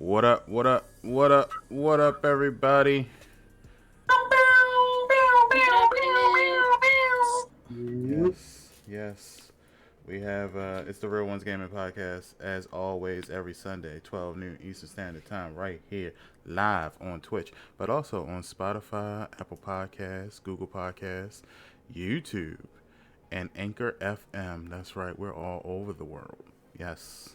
What up, what up, what up, what up, everybody? What's happening? Yes. We have, it's the Real Ones Gaming Podcast, as always, every Sunday, 12 noon Eastern Standard Time, right here, live on Twitch, but also on Spotify, Apple Podcasts, Google Podcasts, YouTube, and Anchor FM. That's right, we're all over the world. Yes.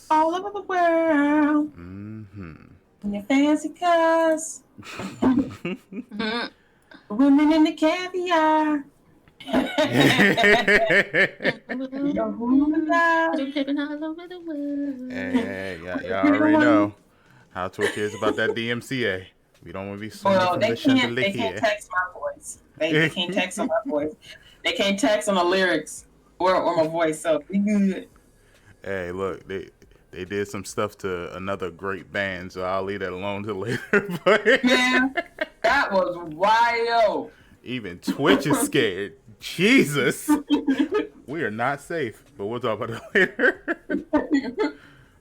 All over the world. Mm-hmm. In your fancy cars. Mm-hmm. Women in the caviar. Your hula. Hey, y'all already know how Twitch is about that DMCA. We don't want to be swinging Well, from they the can't chandelier. text my voice. They can't text on my voice. They can't text on the lyrics or my voice, so we good. Hey, look, they did some stuff to another great band, so I'll leave that alone till later. But Man, that was wild. even Twitch is scared. Jesus. We are not safe, but we'll talk about it later.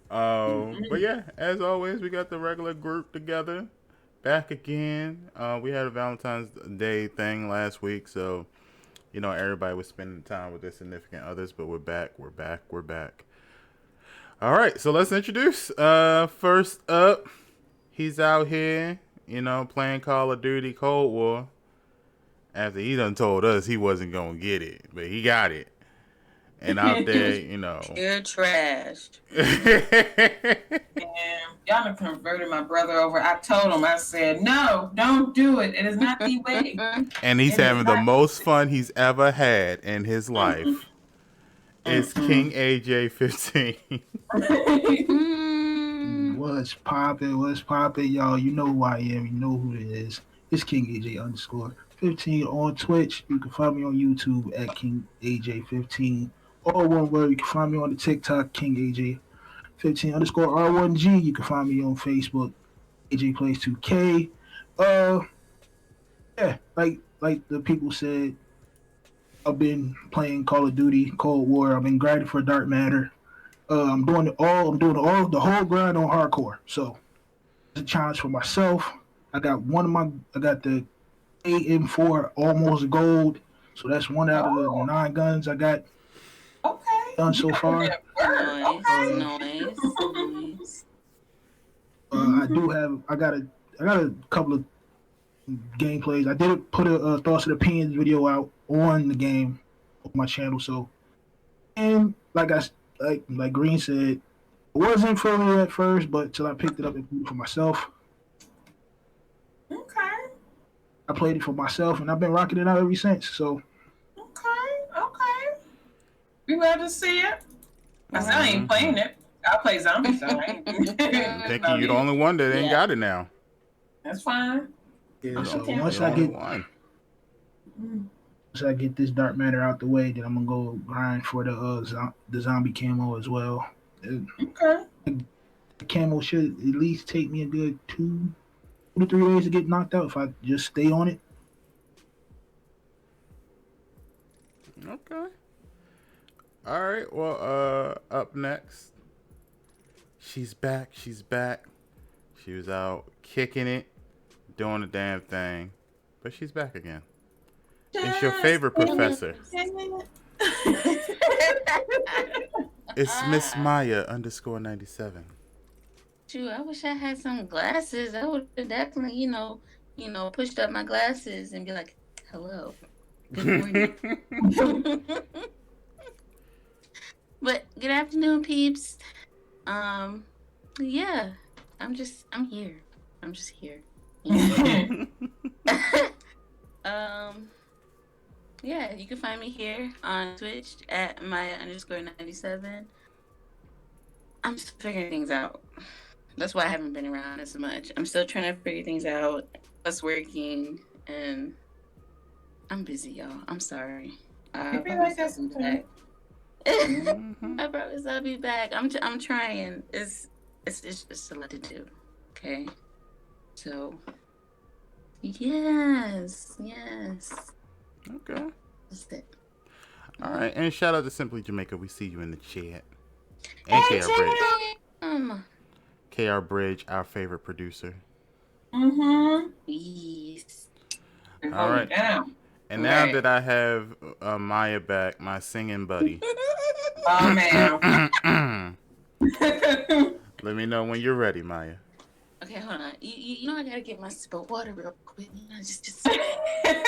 But yeah, as always, we got the regular group together, back again. We had a Valentine's Day thing last week, so everybody was spending time with their significant others. But we're back. All right, so let's introduce. First up, he's out here, playing Call of Duty Cold War. After he done told us he wasn't gonna get it, but he got it. And out there, You're trash. Y'all done converted my brother over. I told him, I said, no, don't do it. It is not the way. And he's having the most fun he's ever had in his life. It's King AJ 15. What's poppin', y'all? You know who I am. You know who it is. It's King AJ _ 15 on Twitch. You can find me on YouTube at King AJ 15. All one word. You can find me on the TikTok, King AJ 15 _ R1G. You can find me on Facebook, AJ Plays 2K. Yeah, like the people said, I've been playing Call of Duty Cold War. I've been grinding for Dark Matter. I'm doing the whole grind on hardcore. So it's a challenge for myself. I got the AM4 almost gold. So that's one out of the 9 guns I got done so far. Nice. I got a couple of gameplays. I did put a Thoughts of the Opinions video out on the game on my channel. So, and like Green said, I wasn't for it at first, but till I picked it up and played it for myself. Okay. I played it for myself, and I've been rocking it out ever since. So, okay. We glad to see it. I said I ain't playing it. I play zombies, so I ain't. I'm thinking you're the only one that ain't got it now. That's fine. yeah. So Okay. once I get this Dark Matter out the way, then I'm gonna go grind for the zombie camo as well. Okay. The camo should at least take me a good 2 to 3 days to get knocked out if I just stay on it. Okay. All right. Well, up next, she's back. She was out kicking it, doing the damn thing, but she's back again. It's your favorite professor. It's Miss Maya _97. Shoot, I wish I had some glasses. I would have definitely, pushed up my glasses and be like, hello. Good morning. But good afternoon, peeps. Yeah, I'm here. I'm just here. Yeah, you can find me here on Twitch at Maya _97. I'm still figuring things out. That's why I haven't been around as much. I'm still trying to figure things out. What's working, and I'm busy, y'all. I'm sorry. I promise I'll be back. I promise I'll be back. I'm trying. It's just a lot to do. Okay. So yes. Okay. That's it. All right, and shout out to Simply Jamaica. We see you in the chat. And KR Bridge. KR Bridge, our favorite producer. Mm-hmm. Yes. And All hold right. it down. And now Right. that I have Maya back, my singing buddy, Oh, man. let me know when you're ready, Maya. Okay, hold on. You know I gotta get my sip of water real quick. You know, just clear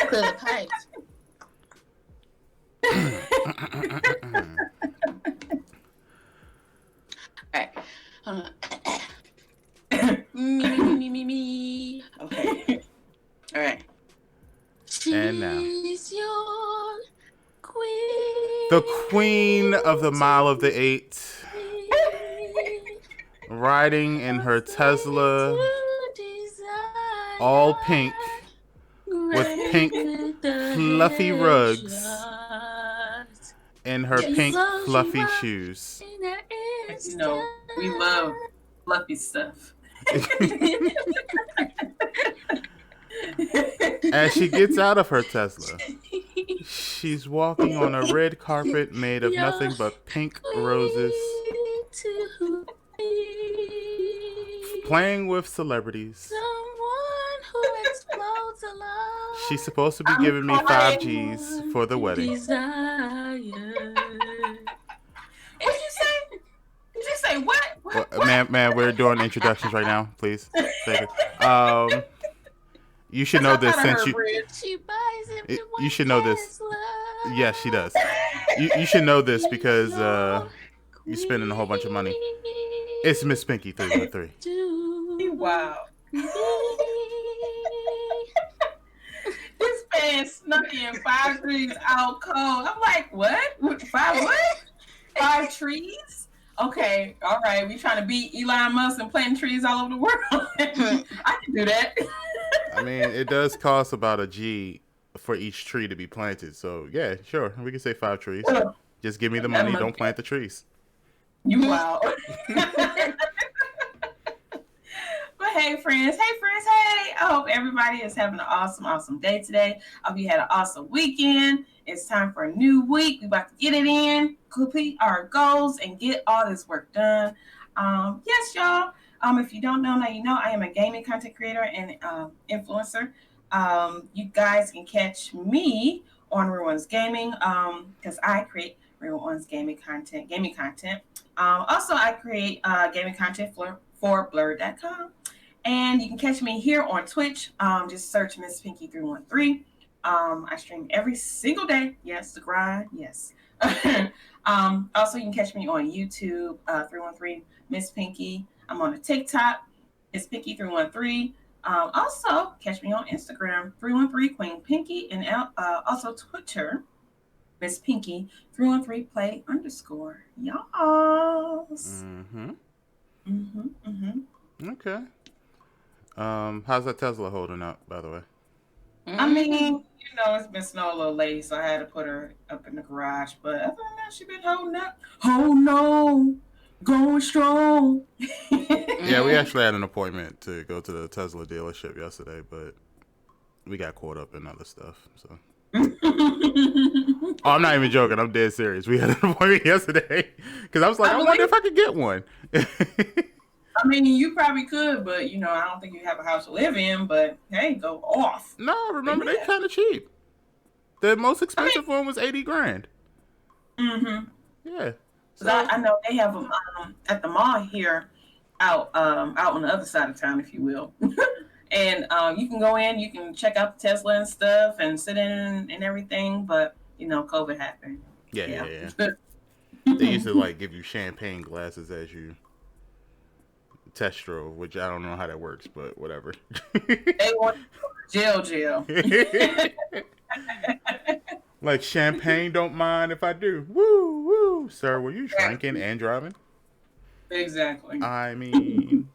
the pipes. All right, hold on. Me. Okay. All right. And now. She's your queen. The queen of the Mile of the Eight, riding in her Tesla, all pink, with pink fluffy rugs and her pink fluffy shoes. You know, we love fluffy stuff. As she gets out of her Tesla, she's walking on a red carpet made of nothing but pink roses, playing with celebrities. She's supposed to be giving me 5 G's for the wedding. What'd you say? Did you say what? Well, ma'am, we're doing introductions right now. Please, thank you. You should know this since you should know this. Yes, she does. You should know this because you're spending a whole bunch of money. It's Miss Pinky 313. Wow. This man snuck in 5 trees out cold. I'm like, what? 5 what? 5 trees? Okay, all right. We trying to beat Elon Musk and planting trees all over the world. I can do that. I mean, it does cost about a G for each tree to be planted. So yeah, sure, we can say 5 trees. Just give me the money. Don't plant the trees. You wow. But hey friends, hey. I hope everybody is having an awesome day today. I hope you had an awesome weekend. It's time for a new week. We about to get it in, complete our goals, and get all this work done. Yes, y'all. If you don't know, now you know I am a gaming content creator and influencer. You guys can catch me on RealOnesGaming because I create RealOnesGaming content. Also, I create gaming content for Blur.com. And you can catch me here on Twitch. Just search Miss Pinky 313. I stream every single day. Yes, the grind. Yes. Also, you can catch me on YouTube, 313 Miss Pinky. I'm on the TikTok, Miss Pinky 313. Also, catch me on Instagram, 313 Queen Pinky, and also Twitter, Miss Pinky 313 Play _ y'all. Okay. How's that Tesla holding up, by the way? I mean, it's been snow a little late, so I had to put her up in the garage. But other than that, she's been holding up. Oh no, going strong. Yeah, we actually had an appointment to go to the Tesla dealership yesterday, but we got caught up in other stuff. So, I'm not even joking. I'm dead serious. We had an appointment yesterday because I was like, I wonder if I could get one. I mean, you probably could, but I don't think you have a house to live in. But hey, go off. No, remember they're kind of cheap. The most expensive one was $80,000. Yeah. So I know they have them at the mall here, out on the other side of town, if you will. And you can go in, you can check out the Tesla and stuff, and sit in and everything. But COVID happened. Yeah. They used to give you champagne glasses as you test drove, which I don't know how that works, but whatever. They want jail. Like champagne don't mind if I do. Woo. Sir, were you drinking and driving? Exactly. I mean,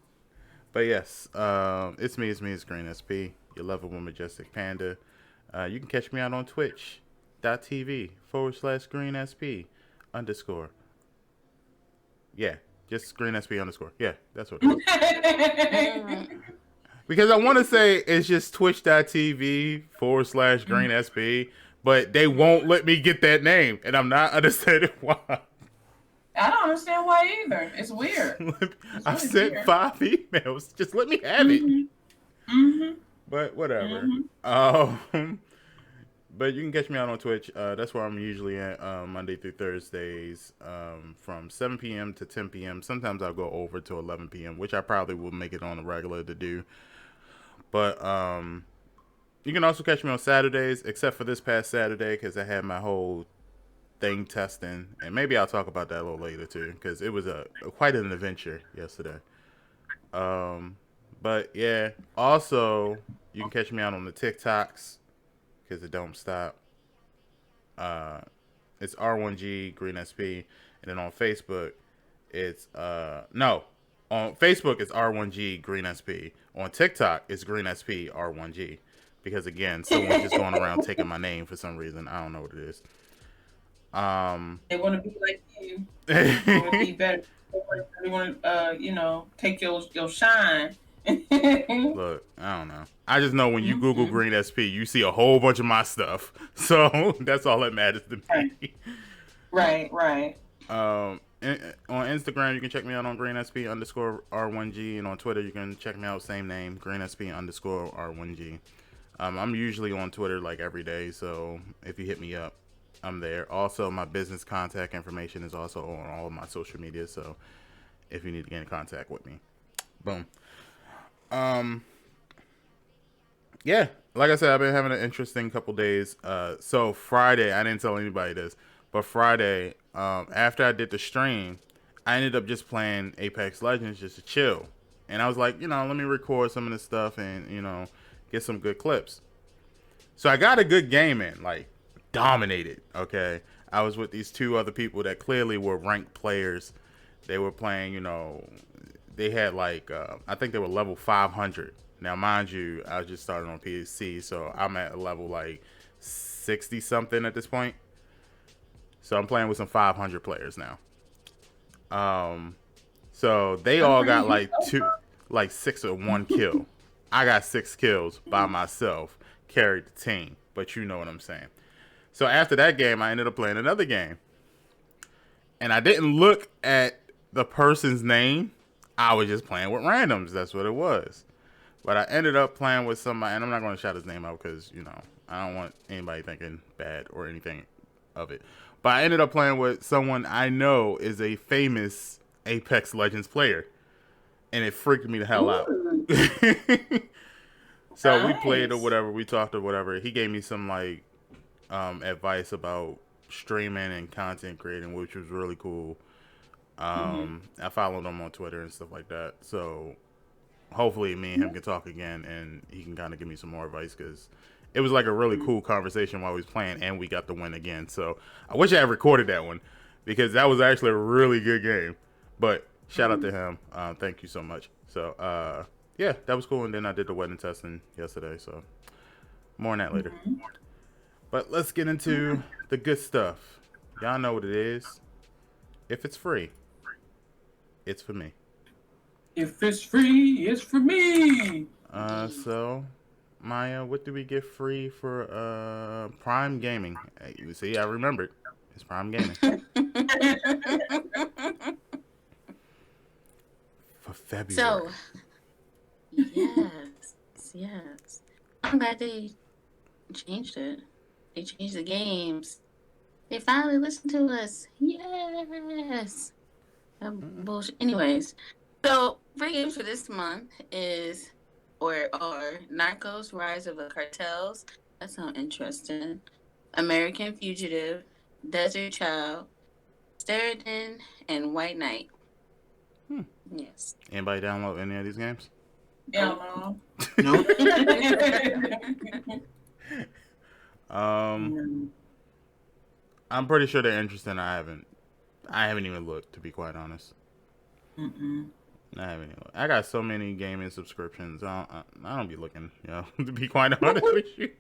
but yes, it's me, it's Greensp, your lovable majestic panda. You can catch me out on twitch.tv/GreenSP _ Yeah, just GreenSP _ Yeah, that's what it is. Because I want to say it's just twitch.tv/GreenSP, but they won't let me get that name, and I'm not understanding why. I don't understand why either. It's weird. It's I've really sent weird. 5 emails. Just let me have it. Mhm. Mhm. But whatever. Mhm. But you can catch me out on Twitch. That's where I'm usually at Monday through Thursdays from 7 p.m. to 10 p.m. Sometimes I'll go over to 11 p.m., which I probably will make it on the regular to do. But you can also catch me on Saturdays, except for this past Saturday because I had my whole thing testing, and maybe I'll talk about that a little later too because it was quite an adventure yesterday. Um, but yeah, also you can catch me out on the TikToks because it don't stop. Uh, it's R1G Green SP, and then on Facebook, it's no, on Facebook it's R1G Green SP. On TikTok, it's Green SP R1G, because again, someone's just going around taking my name for some reason. I don't know what it is. They want to be like you. They want to be better. They want to, take your shine. Look, I don't know. I just know when you Google Mhm. Green SP, you see a whole bunch of my stuff. So that's all that matters to Right, me. right, right. On Instagram, you can check me out on GreenSP underscore R1G, and on Twitter, you can check me out same name, GreenSP underscore R1G. I'm usually on Twitter like every day, so if you hit me up, I'm there. Also, my business contact information is also on all of my social media, so if you need to get in contact with me, boom. Um, yeah, like I said, I've been having an interesting couple days. So Friday, I didn't tell anybody this, but Friday, after I did the stream, I ended up just playing Apex Legends just to chill. And I was like, let me record some of this stuff and, get some good clips. So I got a good game in, like, dominated, okay? I was with these two other people that clearly were ranked players. They were playing, they had like, I think they were level 500. Now, mind you, I was just starting on PC, so I'm at a level like 60 something at this point. So I'm playing with some 500 players now. So they Good all for got you. like like 6 or 1 kill. I got 6 kills by myself, carried the team, but you know what I'm saying. So after that game, I ended up playing another game, and I didn't look at the person's name. I was just playing with randoms. That's what it was. But I ended up playing with somebody, and I'm not going to shout his name out because, I don't want anybody thinking bad or anything of it. But I ended up playing with someone I know is a famous Apex Legends player, and it freaked me the hell out. Ooh, So we played or nice. whatever, we talked or whatever. He gave me some like advice about streaming and content creating, which was really cool. Mhm. I followed him on Twitter and stuff like that. So hopefully me and him can talk again and he can kind of give me some more advice because it was like a really cool conversation while we was playing and we got the win again. So I wish I had recorded that one because that was actually a really good game. But shout out to him. Thank you so much. So yeah, that was cool. And then I did the wedding testing yesterday. So more on that later. Mhm. But let's get into the good stuff. Y'all know what it is. If it's free, it's for me. If it's free, it's for me. So Maya, what do we get free for Prime Gaming? Hey, you see, I remembered. It's Prime Gaming for February. So, yes, yes. I'm glad they changed it. They changed the games. They finally listened to us. Yes. Bullshit. Anyways, so free games for this month is or are Narcos: Rise of the Cartels. That sounds interesting. American Fugitive, Desert Child, Steriden, and White Knight. Hmm. Yes. Anybody download any of these games? Yeah, Nope. um, I'm pretty sure they're interesting. I haven't even looked, to be quite honest. Mm-mm. I haven't even looked. I got so many gaming subscriptions. I don't be looking, to be quite honest with you.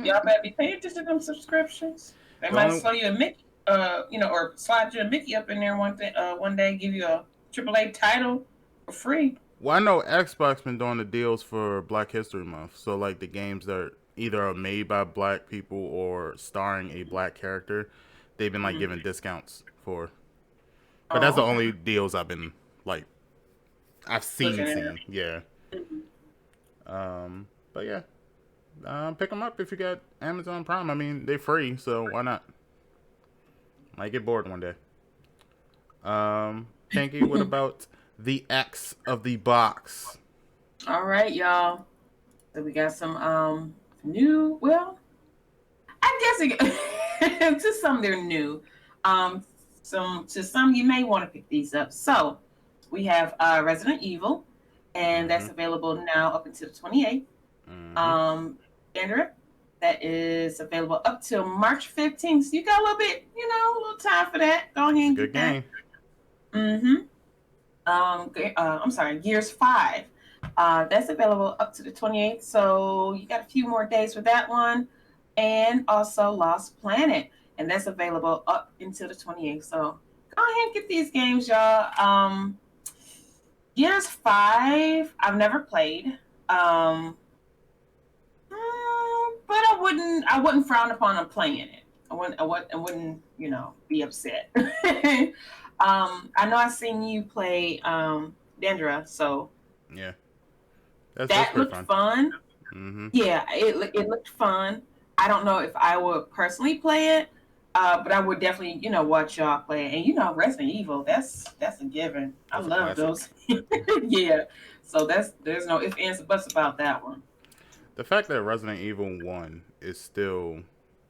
Y'all better be paying attention to them subscriptions. They The might only slow you a Mickey, or slide you a Mickey up in there one day, give you a AAA title for free. Well, I know Xbox been doing the deals for Black History Month. So like the games that either are made by black people or starring a black character, they've been like Mhm. giving discounts for. But that's the okay. only deals I've been like I've Looking at seen. Yeah. it. But yeah, pick them up if you got Amazon Prime. I mean, they're free, so why not? Might get bored one day. Pinky, what about the X of the box? All right, y'all. So we got some new. Well, I guess to some they're new. Some you may want to pick these up. So we have Resident Evil, and that's available now up until the 28th. Andrea, that is available up till March 15th. So you got a little bit, a little time for that. Go ahead and Good get that. game. I'm sorry, Gears 5. That's available up to the 28th. So you got a few more days for that one. And also Lost Planet. And that's available up until the 28th. So go ahead and get these games, y'all. Gears 5, I've never played. But I wouldn't frown upon them playing it. I wouldn't, be upset. I know I've seen you play Dendra, so Yeah, that looked fun. Mm-hmm. Yeah, it looked fun. I don't know if I would personally play it, but I would definitely, watch y'all play it. And Resident Evil, that's a given. That's I a love classic. those. Yeah. So there's no ifs, ands, or buts about that one. The fact that Resident Evil 1 is still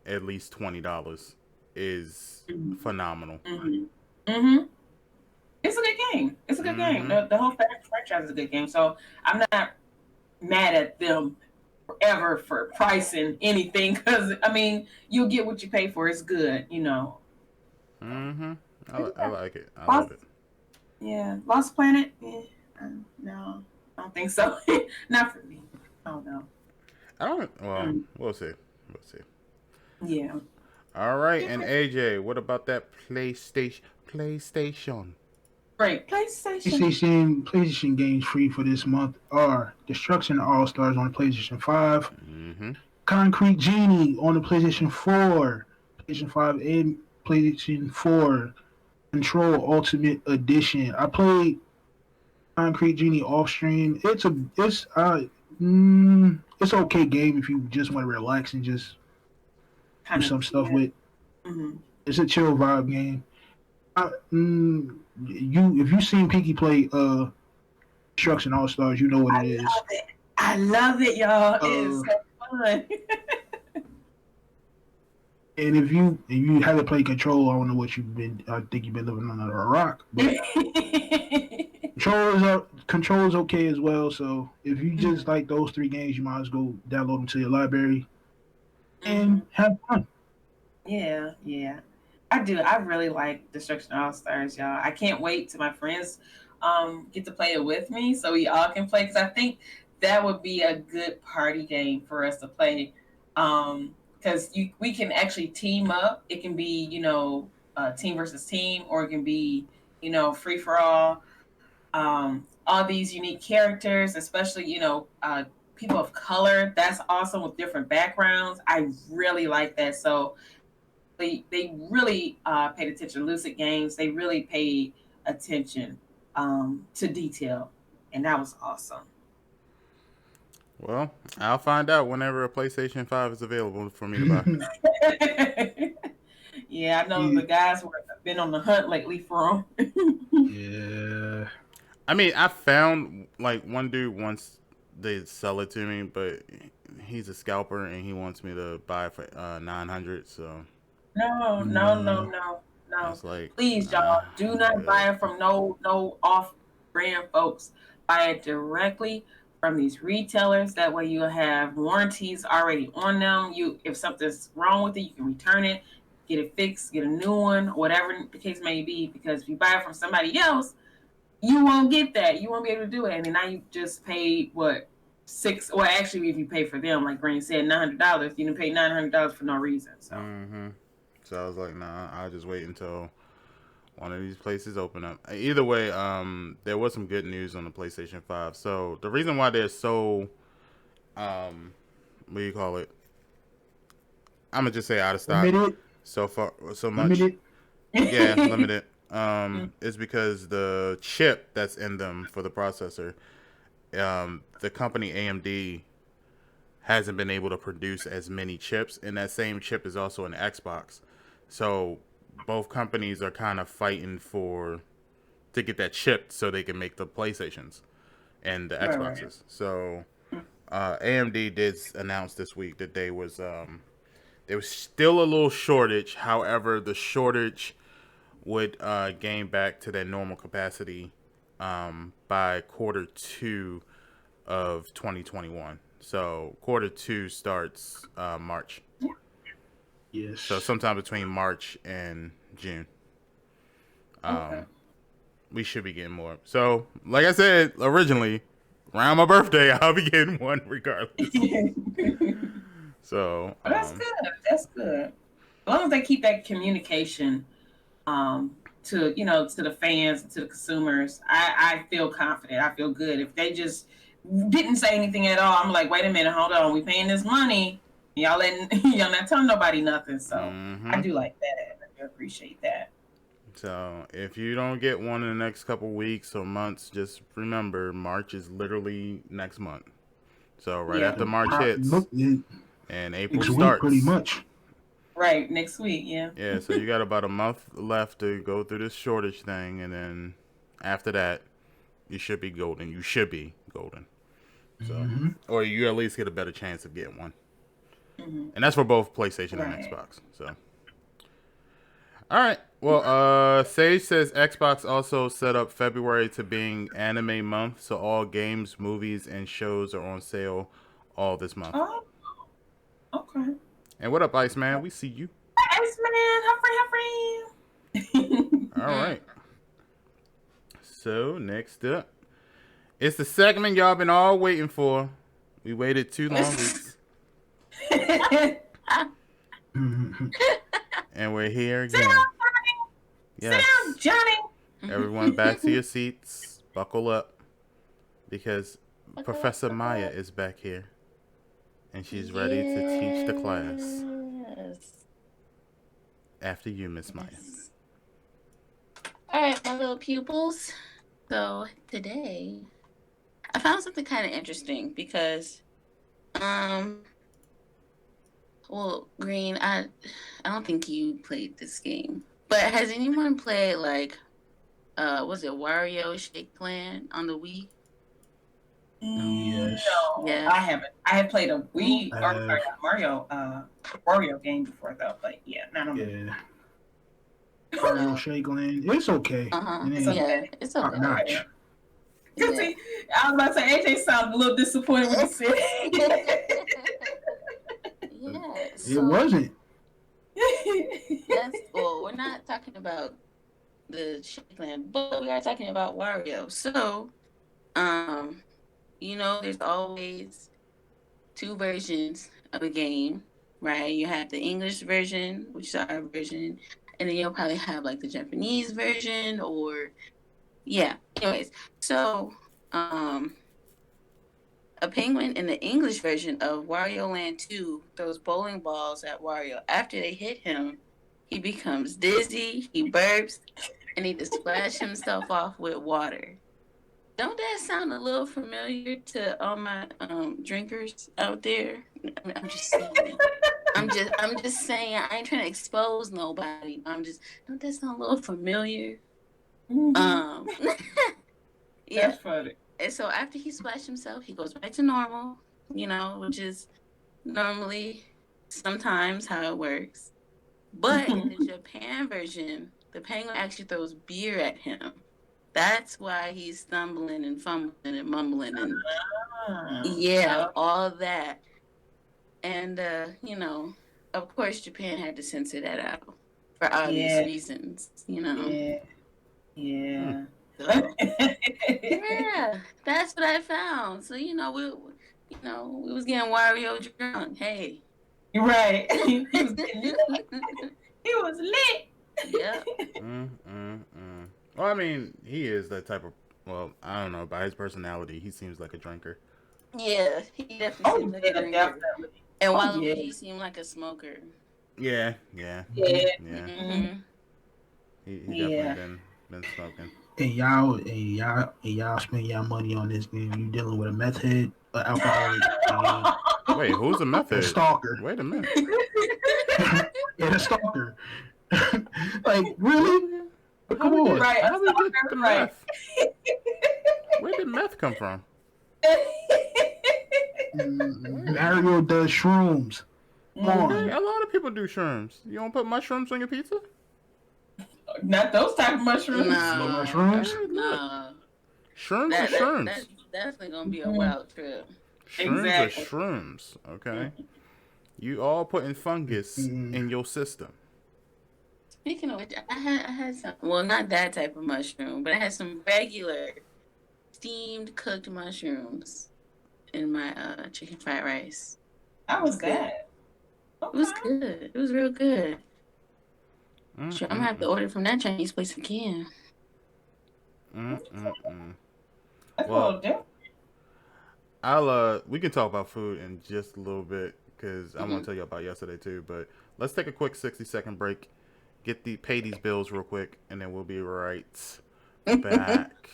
at least $20 is phenomenal. It's a good game. It's a good game. The whole franchise is a good game. So I'm not mad at them ever for pricing anything because you'll get what you pay for. It's good, I like it. I love it. Yeah, Lost Planet. No, I don't think so. Not for me. I don't know. Well, we'll see. Yeah. All right, and AJ, what about that PlayStation? Great. PlayStation games free for this month are Destruction All Stars on the PlayStation 5, Concrete Genie on the PlayStation 4, PlayStation 5 and PlayStation 4, Control Ultimate Edition. I played Concrete Genie off stream. It's okay game if you just want to relax and just do some stuff with. It's a chill vibe game. If you've seen Pinky play Destruction All Stars, you know what it is. I love it, y'all. It is so fun. And if you haven't played Control, I don't know what you've been. I think you've been living under a rock. But Control is okay as well. So if you just like those three games, you might as well go download them to your library and have fun. Yeah. I do. I really like Destruction All Stars, y'all. I can't wait till my friends get to play it with me so we all can play because I think that would be a good party game for us to play. Because we can actually team up. It can be, team versus team, or it can be, free for all. All these unique characters, especially, people of color. That's awesome with different backgrounds. I really like that. So they really paid attention to Lucid Games. They really paid attention to detail, and that was awesome. Well, I'll find out whenever a PlayStation 5 is available for me to buy. Yeah, I know the guys who have been on the hunt lately for them. Yeah. I mean, I found one dude wants they sell it to me, but he's a scalper and he wants me to buy it for $900. So No. it's like, please, y'all, do not buy it from no off-brand folks. Buy it directly from these retailers. That way, you'll have warranties already on them. If something's wrong with it, you can return it, get it fixed, get a new one, whatever the case may be. Because if you buy it from somebody else, you won't get that. You won't be able to do it. And then now you just paid what? Well, actually, if you pay for them, like Green said, $900, you didn't pay $900 for no reason. So. So I was like, nah, I'll just wait until one of these places open up. Either way, there was some good news on the PlayStation 5. So the reason why they're so, what do you call it? I'm gonna just say out of stock. Limited. So much. Limited. Yeah, limited. is because the chip that's in them for the processor, the company AMD hasn't been able to produce as many chips, and that same chip is also an Xbox. So both companies are kind of fighting to get that chip so they can make the PlayStations and the Xboxes. Right. So AMD did announce this week that there was still a little shortage. However, the shortage would gain back to their normal capacity by Q2 of 2021. So Q2 starts March. Yes. So sometime between March and June. Okay. We should be getting more. So, like I said originally, around my birthday, I'll be getting one regardless. So That's good. That's good. As long as they keep that communication to to the fans, to the consumers, I feel confident. I feel good. If they just didn't say anything at all, I'm like, wait a minute, hold on, we paying this money. Y'all y'all not telling nobody nothing. So I do like that. I do appreciate that. So if you don't get one in the next couple weeks or months, just remember March is literally next month. So right after March hits and April starts, pretty much. Right, next week, yeah. Yeah, so you got about a month left to go through this shortage thing, and then after that, you should be golden. You should be golden. So, or you at least get a better chance of getting one. And that's for both PlayStation and Xbox. So, all right. Well, Sage says Xbox also set up February to being anime month, so all games, movies, and shows are on sale all this month. Oh, okay. And what up, Iceman? We see you. Iceman, Humphrey. All right. So, next up, it's the segment y'all been all waiting for. We waited too long. And we're here again. Sit down, Johnny. Yes. Sit down, Johnny. Everyone back to your seats. Buckle up. Because Professor Maya is back here. And she's ready to teach the class. After you, Miss Maya. All right, my little pupils. So today, I found something kind of interesting because, well, Green, I don't think you played this game, but has anyone played was it Wario Shake Clan on the Wii? Yes. No, Yeah. I haven't. I have played a Wii or Mario Wario game before though, but yeah, not on Yeah. Wario Shake Land. It's okay. It's okay. Notch. See, I was about to say AJ sounded a little disappointed when he said It wasn't. Well, we're not talking about the Shake Land, but we are talking about Wario. So, there's always two versions of a game, right? You have the English version, which is our version, and then you'll probably have the Japanese version anyways. So, a penguin in the English version of Wario Land 2 throws bowling balls at Wario. After they hit him, he becomes dizzy, he burps, and he just splashes himself off with water. Don't that sound a little familiar to all my drinkers out there? I'm just saying. I'm just saying. I ain't trying to expose nobody. Don't that sound a little familiar? Yeah. That's funny. And so after he splashed himself, he goes back to normal, which is normally sometimes how it works. But in the Japan version, the penguin actually throws beer at him. That's why he's stumbling and fumbling and mumbling and all that. And of course Japan had to censor that out for obvious reasons, Yeah. So, yeah, that's what I found. So we was getting Wario drunk. Hey, You're right. He was lit. Yeah. Well, I mean, he is that type of. Well, I don't know. By his personality, he seems like a drinker. Yeah, he definitely seems like a drinker. Definitely. And Waluigi seemed like a smoker. Yeah. Mm-hmm. He Yeah. definitely been smoking. And y'all spend y'all money on this game. You dealing with a meth head, an alcoholic, Wait, who's a a method? stalker, Wait a minute. and a stalker. Like really? But come on. Right, How we get the right. meth? Where did meth come from? Mario does shrooms. Come on. Okay, a lot of people do shrooms. You don't put mushrooms on your pizza? Not those type of mushrooms. No mushrooms. Hey, look. No. Shrooms are That's shrooms. definitely gonna be a wild trip. Shrooms Exactly. are shrooms, okay? You all putting fungus in your system. Speaking of which, I had some. Well, not that type of mushroom, but I had some regular steamed cooked mushrooms in my chicken fried rice. How was that? It was good. It was real good. Sure, I'm gonna have to order from that Chinese place again. That's Well, a little different. we can talk about food in just a little bit because I want to tell you about yesterday too. But let's take a quick 60-second break, pay these bills real quick, and then we'll be right back.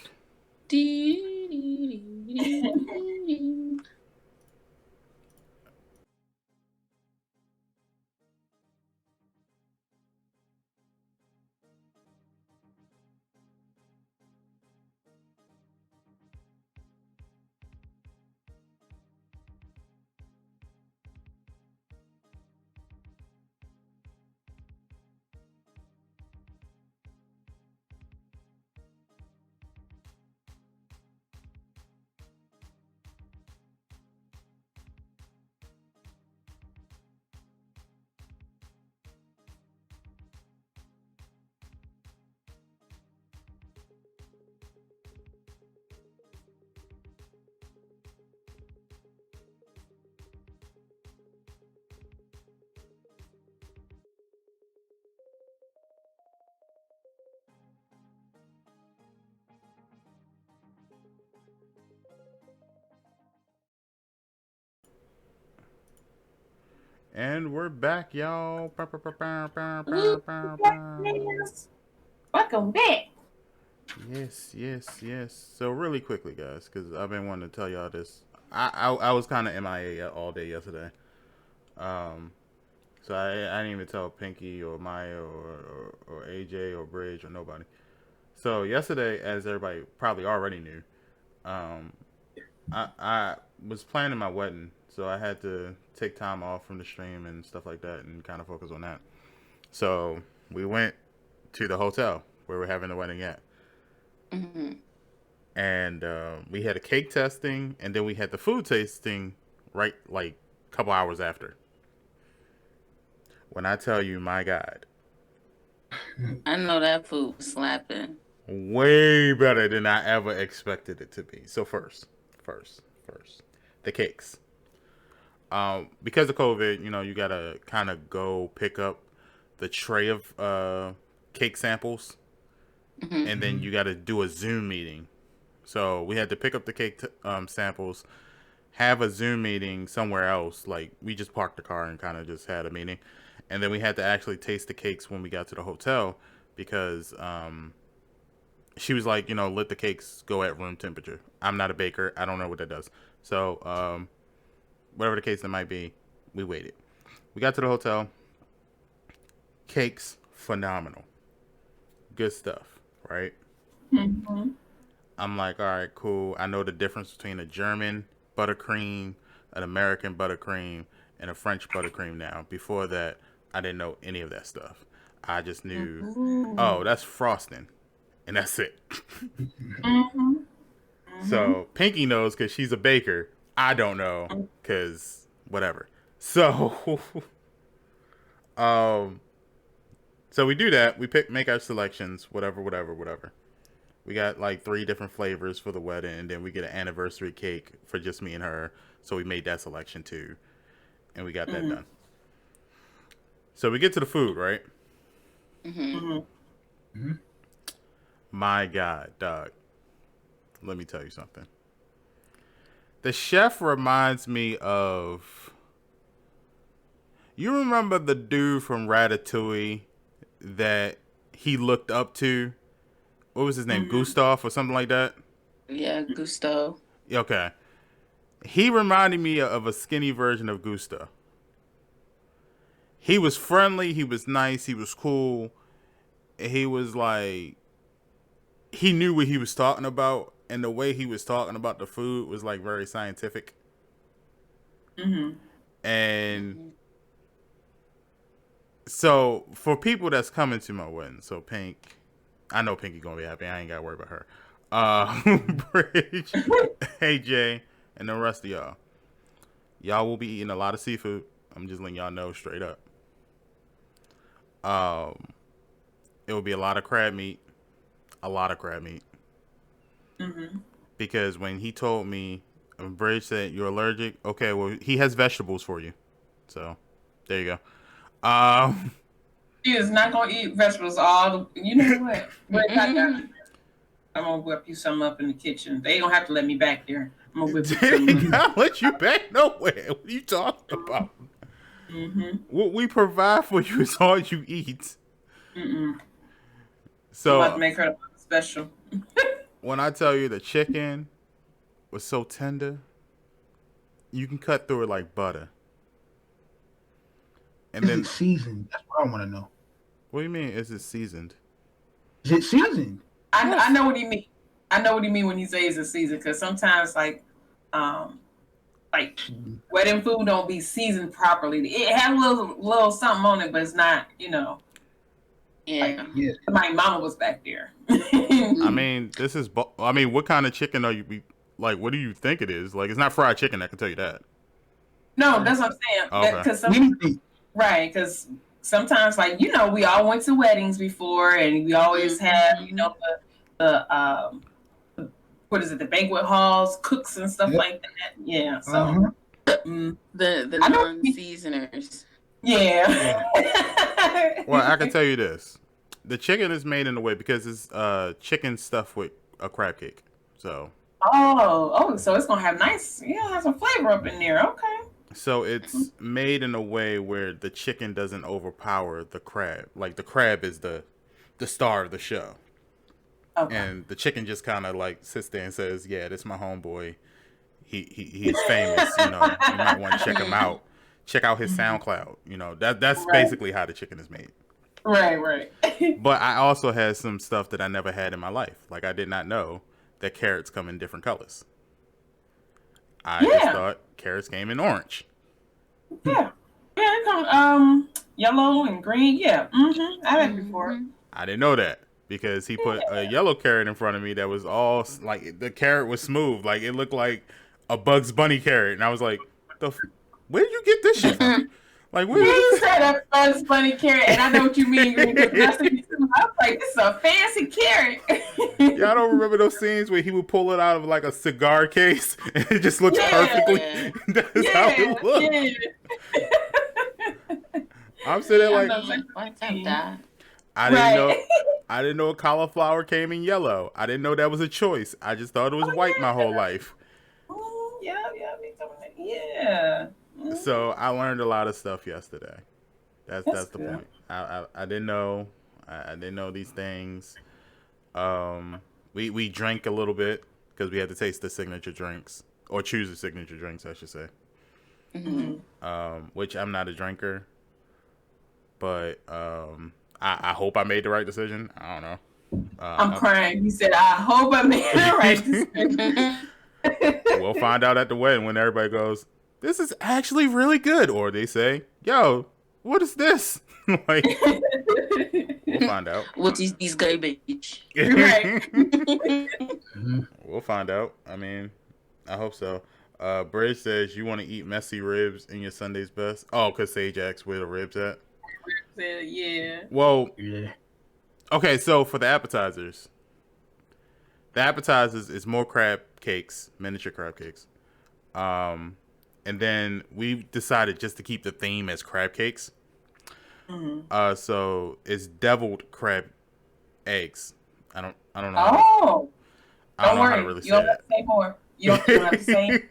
And we're back, y'all. Welcome back. Yes. So really quickly, guys, because I've been wanting to tell y'all this. I was kind of MIA all day yesterday. So I didn't even tell Pinky or Maya or AJ or Bridge or nobody. So yesterday, as everybody probably already knew, I was planning my wedding, so I had to take time off from the stream and stuff like that and kind of focus on that. So we went to the hotel where we're having the wedding at. And we had a cake testing, and then we had the food tasting right like a couple hours after. When I tell you, my God, I know that food was slapping. way better than I ever expected it to be. So first, the cakes. Because of COVID, you gotta kind of go pick up the tray of cake samples, and then you gotta do a Zoom meeting. So we had to pick up the cake samples, have a Zoom meeting somewhere else. Like we just parked the car and kind of just had a meeting, and then we had to actually taste the cakes when we got to the hotel because she was like, let the cakes go at room temperature. I'm not a baker. I don't know what that does. So whatever the case it might be, we waited. We got to the hotel. Cakes, phenomenal. Good stuff, right? I'm like, all right, cool. I know the difference between a German buttercream, an American buttercream, and a French buttercream now. Before that, I didn't know any of that stuff. I just knew, oh, that's frosting, and that's it. So Pinky knows because she's a baker. I don't know because whatever. So, so we do that. We make our selections, whatever. We got like 3 different flavors for the wedding, and then we get an anniversary cake for just me and her. So we made that selection too, and we got that done. So we get to the food, right? My God, dog. Let me tell you something. The chef reminds me of... You remember the dude from Ratatouille that he looked up to. What was his name? Mhm. Gustav or something like that? Yeah, Gusto. Okay. He reminded me of a skinny version of Gustav. He was friendly. He was nice. He was cool. He was like, he knew what he was talking about, and the way he was talking about the food was like very scientific. Mhm. And so for people that's coming to my wedding, so Pink, I know Pinky gonna be happy. I ain't gotta worry about her. Bridge, AJ, and the rest of y'all. Y'all will be eating a lot of seafood. I'm just letting y'all know straight up. It will be a lot of crab meat. A lot of crab meat. Mhm. Because when he told me, Bridge said, you're allergic? Okay, well, he has vegetables for you. So, there you go. She is not gonna eat vegetables all the. You know what? What I got? I'm gonna whip you some up in the kitchen. They don't have to let me back there. I'm gonna whip you some Did up. not let you back nowhere. What are you talking about? Mm-hmm. What we provide for you is all you eat. Mm-mm. I'm So, about to make her special. when I tell you the chicken was so tender, you can cut through it like butter. And Is then, it seasoned? That's what I want to know. what do you mean? Is it seasoned? Is it seasoned? I know what he mean. I know what he mean when he says it's seasoned, because sometimes like wedding food don't be seasoned properly. It has a little something on it, but it's not. Yeah. Yeah. My mama was back there. I mean, this is. I mean, what kind of chicken are you? Like, what do you think it is? Like, it's not fried chicken. I can tell you that. No, that's what I'm saying. Okay. Because Anything. right, because sometimes, like, we all went to weddings before, and we always have, the what is it, the banquet halls, cooks and stuff Yep. like that. Yeah. So. Uh-huh. The I know- non-seasoners. Yeah. Well, I can tell you this: the chicken is made in a way because it's chicken stuffed with a crab cake. So. So it's gonna have have some flavor up in there. Okay. So it's made in a way where the chicken doesn't overpower the crab. Like the crab is the star of the show. Okay. And the chicken just kind of like sits there and says, "Yeah, this is my homeboy. He's famous. You might want to check him out. Check out his SoundCloud. That's Right. basically how the chicken is made." Right. But I also had some stuff that I never had in my life. Like I did not know that carrots come in different colors. I just thought carrots came in orange. Yeah, it comes yellow and green. Yeah, I had it before. I didn't know that because he put a yellow carrot in front of me that was all like the carrot was smooth, like it looked like a Bugs Bunny carrot, and I was like, where did you get this shit from? Like, where He did said a Bugs Bunny carrot, and I know what you mean. Green, because I was like, this is a fancy carrot. Y'all don't remember those scenes where he would pull it out of like a cigar case and it just looks perfectly? That's how it looked. I'm sitting there like, I didn't know cauliflower came in yellow. I didn't know that was a choice. I just thought it was white my whole life. Yeah, me too. Yeah. So I learned a lot of stuff yesterday. That's the good. point. I didn't know. I didn't know these things. We drank a little bit because we had to taste the signature drinks or choose the signature drinks, I should say. Which I'm not a drinker, but I hope I made the right decision. I don't know. I'm crying. He said, "I hope I made the right decision." We'll find out at the wedding when everybody goes, "This is actually really good," or they say, "Yo, what is this?" Like, we'll find out. What is these garbage? Right. We'll find out. I mean, I hope so. Bridge says you want to eat messy ribs in your Sunday's best. Oh, because Sage asked where the ribs at. Yeah. Well, Yeah. okay, so for the appetizers is more crab cakes, miniature crab cakes. And then we decided just to keep the theme as crab cakes. So it's deviled crab eggs. I don't know. Oh. I don't know worry. how to really You don't say have it. to say more. You don't have to say.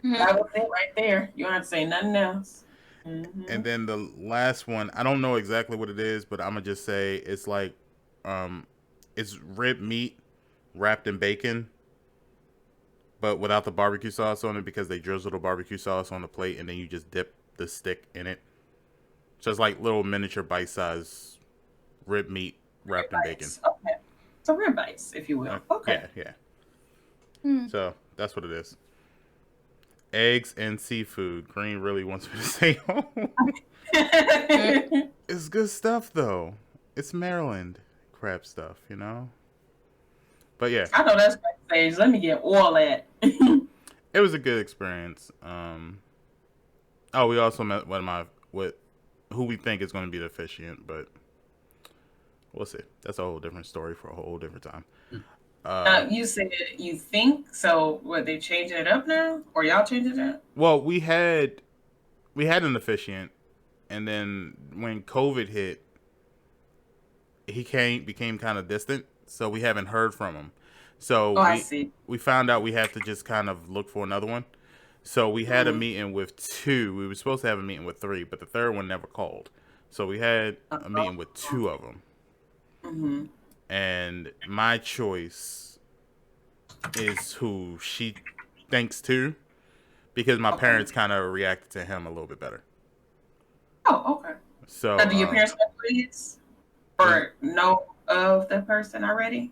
That was it right there. You don't have to say nothing else. And then the last one, I don't know exactly what it is, but I'm gonna just say it's like it's rib meat wrapped in bacon, but without the barbecue sauce on it because they drizzle the barbecue sauce on the plate and then you just dip the stick in it. So it's like little miniature bite-sized rib meat wrapped in bacon. Okay. So rib bites, if you will. Okay. Yeah. So that's what it is. Eggs and seafood. Green really wants me to say home. It's good stuff though. It's Maryland crab stuff, you know. But yeah, I know that's my stage. Let me get all that. it was a good experience. Oh, we also met with who we think is going to be the officiant, but we'll see. That's a whole different story for a whole different time. You said you think so. What, they changing it up now, or y'all changing it up? Well, we had an officiant, and then when COVID hit, he became kind of distant, so we haven't heard from him. So I see. We found out we have to just kind of look for another one. So we had a meeting with 2. We were supposed to have a meeting with 3, but the third one never called. So we had a meeting with 2 of them. Mm-hmm. And my choice is who she thinks to, because my parents kind of reacted to him a little bit better. Oh, okay. So do your parents have kids or know of the person already?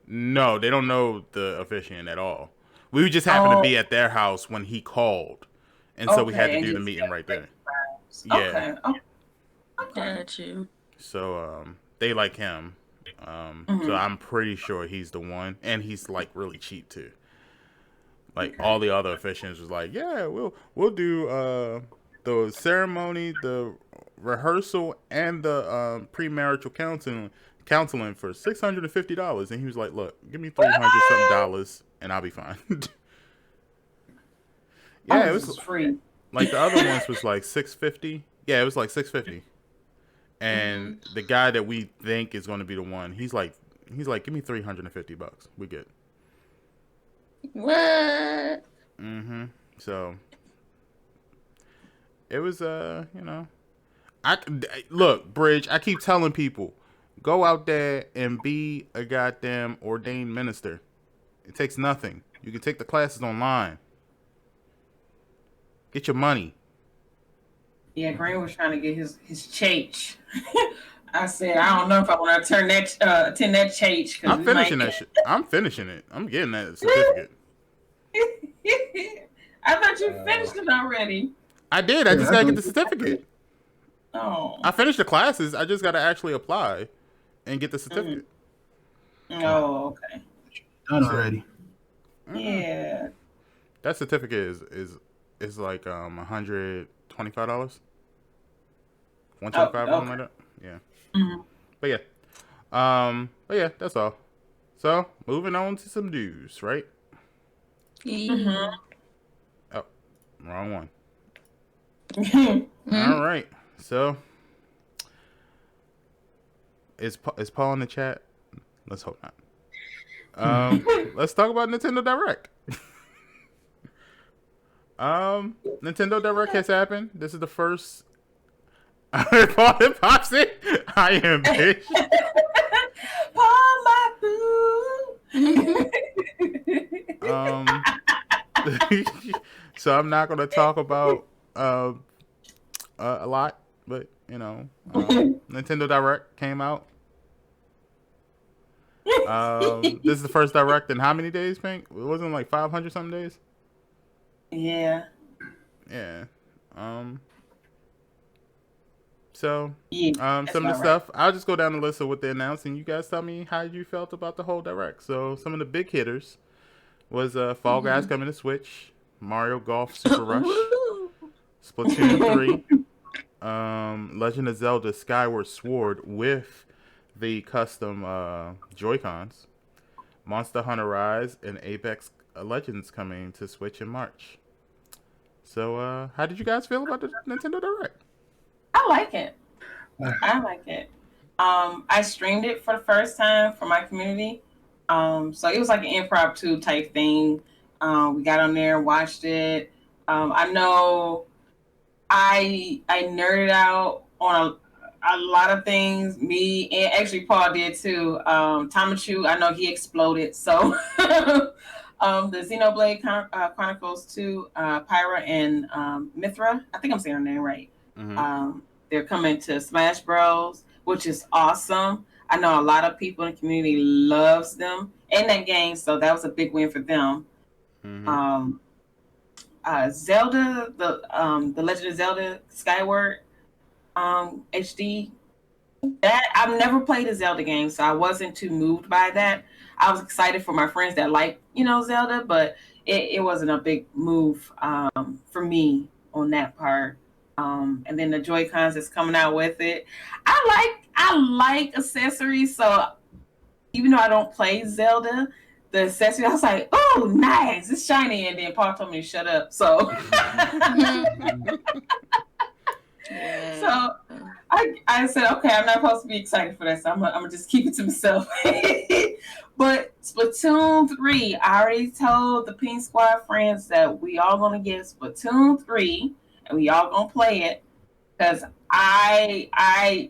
No, they don't know the officiant at all. We just happened to be at their house when he called, and so we had to do the meeting right there. Yeah. Okay. Got you. So they like him. So I'm pretty sure he's the one, and he's like really cheap too. Like all the other officiants was like, yeah, we'll do the ceremony, the rehearsal, and the premarital counseling for $650, and he was like, look, give me $300 something and I'll be fine. Yeah, it was free. Like the other ones was like $650. Yeah, it was like $650. And the guy that we think is going to be the one, he's like, give me $350. We good. What? So it was look, Bridge, I keep telling people, go out there and be a goddamn ordained minister. It takes nothing. You can take the classes online. Get your money. Yeah, Green was trying to get his church. I said, I don't know if I want to attend that church. I'm finishing that shit. I'm finishing it. I'm getting that certificate. I thought you finished it already. I did. I just gotta get the certificate. Oh. I finished the classes. I just gotta actually apply and get the certificate. Oh, okay. Done already. Yeah. That certificate is like $125. $125, something like that. Yeah. But yeah, that's all. So moving on to some news, right? Oh, wrong one. All right. So is Paul in the chat? Let's hope not. Let's talk about Nintendo Direct. Nintendo Direct has happened. This is the first. Paul and Popsy, I am bitch. Paul, my boo. So I'm not gonna talk about a lot, but Nintendo Direct came out. This is the first Direct in how many days, Pink? It wasn't like 500 something days. Yeah. So, some of the stuff, I'll just go down the list of what they announced, and you guys tell me how you felt about the whole Direct. So, some of the big hitters was Fall Guys coming to Switch, Mario Golf Super Rush, Splatoon 3, Legend of Zelda Skyward Sword with the custom Joy-Cons, Monster Hunter Rise, and Apex Legends coming to Switch in March. So, how did you guys feel about the Nintendo Direct? I like it. I streamed it for the first time for my community. So it was like an impromptu type thing. We got on there and watched it. I know I nerded out on a lot of things. Me and actually Paul did too. Tamachu, I know he exploded. So the Xenoblade Chronicles 2, Pyra and Mithra. I think I'm saying her name right. Mm-hmm. They're coming to Smash Bros, which is awesome. I know a lot of people in the community loves them in that game, so that was a big win for them. Mm-hmm. Zelda, the Legend of Zelda Skyward HD. That I've never played a Zelda game, so I wasn't too moved by that. I was excited for my friends that like, Zelda, but it wasn't a big move for me on that part. And then the Joy Cons that's coming out with it. I like accessories, so even though I don't play Zelda, the accessory I was like, oh, nice, it's shiny, and then Paul told me to shut up. So Yeah. so I said, okay, I'm not supposed to be excited for that, so I'm gonna just keep it to myself. But Splatoon 3, I already told the Pink Squad friends that we all gonna get Splatoon 3 and we all gonna play it. Because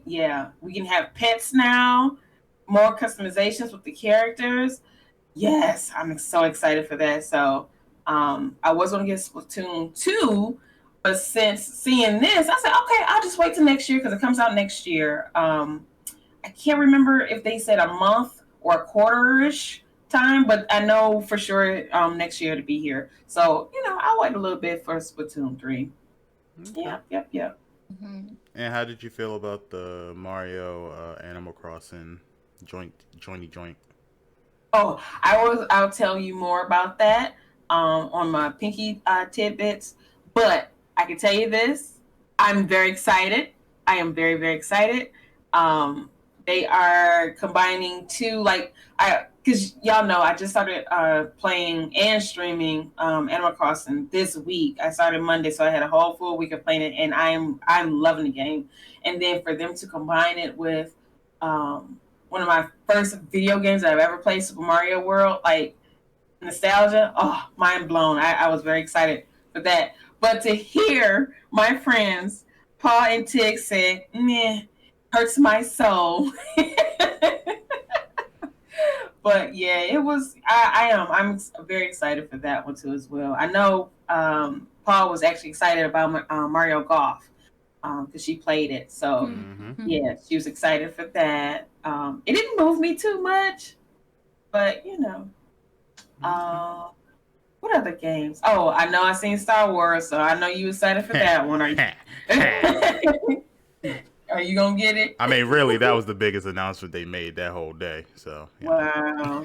yeah, we can have pets now, more customizations with the characters. Yes, I'm so excited for that. So I was gonna get Splatoon 2, but since seeing this, I said, okay, I'll just wait till next year because it comes out next year. I can't remember if they said a month or a quarter-ish time, but I know for sure next year to be here. So, I'll wait a little bit for Splatoon 3. Okay. Yep. Mm-hmm. And how did you feel about the Mario Animal Crossing jointy joint? Oh, I'll tell you more about that on my Pinky tidbits. But I can tell you this: I'm very excited. I am very, very excited. They are combining two, because y'all know I just started playing and streaming Animal Crossing this week. I started Monday, so I had a whole full week of playing it, and I'm loving the game. And then for them to combine it with one of my first video games that I've ever played, Super Mario World, like nostalgia, oh, mind blown. I was very excited for that. But to hear my friends, Paul and Tig, say, meh, hurts my soul. But yeah, it was, I'm very excited for that one too as well. I know Paul was actually excited about Mario Golf because she played it. So Mm-hmm. yeah, she was excited for that. It didn't move me too much, but what other games? Oh, I know I seen Star Wars, so I know you excited for that one. Are you gonna get it? I mean, really, that was the biggest announcement they made that whole day. So, Wow.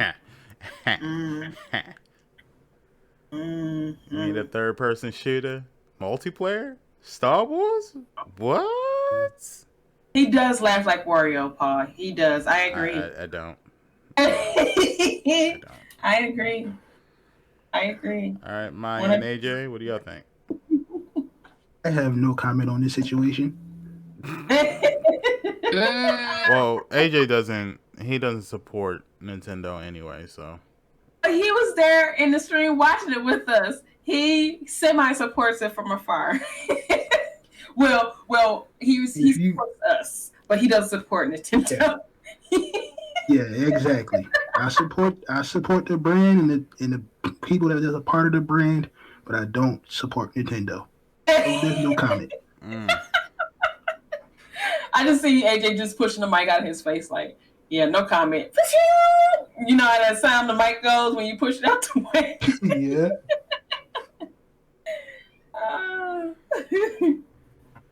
You need a third-person shooter, multiplayer, Star Wars. What? He does laugh like Wario, Paul. He does. I agree. I don't. I I don't. I agree. All right, Maya and AJ, what do y'all think? I have no comment on this situation. Well, AJ doesn't support Nintendo anyway, so. He was there in the stream watching it with us. He semi-supports it from afar. well, he supports us, but he doesn't support Nintendo. Yeah, exactly. I support the brand and the people that are a part of the brand, but I don't support Nintendo. So there's no comment. I just see AJ just pushing the mic out of his face, like, yeah, no comment. You know how that sound the mic goes when you push it out the way. Yeah.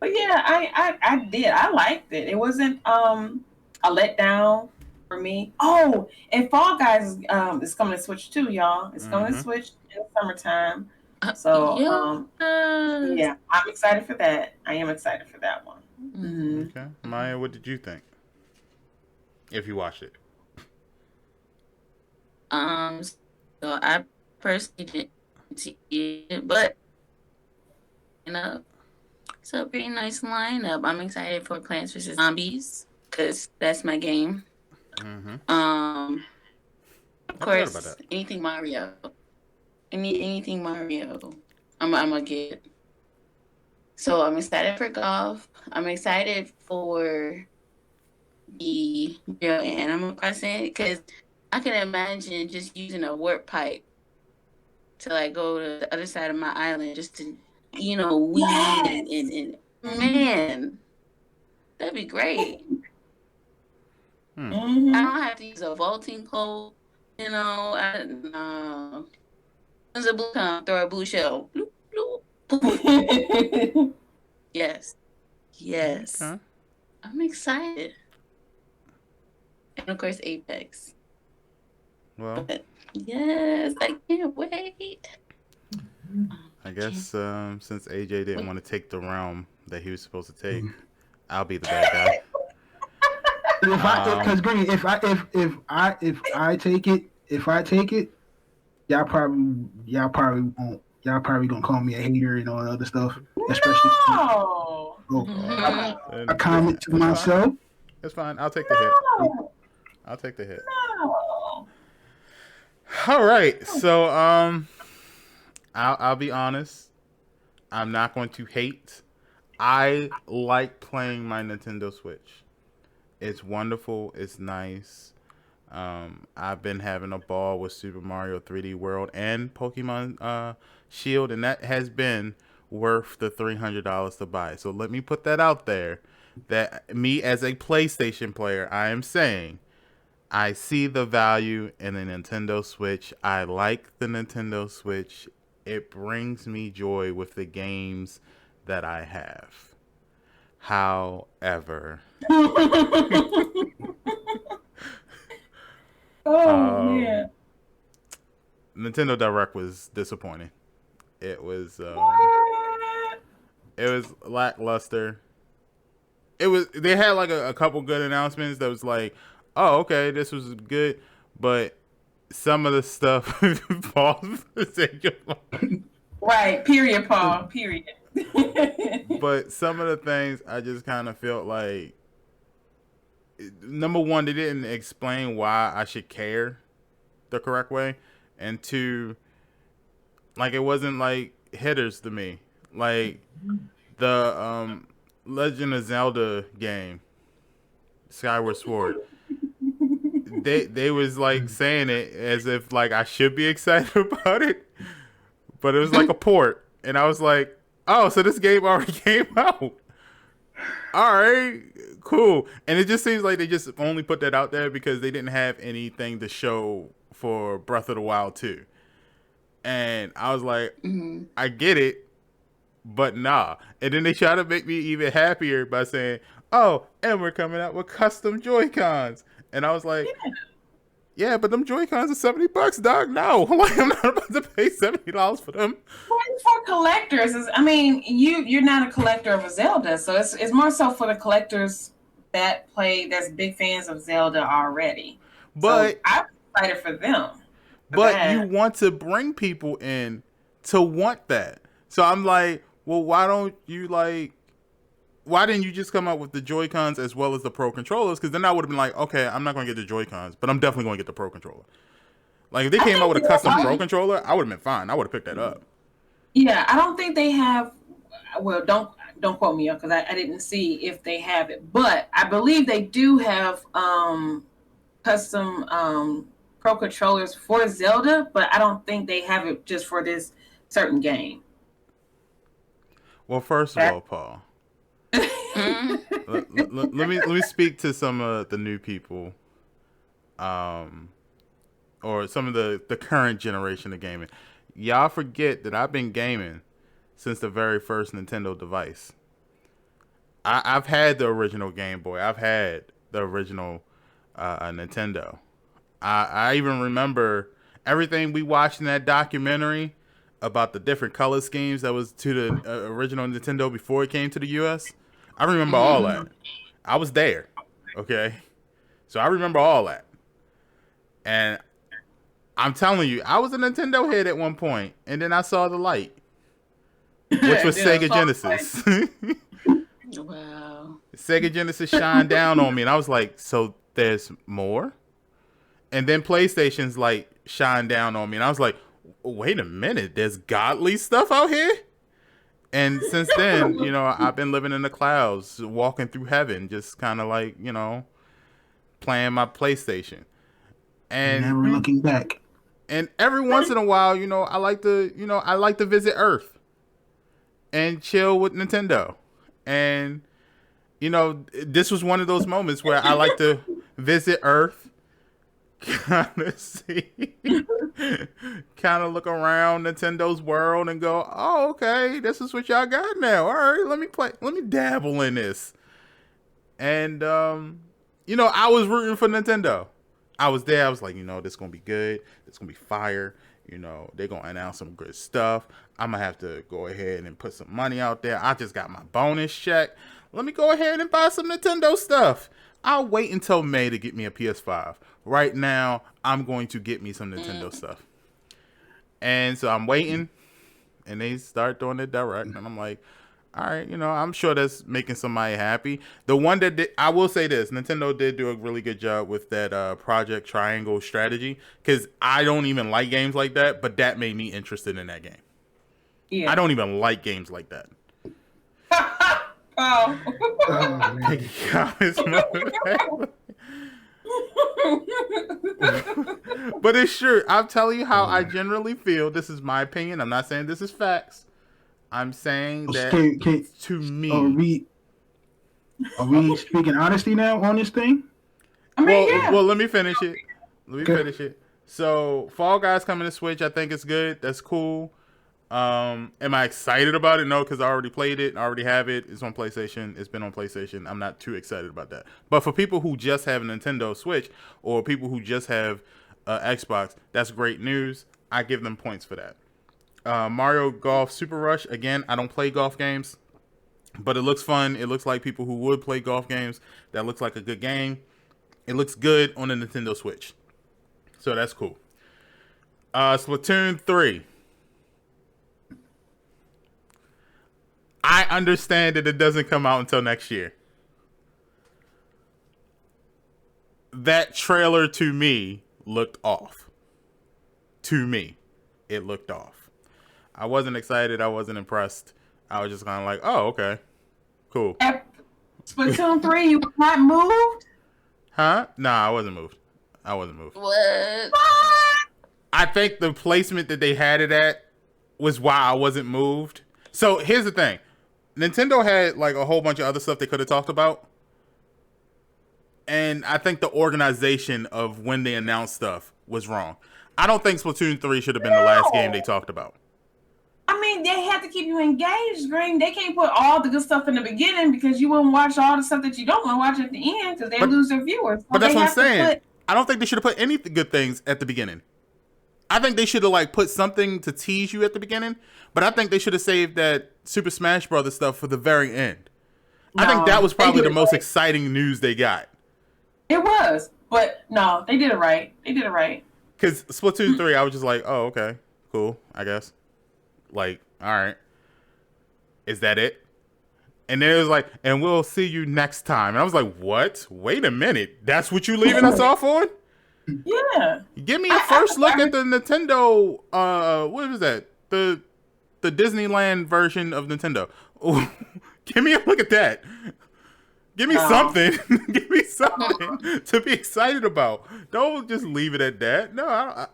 But yeah, I did. I liked it. It wasn't a letdown for me. Oh, and Fall Guys is coming to Switch too, y'all. It's coming to Switch in the summertime. So yeah, I'm excited for that. I am excited for that one. Okay, Maya, what did you think? If you watched it. So I personally didn't see it, but it's a pretty nice lineup. I'm excited for Plants vs Zombies because that's my game. Of course, anything Mario, anything Mario, I'm gonna get. So I'm excited for golf. I'm excited for the real Animal Crossing because I can imagine just using a warp pipe to like go to the other side of my island just to, weed and man, that'd be great. I don't have to use a vaulting pole, no. As a blue come, throw a blue shell. Bloop, bloop. Yes. Okay. I'm excited. And of course, Apex. Well, but yes, I can't wait. I guess since AJ didn't want to take the realm that he was supposed to take, I'll be the bad guy. Because Green, if I take it, y'all probably won't. Y'all probably gonna call me a hater and all that other stuff. Especially a comment to myself. It's fine. I'll take the hit. I'll take the hit. All right. So I'll be honest. I'm not going to hate. I like playing my Nintendo Switch. It's wonderful. It's nice. I've been having a ball with Super Mario 3D World and Pokemon Shield, and that has been worth the $300 to buy. So let me put that out there. That me as a PlayStation player, I am saying I see the value in a Nintendo Switch. I like the Nintendo Switch. It brings me joy with the games that I have. However, man, Nintendo Direct was disappointing. It was lackluster. They had like a couple good announcements that was like, oh, okay, this was good, but some of the stuff falls right, period, Paul, period. But some of the things I just kind of felt like, number one, they didn't explain why I should care the correct way, and two, like it wasn't like hitters to me. Like the Legend of Zelda game, Skyward Sword. They was like saying it as if like I should be excited about it, but it was like a port, and I was like, oh, so this game already came out. All right, cool. And it just seems like they just only put that out there because they didn't have anything to show for Breath of the Wild 2. And I was like, I get it, but nah. And then they try to make me even happier by saying, oh, and we're coming out with custom Joy-Cons. And I was like, yeah, but them Joy-Cons are $70, dog. No, like, I'm not about to pay $70 for them. For collectors, you're not a collector of a Zelda, so it's more so for the collectors that's big fans of Zelda already. But so I'm excited for them. But you want to bring people in to want that. So I'm like, well, why didn't you just come out with the Joy-Cons as well as the Pro Controllers? Because then I would have been like, okay, I'm not going to get the Joy-Cons, but I'm definitely going to get the Pro Controller. Like, if they came out with a custom Pro Controller, I would have been fine. I would have picked that up. Yeah, I don't think they have, well, don't quote me up because I didn't see if they have it. But I believe they do have custom Pro Controllers for Zelda, but I don't think they have it just for this certain game. Well, first of all, Paul, let me speak to some of the new people, or some of the current generation of gaming. Y'all forget that I've been gaming since the very first Nintendo device. I've had the original Game Boy. I've had the original Nintendo. I even remember everything we watched in that documentary about the different color schemes that was to the original Nintendo before it came to the US. I remember all that. I was there. Okay. So I remember all that. And I'm telling you, I was a Nintendo head at one point, and then I saw the light, which was Sega Genesis. Wow. Sega Genesis shined down on me, and I was like, so there's more? And then PlayStation's like shined down on me, and I was like, wait a minute, there's godly stuff out here? And since then, I've been living in the clouds, walking through heaven, just kind of like, playing my PlayStation. And never looking back. And every once in a while, I like to visit Earth and chill with Nintendo. And this was one of those moments where I like to visit Earth, kind of see, kind of look around Nintendo's world and go, oh, okay, this is what y'all got now. All right, let me dabble in this. And, I was rooting for Nintendo. I was there. I was like, this is going to be good. It's going to be fire. They're going to announce some good stuff. I'm going to have to go ahead and put some money out there. I just got my bonus check. Let me go ahead and buy some Nintendo stuff. I'll wait until May to get me a PS5. Right now, I'm going to get me some Nintendo stuff. And so I'm waiting, and they start doing it direct, and I'm like, all right, I'm sure that's making somebody happy. The one that did, I will say this, Nintendo did do a really good job with that Project Triangle strategy, because I don't even like games like that, but that made me interested in that game. Yeah. I don't even like games like that. Oh. But it's true. I'll tell you how I generally feel. This is my opinion. I'm not saying this is facts. I'm saying that to me. Are we speaking honesty now on this thing? Well, let me finish it. So, Fall Guys coming to Switch. I think it's good. That's cool. Am I excited about it? No, because I already played it. I already have it. It's on PlayStation. It's been on PlayStation. I'm not too excited about that. But for people who just have a Nintendo Switch or people who just have Xbox, that's great news. I give them points for that. Mario Golf Super Rush. Again, I don't play golf games, but it looks fun. It looks like people who would play golf games. That looks like a good game. It looks good on the Nintendo Switch. So that's cool. Splatoon 3. I understand that it doesn't come out until next year. That trailer to me looked off. To me, it looked off. I wasn't excited. I wasn't impressed. I was just kind of like, oh, okay. Cool. At Splatoon 3, you were not moved? Huh? Nah, I wasn't moved. What? I think the placement that they had it at was why I wasn't moved. So here's the thing. Nintendo had like a whole bunch of other stuff they could have talked about. And I think the organization of when they announced stuff was wrong. I don't think Splatoon 3 should have been the last game they talked about. I mean, they have to keep you engaged, Green. They can't put all the good stuff in the beginning because you wouldn't watch all the stuff that you don't want to watch at the end because they lose their viewers. So but that's what I'm saying. I don't think they should have put any good things at the beginning. I think they should have like put something to tease you at the beginning, but I think they should have saved that Super Smash Brothers stuff for the very end. No, I think that was probably the most exciting news they got. It was, but no, they did it right. Because Splatoon 3, I was just like, oh, okay, cool, I guess. Like, all right. Is that it? And then it was like, and we'll see you next time. And I was like, what? Wait a minute. That's what you leaving us off on? Yeah. Give me a first look at the Nintendo, what was that? The Disneyland version of Nintendo. Ooh, give me a look at that. Give me something. Give me something to be excited about. Don't just leave it at that. No,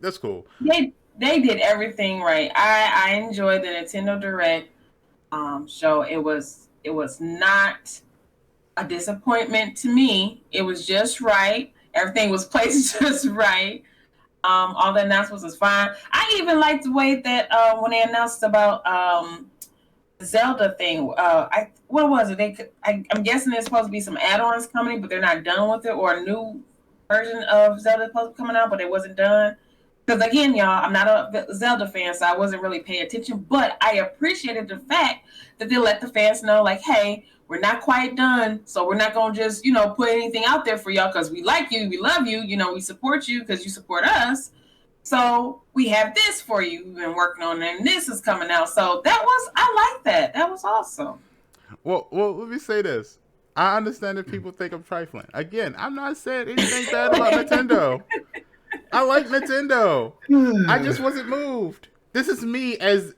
that's cool. They did everything right. I enjoyed the Nintendo Direct show. It was not a disappointment to me. It was just right. Everything was placed just right. All the announcements was fine. I even liked the way that when they announced about Zelda thing. What was it? I'm guessing there's supposed to be some add-ons coming, but they're not done with it, or a new version of Zelda supposed to be coming out, but it wasn't done. Because again, y'all, I'm not a Zelda fan, so I wasn't really paying attention. But I appreciated the fact that they let the fans know, like, hey, we're not quite done, so we're not gonna just, put anything out there for y'all because we like you, we love you, we support you because you support us. So we have this for you. We've been working on it, and this is coming out. So I like that. That was awesome. Well, let me say this. I understand that people think I'm trifling. Again, I'm not saying anything bad about Nintendo. I like Nintendo. I just wasn't moved. This is me as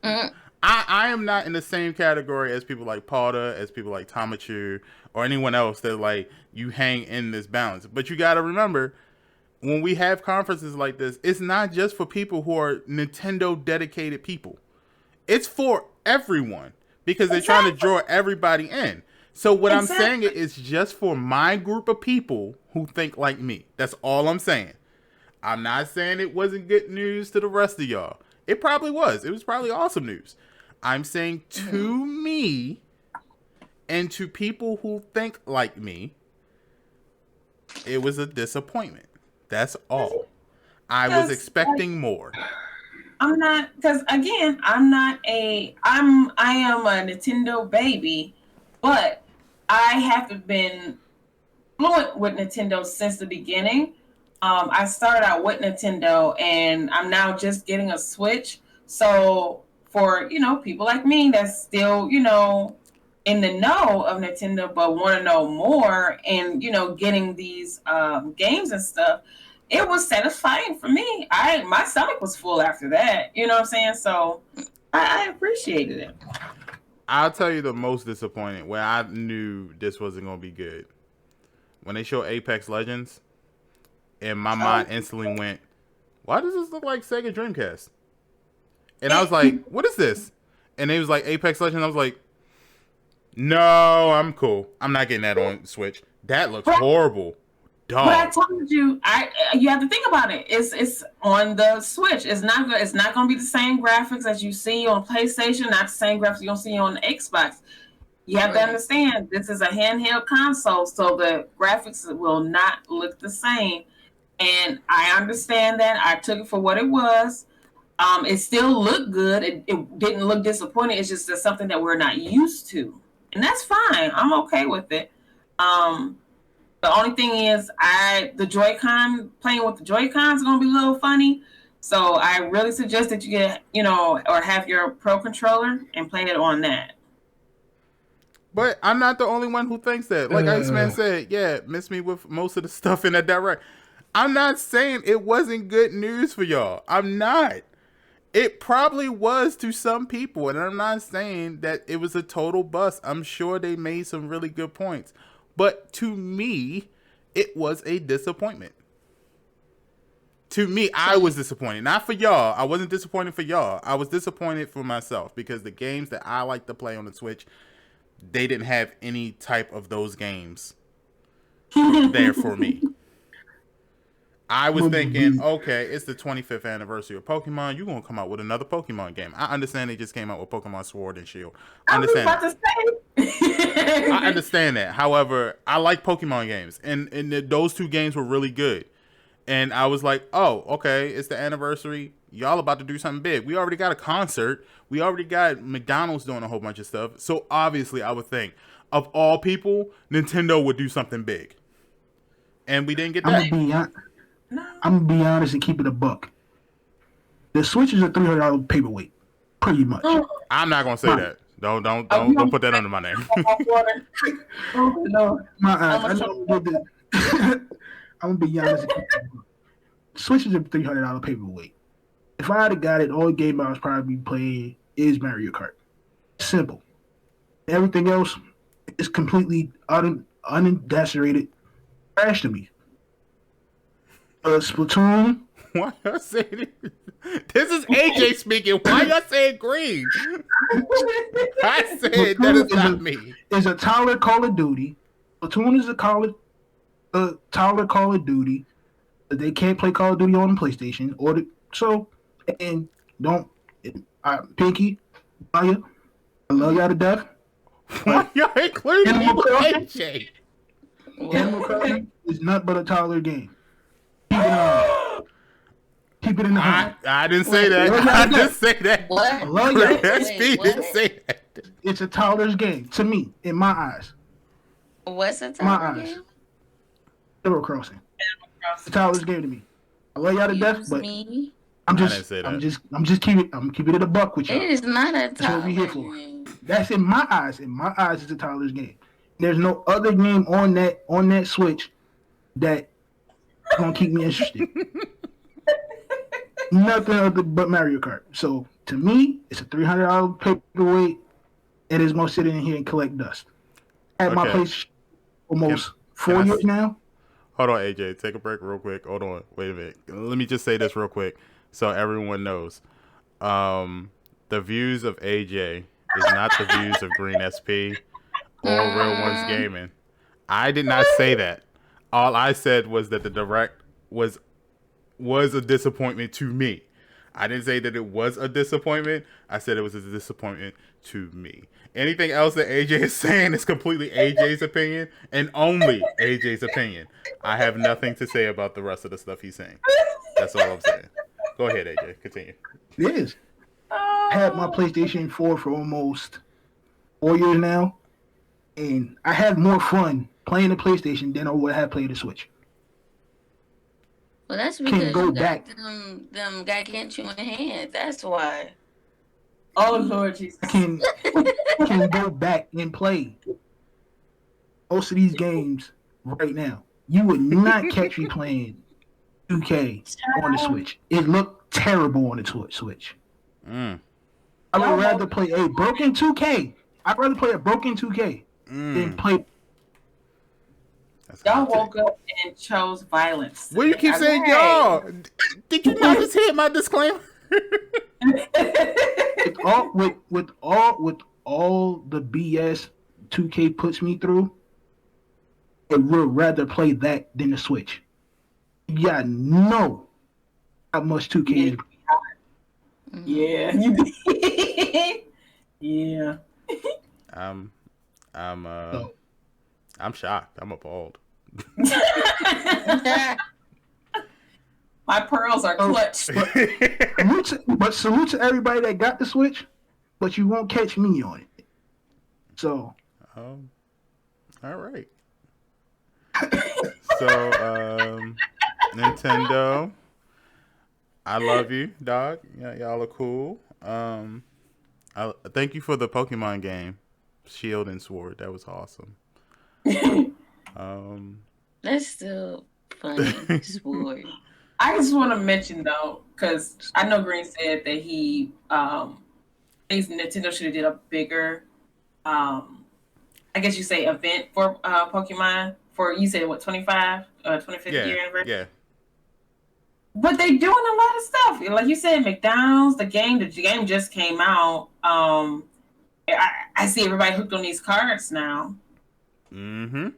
I am not in the same category as people like Pauda, as people like Tamachu, or anyone else that like you hang in this balance. But you got to remember, when we have conferences like this, it's not just for people who are Nintendo dedicated people. It's for everyone because they're trying to draw everybody in. So what I'm saying is just for my group of people who think like me. That's all I'm saying. I'm not saying it wasn't good news to the rest of y'all. It probably was. It was probably awesome news. I'm saying to me and to people who think like me, it was a disappointment. That's all. I was expecting more. I'm not, because again, I am a Nintendo baby, but I have been fluent with Nintendo since the beginning. I started out with Nintendo, and I'm now just getting a Switch. So for people like me that's still in the know of Nintendo, but want to know more, and getting these games and stuff, it was satisfying for me. My stomach was full after that. You know what I'm saying? So I appreciated it. I'll tell you the most disappointing where I knew this wasn't going to be good. When they show Apex Legends, and my mind instantly went, why does this look like Sega Dreamcast? And I was like, what is this? And they was like, Apex Legends. I was like, no, I'm cool. I'm not getting that on Switch. That looks horrible. Dog. But I told you, you have to think about it. It's on the Switch. It's not going to be the same graphics as you see on PlayStation. Not the same graphics you're going to see on the Xbox. You have to understand, this is a handheld console, so the graphics will not look the same. And I understand that. I took it for what it was. It still looked good. It didn't look disappointing. It's just something that we're not used to, and that's fine. I'm okay with it. The only thing is, the Joy-Con, playing with the Joy-Cons is going to be a little funny. So I really suggest that you get, or have your Pro controller and play it on that. But I'm not the only one who thinks that. Like Iceman said, yeah, miss me with most of the stuff in that direct. I'm not saying it wasn't good news for y'all. I'm not. It probably was to some people, and I'm not saying that it was a total bust. I'm sure they made some really good points. But to me, it was a disappointment. To me, I was disappointed. Not for y'all. I wasn't disappointed for y'all. I was disappointed for myself because the games that I like to play on the Switch, they didn't have any type of those games there for me. I was thinking, okay, it's the 25th anniversary of Pokemon. You're going to come out with another Pokemon game. I understand they just came out with Pokemon Sword and Shield. I understand I understand that. However, I like Pokemon games. And those two games were really good. And I was like, oh, okay, it's the anniversary. Y'all about to do something big. We already got a concert. We already got McDonald's doing a whole bunch of stuff. So obviously, I would think, of all people, Nintendo would do something big. And we didn't get that. I'm gonna be honest and keep it a buck. The Switch is a $300 paperweight, pretty much. I'm not gonna say that. Don't put that under my name. My eyes. I'm gonna be honest and keep it a buck. Switch is a $300 paperweight. If I had got it, the only game I was probably playing is Mario Kart. Simple. Everything else is completely unadulterated trash to me. Splatoon. Why y'all saying this? This is AJ speaking. Why y'all saying green? I said Splatoon that is not me. It's a Tyler Call of Duty. Splatoon is a Tyler Call of Duty. They can't play Call of Duty on the PlayStation Pinky, Maya, I love y'all to death. Why y'all including AJ? Animal Crossing is not but a Tyler game. Keep it in the home. I didn't say that. I didn't say that. What? I love y'all. Didn't say that. It's a Tyler's game to me, in my eyes. What's a Tyler game? Animal Crossing. It's a Tyler's game to me. I love y'all to death, but I'm just keeping it a buck with y'all. It is not a Tyler. That's what we here for. That's in my eyes. In my eyes, it's a Tyler's game. There's no other game on that Switch that gonna keep me interested. Nothing other but Mario Kart. So To me, it's a $300 paperweight. It is going to sit in here and collect dust. At my place almost 4 years now. Hold on, AJ. Take a break real quick. Hold on. Wait a minute. Let me just say this real quick so everyone knows. The views of AJ is not the views of Greensp or RealOnesGaming. I did not say that. All I said was that the direct was a disappointment to me. I didn't say that it was a disappointment. I said it was a disappointment to me. Anything else that AJ is saying is completely AJ's opinion and only AJ's opinion. I have nothing to say about the rest of the stuff he's saying. That's all I'm saying. Go ahead, AJ. Continue. It is. I had my PlayStation 4 for almost 4 years now, and I had more fun playing the PlayStation than I would have played the Switch. Well, that's because you got them gargantuan hands. That's why. Oh, Lord Jesus. I can go back and play most of these games right now. You would not catch me playing 2K on the Switch. It looked terrible on the Switch. I would rather play a broken 2K. I'd rather play a broken 2K than play. Y'all woke up and chose violence. What do you keep saying, y'all? Did you not just hit my disclaimer? with all the BS 2K puts me through, I would rather play that than the Switch. Yeah, know how much 2K is. Yeah. Yeah. I'm shocked. I'm appalled. My pearls are clutched. But salute to everybody that got the Switch, but you won't catch me on it. So. All right. So, Nintendo, I love you, dog. Y'all are cool. Thank you for the Pokemon game, Shield and Sword. That was awesome. That's still funny. Sword. I just want to mention though, because I know Green said that he thinks Nintendo should have did a bigger, I guess you say event for Pokemon for, you said what, 25th year anniversary? Yeah. But they doing a lot of stuff. Like you said, McDonald's, the game just came out. I see everybody hooked on these cards now. Mm-hmm.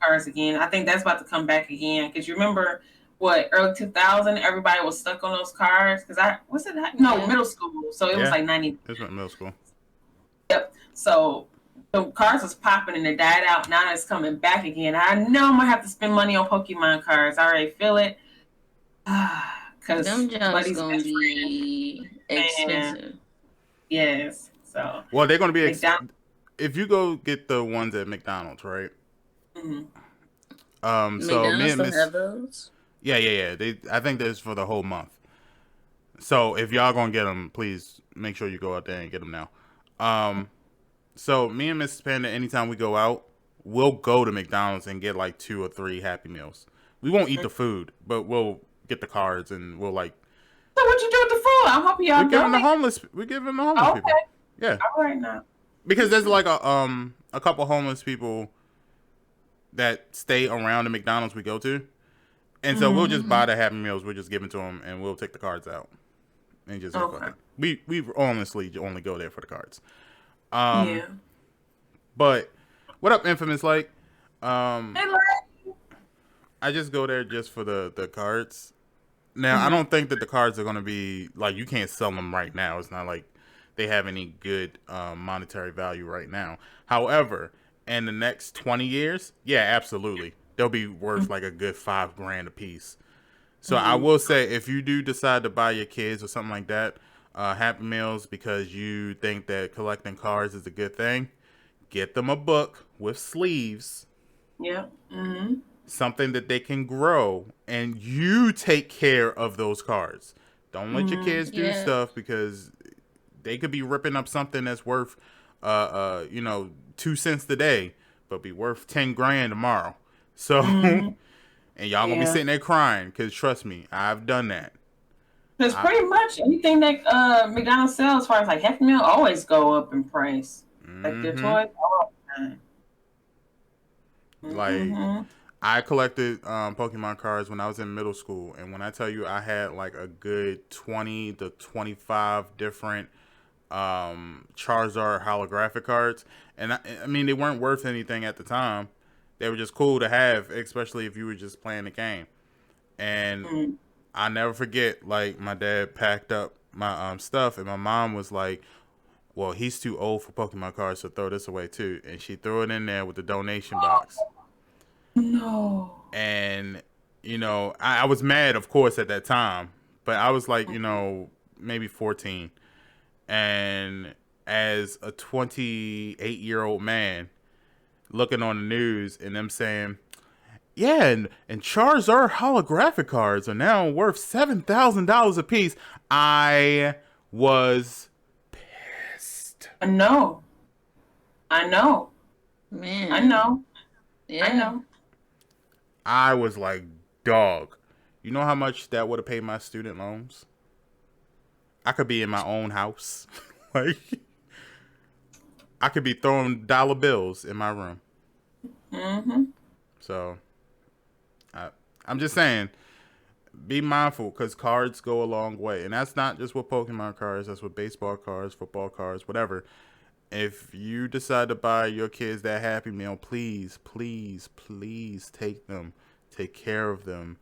Cards again. I think that's about to come back again. Because you remember what, early 2000, everybody was stuck on those cards. Middle school. So it was like 90. It was middle school. Yep. So the cards was popping and they died out. Now it's coming back again. I know I'm gonna have to spend money on Pokemon cards. I already feel it. Because them jobs gonna be expensive. Yes. So well, they're gonna be if you go get the ones at McDonald's, right? Mm-hmm. So me and Miss have those? Yeah. I think that's for the whole month. So if y'all gonna get them, please make sure you go out there and get them now. So me and Mrs. Panda, anytime we go out, we'll go to McDonald's and get like 2 or 3 Happy Meals. We won't eat the food, but we'll get the cards and we'll like. So what you do with the food? I'm hoping y'all. We give them the homeless. We give them the homeless people. Yeah. All right now. Because there's like a couple homeless people that stay around the McDonald's we go to, and so we'll just buy the Happy Meals. We'll just give them to them, and we'll take the cards out and just we honestly only go there for the cards. Yeah. But what up, Infamous? Like, Hey, I just go there just for the cards. Now I don't think that the cards are gonna be like, you can't sell them right now. It's not like they have any good monetary value right now. However, in the next 20 years, yeah, absolutely, they'll be worth like a good $5,000 a piece. So I will say, if you do decide to buy your kids or something like that Happy Meals because you think that collecting cards is a good thing, get them a book with sleeves. Yeah. Mm-hmm. Something that they can grow, and you take care of those cards. Don't let your kids do stuff, because they could be ripping up something that's worth 2 cents today, but be worth $10,000 tomorrow. So and y'all gonna be sitting there crying, because trust me, I've done that. Because pretty much anything that McDonald's sells, as far as like Happy Meal, always go up in price. Like their toys all the time. Like, I collected Pokemon cards when I was in middle school, and when I tell you I had like a good 20 to 25 different Charizard holographic cards, and I mean they weren't worth anything at the time. They were just cool to have, especially if you were just playing the game. And I never forget, like my dad packed up my stuff, and my mom was like, "Well, he's too old for Pokemon cards, so throw this away too." And she threw it in there with the donation box. No. And, you know, I was mad, of course, at that time. But I was like, you know, maybe 14. And as a 28-year-old man looking on the news and them saying, yeah, and Charizard holographic cards are now worth $7,000 a piece, I was pissed. I know. Man. I know. Yeah. I know. I was like, dog, you know how much that would have paid my student loans? I could be in my own house. Like, I could be throwing dollar bills in my room. So, I'm just saying, be mindful, because cards go a long way. And that's not just with Pokemon cards. That's with baseball cards, football cards, whatever. If you decide to buy your kids that Happy Meal, please, please, please take them. Take care of them.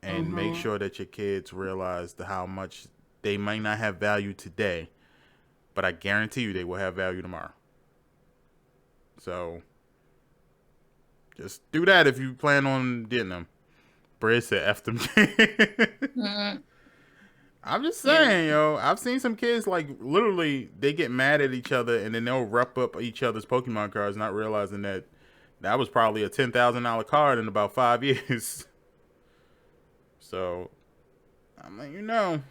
And make sure that your kids realize how much they might not have value today, but I guarantee you they will have value tomorrow. So, just do that if you plan on getting them. Brad said F them. I'm just saying, yo. I've seen some kids, like, literally, they get mad at each other and then they'll rep up each other's Pokemon cards, not realizing that was probably a $10,000 card in about 5 years. So, I'm like, you know.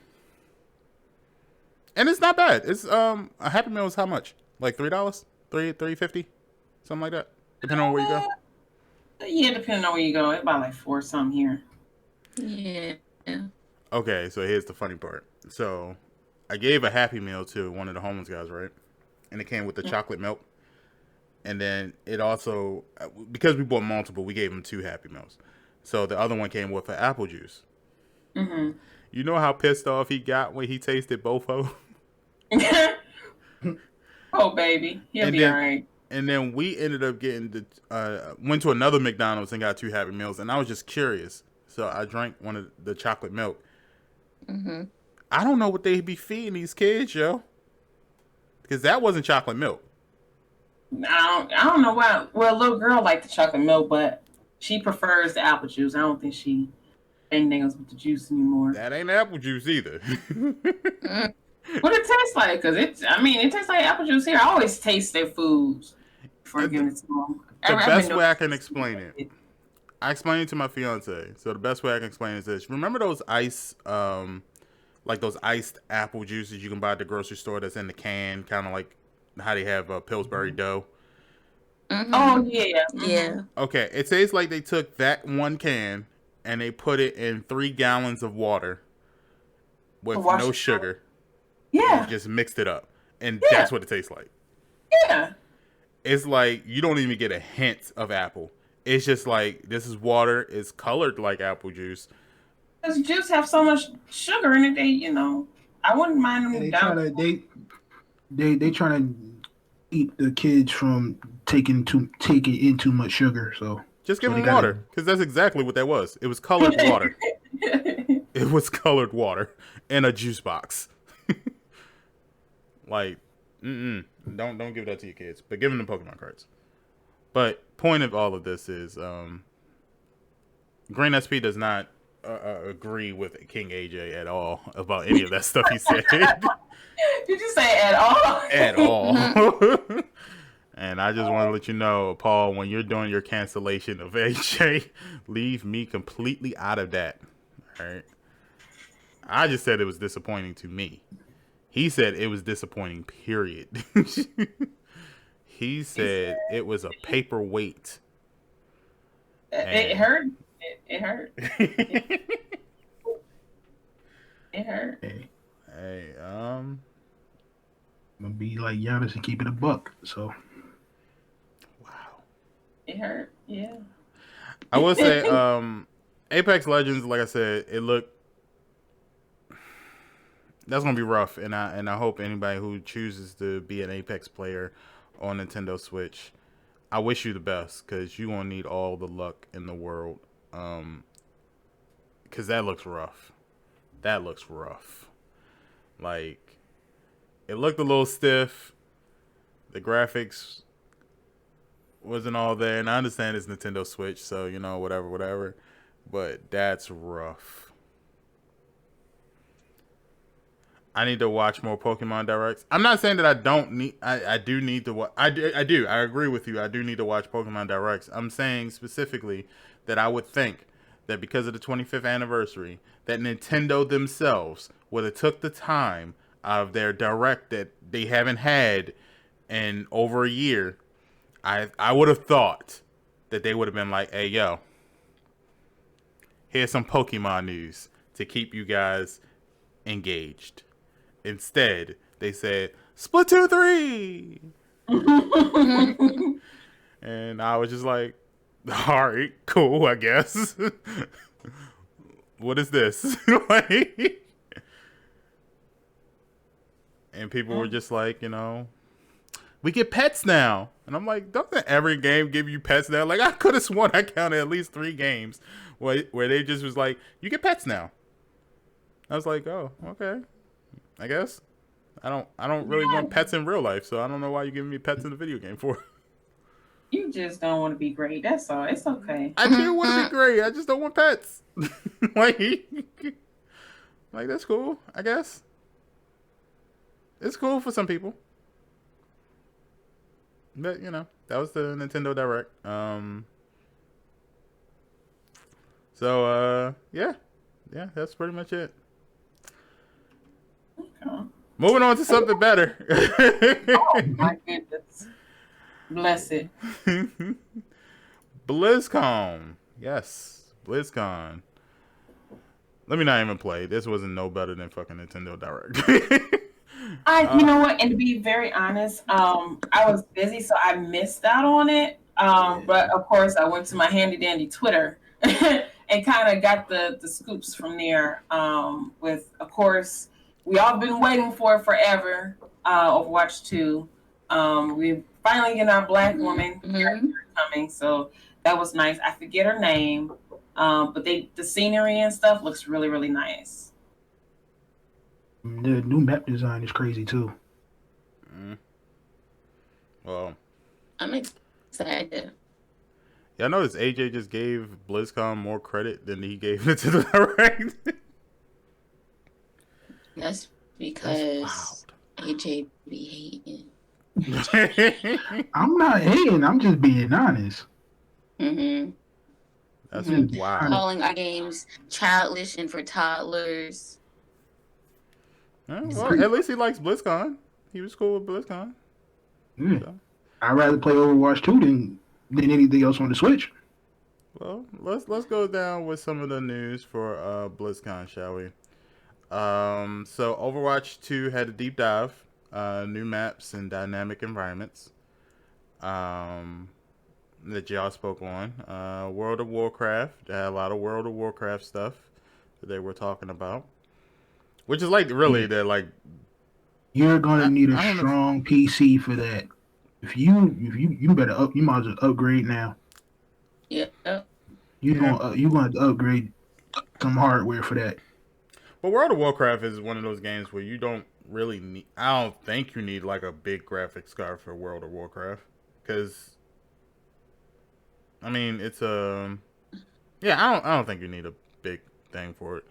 And it's not bad. It's a Happy Meal is how much? Like $3? $3.50? Something like that. Depending on where you go. Yeah, depending on where you go. It's about like 4 something here. Yeah. Okay, so here's the funny part. So, I gave a Happy Meal to one of the homeless guys, right? And it came with the chocolate milk. And then it also, because we bought multiple, we gave him 2 Happy Meals. So, the other one came with an apple juice. You know how pissed off he got when he tasted both of them? Oh, baby. He'll be all right. And then we ended up getting went to another McDonald's and got 2 Happy Meals. And I was just curious. So I drank one of the chocolate milk. I don't know what they be feeding these kids, yo. Because that wasn't chocolate milk. I don't know why. Well, a little girl liked the chocolate milk, but she prefers the apple juice. I don't think she anything with the juice anymore. That ain't apple juice either. What it tastes like? Because it tastes like apple juice here. I always taste their foods before giving it to them. The best way I can explain it, I explained it to my fiance. So the best way I can explain it is this: remember those like those iced apple juices you can buy at the grocery store that's in the can, kind of like how they have Pillsbury dough. Oh yeah, yeah. Okay, it tastes like they took that one can and they put it in 3 gallons of water with no sugar. Yeah. And just mixed it up. And that's what it tastes like. Yeah. It's like you don't even get a hint of apple. It's just like, this is water. It's colored like apple juice. Because juice have so much sugar in it, I wouldn't mind them. They trying to keep the kids from taking in too much sugar. So just give them water, because that's exactly what that was. It was colored water. It was colored water in a juice box. Like, don't give that to your kids, but give them the Pokemon cards. But point of all of this is, Green SP does not agree with King AJ at all about any of that stuff he said. Did you say at all? At all. And I just want to let you know, Paul, when you're doing your cancellation of AJ, leave me completely out of that. All right. I just said it was disappointing to me. He said it was disappointing, period. He said it was a paperweight. It hurt. It hurt. It It hurt. Hey, I'm gonna be like Giannis and keep it a buck. So wow. It hurt. Yeah. I will say, Apex Legends, like I said, that's gonna be rough, and I hope anybody who chooses to be an Apex player on Nintendo Switch, I wish you the best, because you're gonna need all the luck in the world, because that looks rough. That looks rough. Like, it looked a little stiff. The graphics wasn't all there, and I understand it's Nintendo Switch, so whatever. But that's rough. I need to watch more Pokemon Directs. I'm not saying that I don't need. I do need to watch. I do. I agree with you. I do need to watch Pokemon Directs. I'm saying specifically that I would think that because of the 25th anniversary, that Nintendo themselves would have took the time out of their Direct that they haven't had in over a year. I would have thought that they would have been like, "Hey, yo, here's some Pokemon news to keep you guys engaged." Instead, they said, Splatoon 3! And I was just like, alright, cool, I guess. What is this? And people were just like, we get pets now. And I'm like, don't every game give you pets now? Like, I could have sworn I counted at least 3 games where they just was like, you get pets now. I was like, oh, okay. I guess I don't really want pets in real life, so I don't know why you're giving me pets in the video game for. You just don't want to be great. That's all. It's okay. I do want to be great. I just don't want pets. like that's cool. I guess it's cool for some people, but that was the Nintendo Direct. So yeah, that's pretty much it. Moving on to something better. Oh my goodness. Bless it. BlizzCon. Yes, BlizzCon. Let me not even play. This wasn't no better than fucking Nintendo Direct. You know what? And to be very honest, I was busy, so I missed out on it. But of course, I went to my handy dandy Twitter and kind of got the scoops from there. With, of course, we all been waiting for it forever. Overwatch 2. We finally get our black woman character coming, so that was nice. I forget her name, but the scenery and stuff looks really, really nice. The new map design is crazy too. Well, I'm excited. Yeah, I noticed AJ just gave BlizzCon more credit than he gave it to the Direct. That's because AJ be hating. I'm not hating. I'm just being honest. That's wow. Calling our games childish and for toddlers. Well, at least he likes BlizzCon. He was cool with BlizzCon. Yeah. So. I'd rather play Overwatch 2 than anything else on the Switch. Well, let's go down with some of the news for BlizzCon, shall we? So Overwatch 2 had a deep dive, new maps and dynamic environments that y'all spoke on. World of Warcraft, they had a lot of World of Warcraft stuff that they were talking about, which is like really they're like you're gonna need a strong PC for that. If you better you might as well upgrade now. Yeah. You going to upgrade some hardware for that. But World of Warcraft is one of those games where you don't really need. I don't think you need like a big graphics card for World of Warcraft, because I mean it's I don't think you need a big thing for it.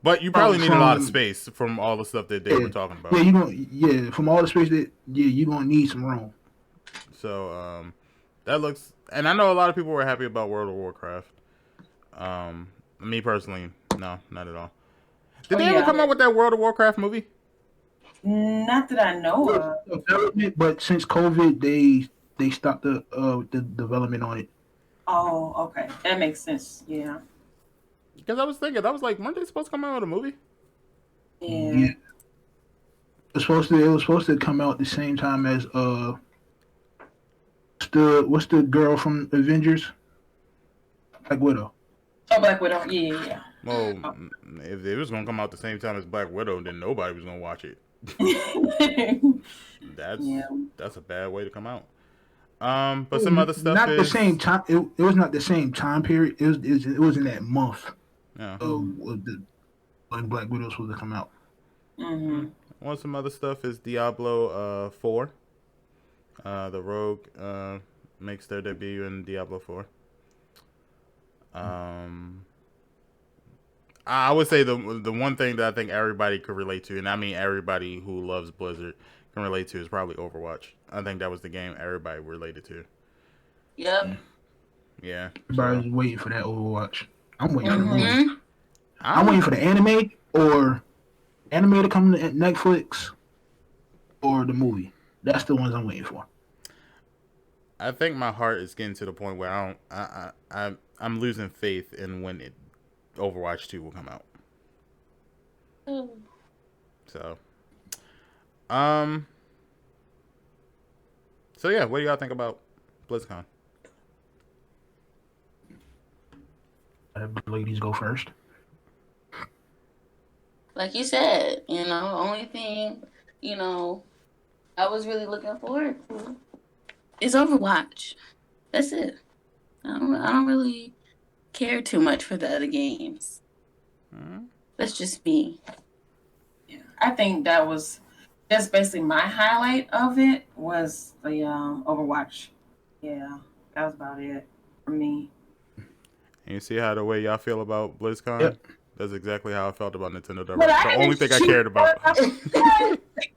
But you probably need a lot of space from all the stuff that they were talking about. Yeah, from all the space that you're gonna need some room. So that looks, and I know a lot of people were happy about World of Warcraft. Me personally, no, not at all. Did they ever come out with that World of Warcraft movie? Not that I know of. But since COVID, they stopped the development on it. Oh, okay, that makes sense. Yeah. Because I was thinking, I was like, weren't they supposed to come out with a movie? Yeah. It was supposed to come out at the same time as what's the girl from Avengers? Black Widow. Oh, Black Widow. Yeah. Well, if it was gonna come out the same time as Black Widow, then nobody was gonna watch it. That's a bad way to come out. But some other stuff not is the same time. It was not the same time period. It was in that month. Yeah. When Black Widow was supposed to come out. Mm-hmm. Well, some other stuff is Diablo 4. The Rogue makes their debut in Diablo 4. I would say the one thing that I think everybody could relate to, and I mean everybody who loves Blizzard can relate to, is probably Overwatch. I think that was the game everybody related to. Yep. Yeah. Everybody's waiting for that Overwatch. I'm waiting for the movie. Mm-hmm. I'm waiting for the anime to come to Netflix or the movie. That's the ones I'm waiting for. I think my heart is getting to the point where I'm losing faith in when Overwatch 2 will come out. Oh. So yeah, what do y'all think about BlizzCon? Ladies go first. Like you said, only thing, I was really looking forward to is Overwatch. That's it. I don't really care too much for the other games. That's just me. Yeah, I think that was just basically my highlight of it was the Overwatch. Yeah, that was about it for me. And you see how the way y'all feel about BlizzCon? Yep. That's exactly how I felt about Nintendo Direct. But The only thing I cared about.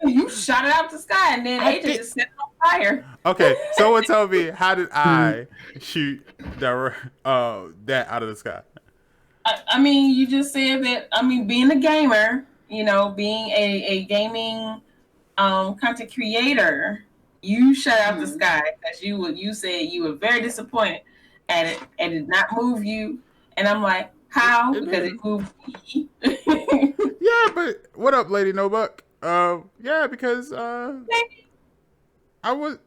You shot it out the sky, and then AJ just set it on fire. Okay, someone tell me, how did I shoot that out of the sky? I mean, you just said that. I mean, being a gamer, being a gaming content creator, you shut out the sky because you said you were very disappointed at it and it did not move you. And I'm like, how? Because it moved me. Yeah, but what up, Lady No Buck? Yeah, because I was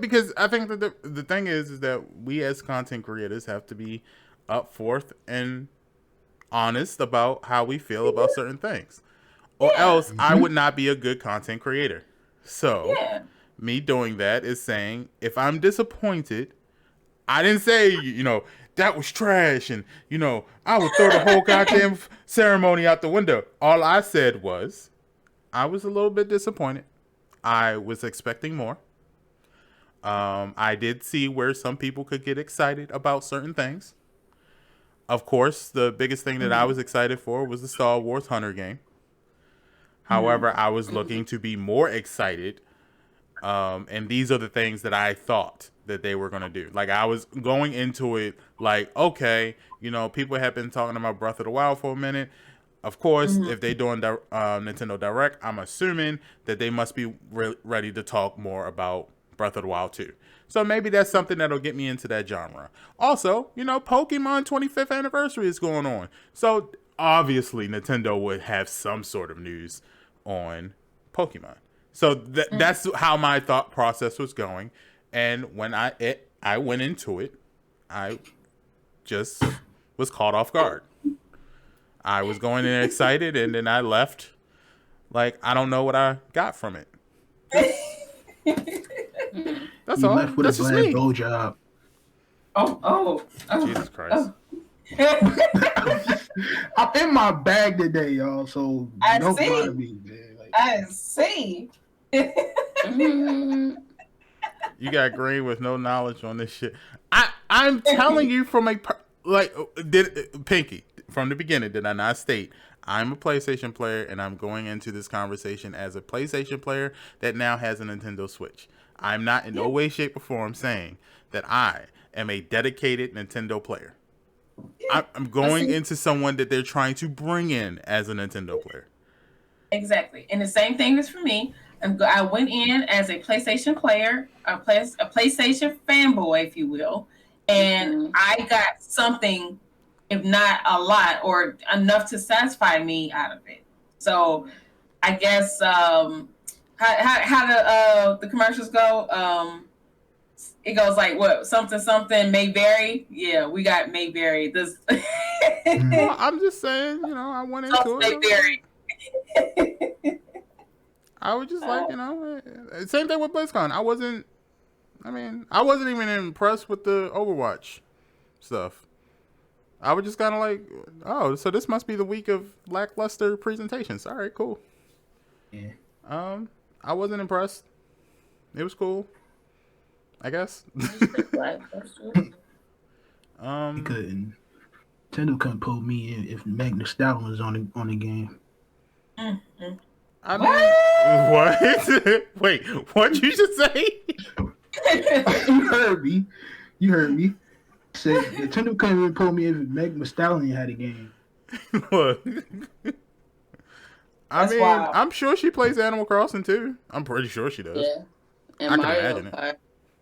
because I think that the thing is that we as content creators have to be up forth and honest about how we feel about certain things, or else I would not be a good content creator. So me doing that is saying, if I'm disappointed, I didn't say that was trash and I would throw the whole goddamn ceremony out the window. All I said was I was a little bit disappointed. I was expecting more. I did see where some people could get excited about certain things. Of course, the biggest thing that I was excited for was the Star Wars Hunter game. However, I was looking to be more excited. And these are the things that I thought that they were going to do. Like, I was going into it like, okay, people have been talking about Breath of the Wild for a minute. Of course, if they're doing Nintendo Direct, I'm assuming that they must be ready to talk more about Breath of the Wild 2. So maybe that's something that'll get me into that genre. Also, Pokemon 25th anniversary is going on. So obviously Nintendo would have some sort of news on Pokemon. So that's how my thought process was going. And when I went into it, I just was caught off guard. I was going in excited, and then I left like I don't know what I got from it. That's all. Left with That's a just bad me. blow job. Oh. Jesus Christ. I'm in my bag today, y'all. So don't bother me, man. I see. You got green with no knowledge on this shit. I'm telling you from Pinky, from the beginning, did I not state I'm a PlayStation player and I'm going into this conversation as a PlayStation player that now has a Nintendo Switch. I'm not in no way, shape, or form saying that I am a dedicated Nintendo player. I'm going into someone that they're trying to bring in as a Nintendo player. Exactly. And the same thing is for me. I went in as a PlayStation player, a PlayStation fanboy, if you will, and I got something, if not a lot, or enough to satisfy me out of it. So I guess how the commercials go? It goes like what something may vary. Yeah, we got may vary. This Well, I'm just saying, I went into may it. vary. I was just like, same thing with BlizzCon. I wasn't even impressed with the Overwatch stuff. I was just kind of like, oh, so this must be the week of lackluster presentations. All right, cool. Yeah. I wasn't impressed. It was cool, I guess. Nintendo couldn't pull me in if Magnus Stallion was on the game. Mm-hmm. I mean, what? Wait, what'd you just say? You heard me. Said Nintendo couldn't even pull me if Magnus Stallion had a game. Look. That's wild. I'm sure she plays Animal Crossing too. I'm pretty sure she does. Yeah. And I Mario can imagine Kart.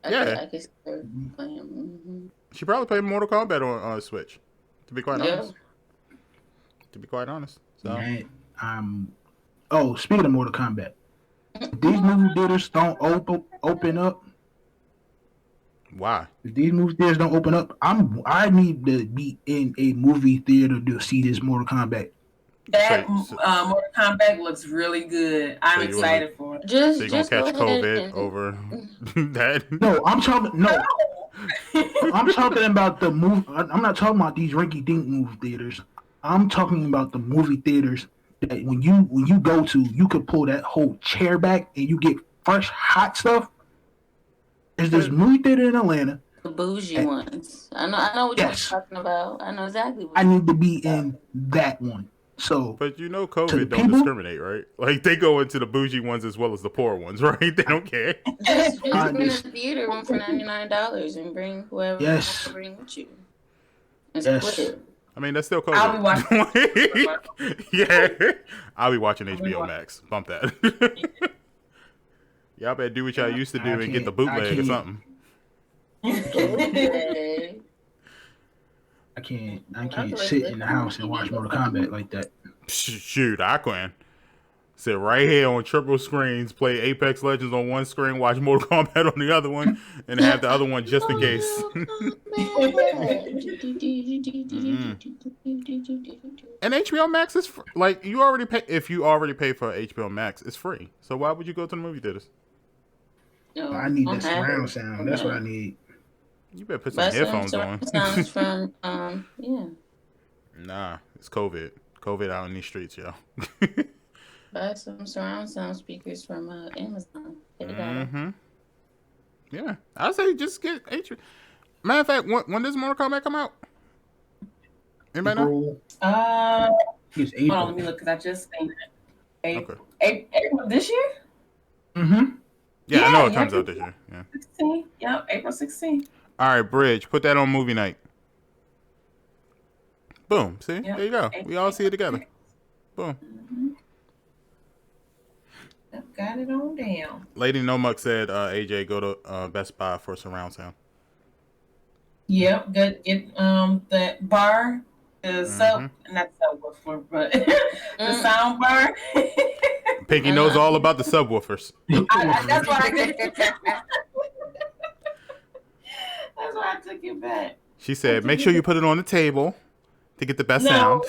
it. I could see her playing. Mm-hmm. She probably played Mortal Kombat on Switch. To be quite honest. So. Speaking of Mortal Kombat, if these movie theaters don't open up. Why? If these movie theaters don't open up, I need to be in a movie theater to see this Mortal Kombat. That Mortal Kombat looks really good. I'm excited for it. So you're gonna catch COVID over that? No, I'm talking about the movie. I'm not talking about these rinky-dink movie theaters. I'm talking about the movie theaters that when you go to, you could pull that whole chair back and you get fresh hot stuff. There's this movie theater in Atlanta. The bougie ones. I know what you're talking about. I know exactly what I need to be in that one. So, but COVID don't discriminate, right? Like they go into the bougie ones as well as the poor ones, right? They don't care. Just bring a theater room for $99 and bring whoever you want to bring with you. And split it. I mean, that's still COVID. I'll be watching. Yeah, I'll be watching HBO Max. Bump that. Y'all better do what y'all used to do and get the bootleg or something. I can't sit in the house and watch Mortal Kombat like that. Shoot, I can. Sit right here on triple screens, play Apex Legends on one screen, watch Mortal Kombat on the other one, and have the other one just in case. And HBO Max is like you already pay. If you already pay for HBO Max, it's free. So why would you go to the movie theaters? No, I need that surround sound. That's what I need. You better put some headphones on. Sounds from yeah. Nah, it's COVID. COVID out in these streets, yo. Buy some surround sound speakers from Amazon. Mm-hmm. Yeah, I say just get HBO. Matter of fact, when does Mortal Kombat come out? Anybody know? It's April. Hold on, let me look because I just seen it. Okay. April this year? Mm-hmm. Yeah, I know it comes out this year. Yeah. 16. Yep, April 16th. All right, Bridge, put that on movie night. Boom. See? There you go. We all see it together. Boom. Mm-hmm. Got it on down. Lady No Muck said, AJ, go to Best Buy for surround sound. Yep, good. Get the bar, the not subwoofer, but the sound bar. Pinky knows all about the subwoofers. That's why I did. That's why I took it back. She said, make sure you put it on the table to get the best sound.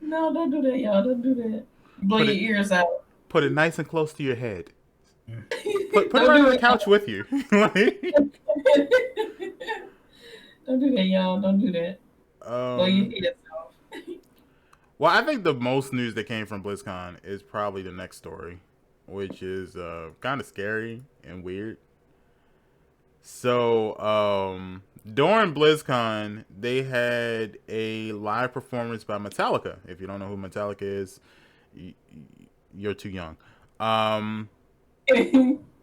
No, don't do that, y'all. Don't do that. Blow your ears out. Put it nice and close to your head. Put it right on the couch with you. Don't do that, y'all. Don't do that. Blow your ears off. Well, I think the most news that came from BlizzCon is probably the next story, which is kind of scary and weird. So, during BlizzCon, they had a live performance by Metallica. If you don't know who Metallica is, you're too young. But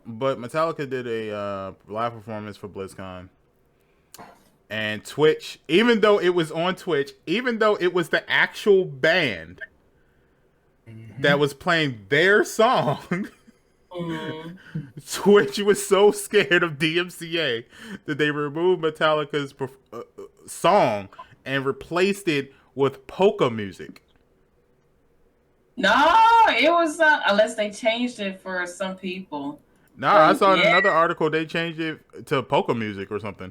Metallica did a live performance for BlizzCon. And Twitch, even though it was on Twitch, even though it was the actual band that was playing their song, Twitch was so scared of DMCA that they removed Metallica's song and replaced it with polka music. No, it was unless they changed it for some people. Nah, I But saw in yeah, another article they changed it to polka music or something.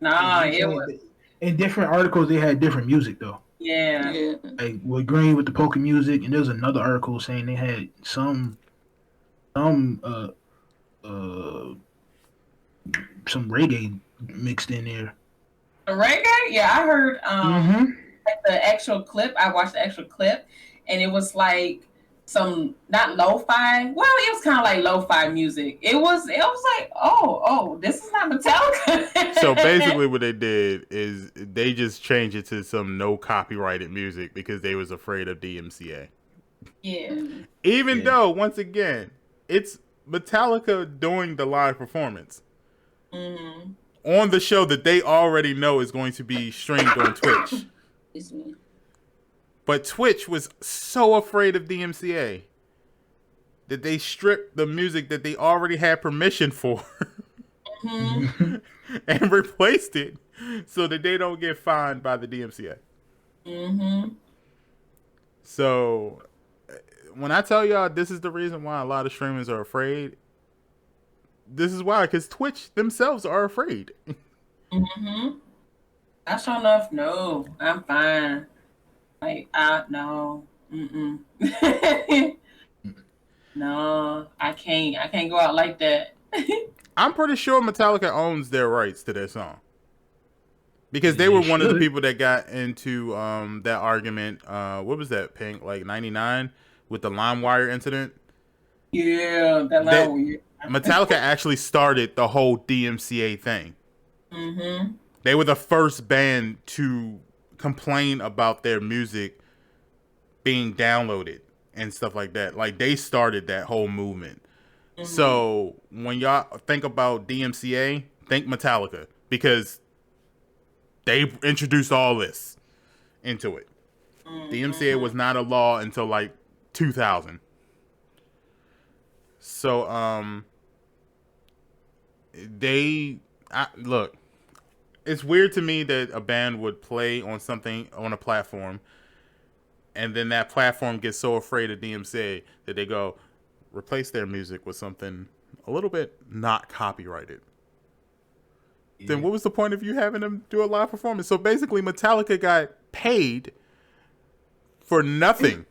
no, They it changed was it. In different articles, they had different music though. yeah. Yeah. Like with Green with the polka music, and there was another article saying they had some uh some reggae mixed in there. The reggae, yeah, I heard Mm-hmm. like the actual clip. I watched the actual clip, and it was like some not lo-fi. Well, it was kind of like lo-fi music. It was like, oh, this is not So Metallica. basically, what they did is they just changed it to some no copyrighted music because they was afraid of DMCA. Yeah. Even Yeah. though, once again, it's Metallica doing the live performance Mm-hmm. on the show that they already know is going to be streamed on Twitch. Excuse me. But Twitch was so afraid of DMCA that they stripped the music that they already had permission for Mm-hmm. Mm-hmm. and replaced it so that they don't get fined by the DMCA. Mm-hmm. So when I tell y'all this is the reason why a lot of streamers are afraid, this is why, because Twitch themselves are afraid. Mm-hmm. I sure enough, no, I'm fine. Like, no. Mm-mm. No, I can't go out like that. I'm pretty sure Metallica owns their rights to their song. Because they They were one of the should. people that got into that argument. What was that, Pink? Like 99 with the LimeWire incident? Yeah, that line That weird. Metallica actually started the whole DMCA thing. Mm-hmm. They were the first band to complain about their music being downloaded and stuff like that. Like they started that whole movement. Mm-hmm. So when y'all think about DMCA, think Metallica because they introduced all this into it. DMCA Mm-hmm. was not a law until like 2000. So look, it's weird to me that a band would play on something on a platform and then that platform gets so afraid of DMCA that they go replace their music with something a little bit not copyrighted. Then Yeah. what was the point of you having them do a live performance? So basically Metallica got paid for nothing.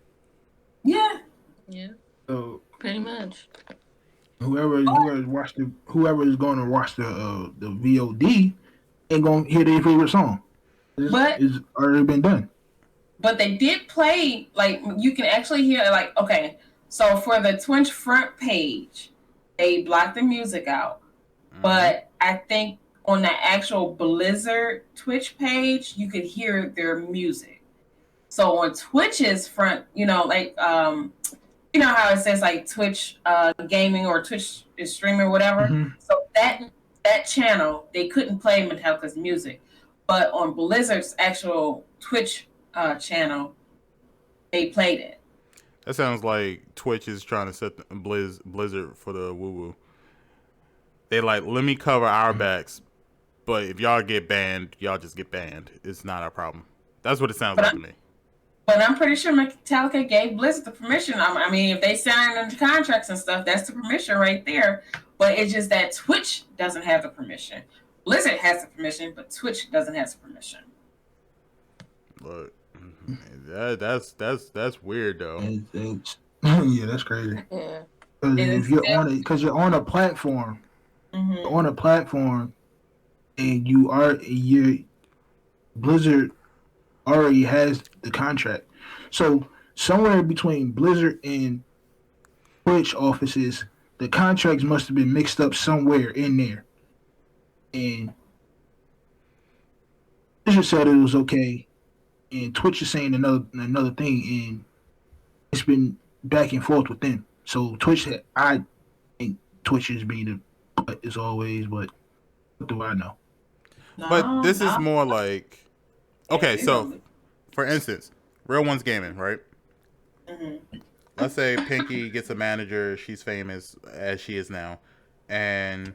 Yeah. Yeah. So Pretty much. whoever is going to watch the VOD ain't gonna hear their favorite song. But It's already been done. they did play, like, you can actually hear, like, okay, so for the Twitch front page, they blocked the music out. But I think on the actual Blizzard Twitch page, you could hear their music. So on Twitch's front, like you know how it says like Twitch gaming or Twitch is streaming, whatever. Mm-hmm. So that channel, they couldn't play Metallica's music, but on Blizzard's actual Twitch channel, they played it. That sounds like Twitch is trying to set the Blizzard for the woo woo. They like, let me cover our backs, but if y'all get banned, y'all just get banned. It's not our problem. That's what it sounds But like I'm, to me. but I'm pretty sure Metallica gave Blizzard the permission. I mean, if they signed into contracts and stuff, that's the permission right there. But it's just that Twitch doesn't have the permission. Blizzard has the permission, but Twitch doesn't have the permission. But that's weird though. Yeah, that's crazy. Yeah. And If it's you're still, on it, because you're on a platform, mm-hmm. on a platform, and your Blizzard already has the contract. So somewhere between Blizzard and Twitch offices, the contracts must have been mixed up somewhere in there. And Blizzard said it was okay, and Twitch is saying another thing, and it's been back and forth with them. So I think Twitch is being the butt as always, but what do I know? But No, this is no. more like, okay, They don't so do- for instance, Real Ones Gaming, right? Mhm. Let's say Pinky gets a manager, she's famous as she is now, and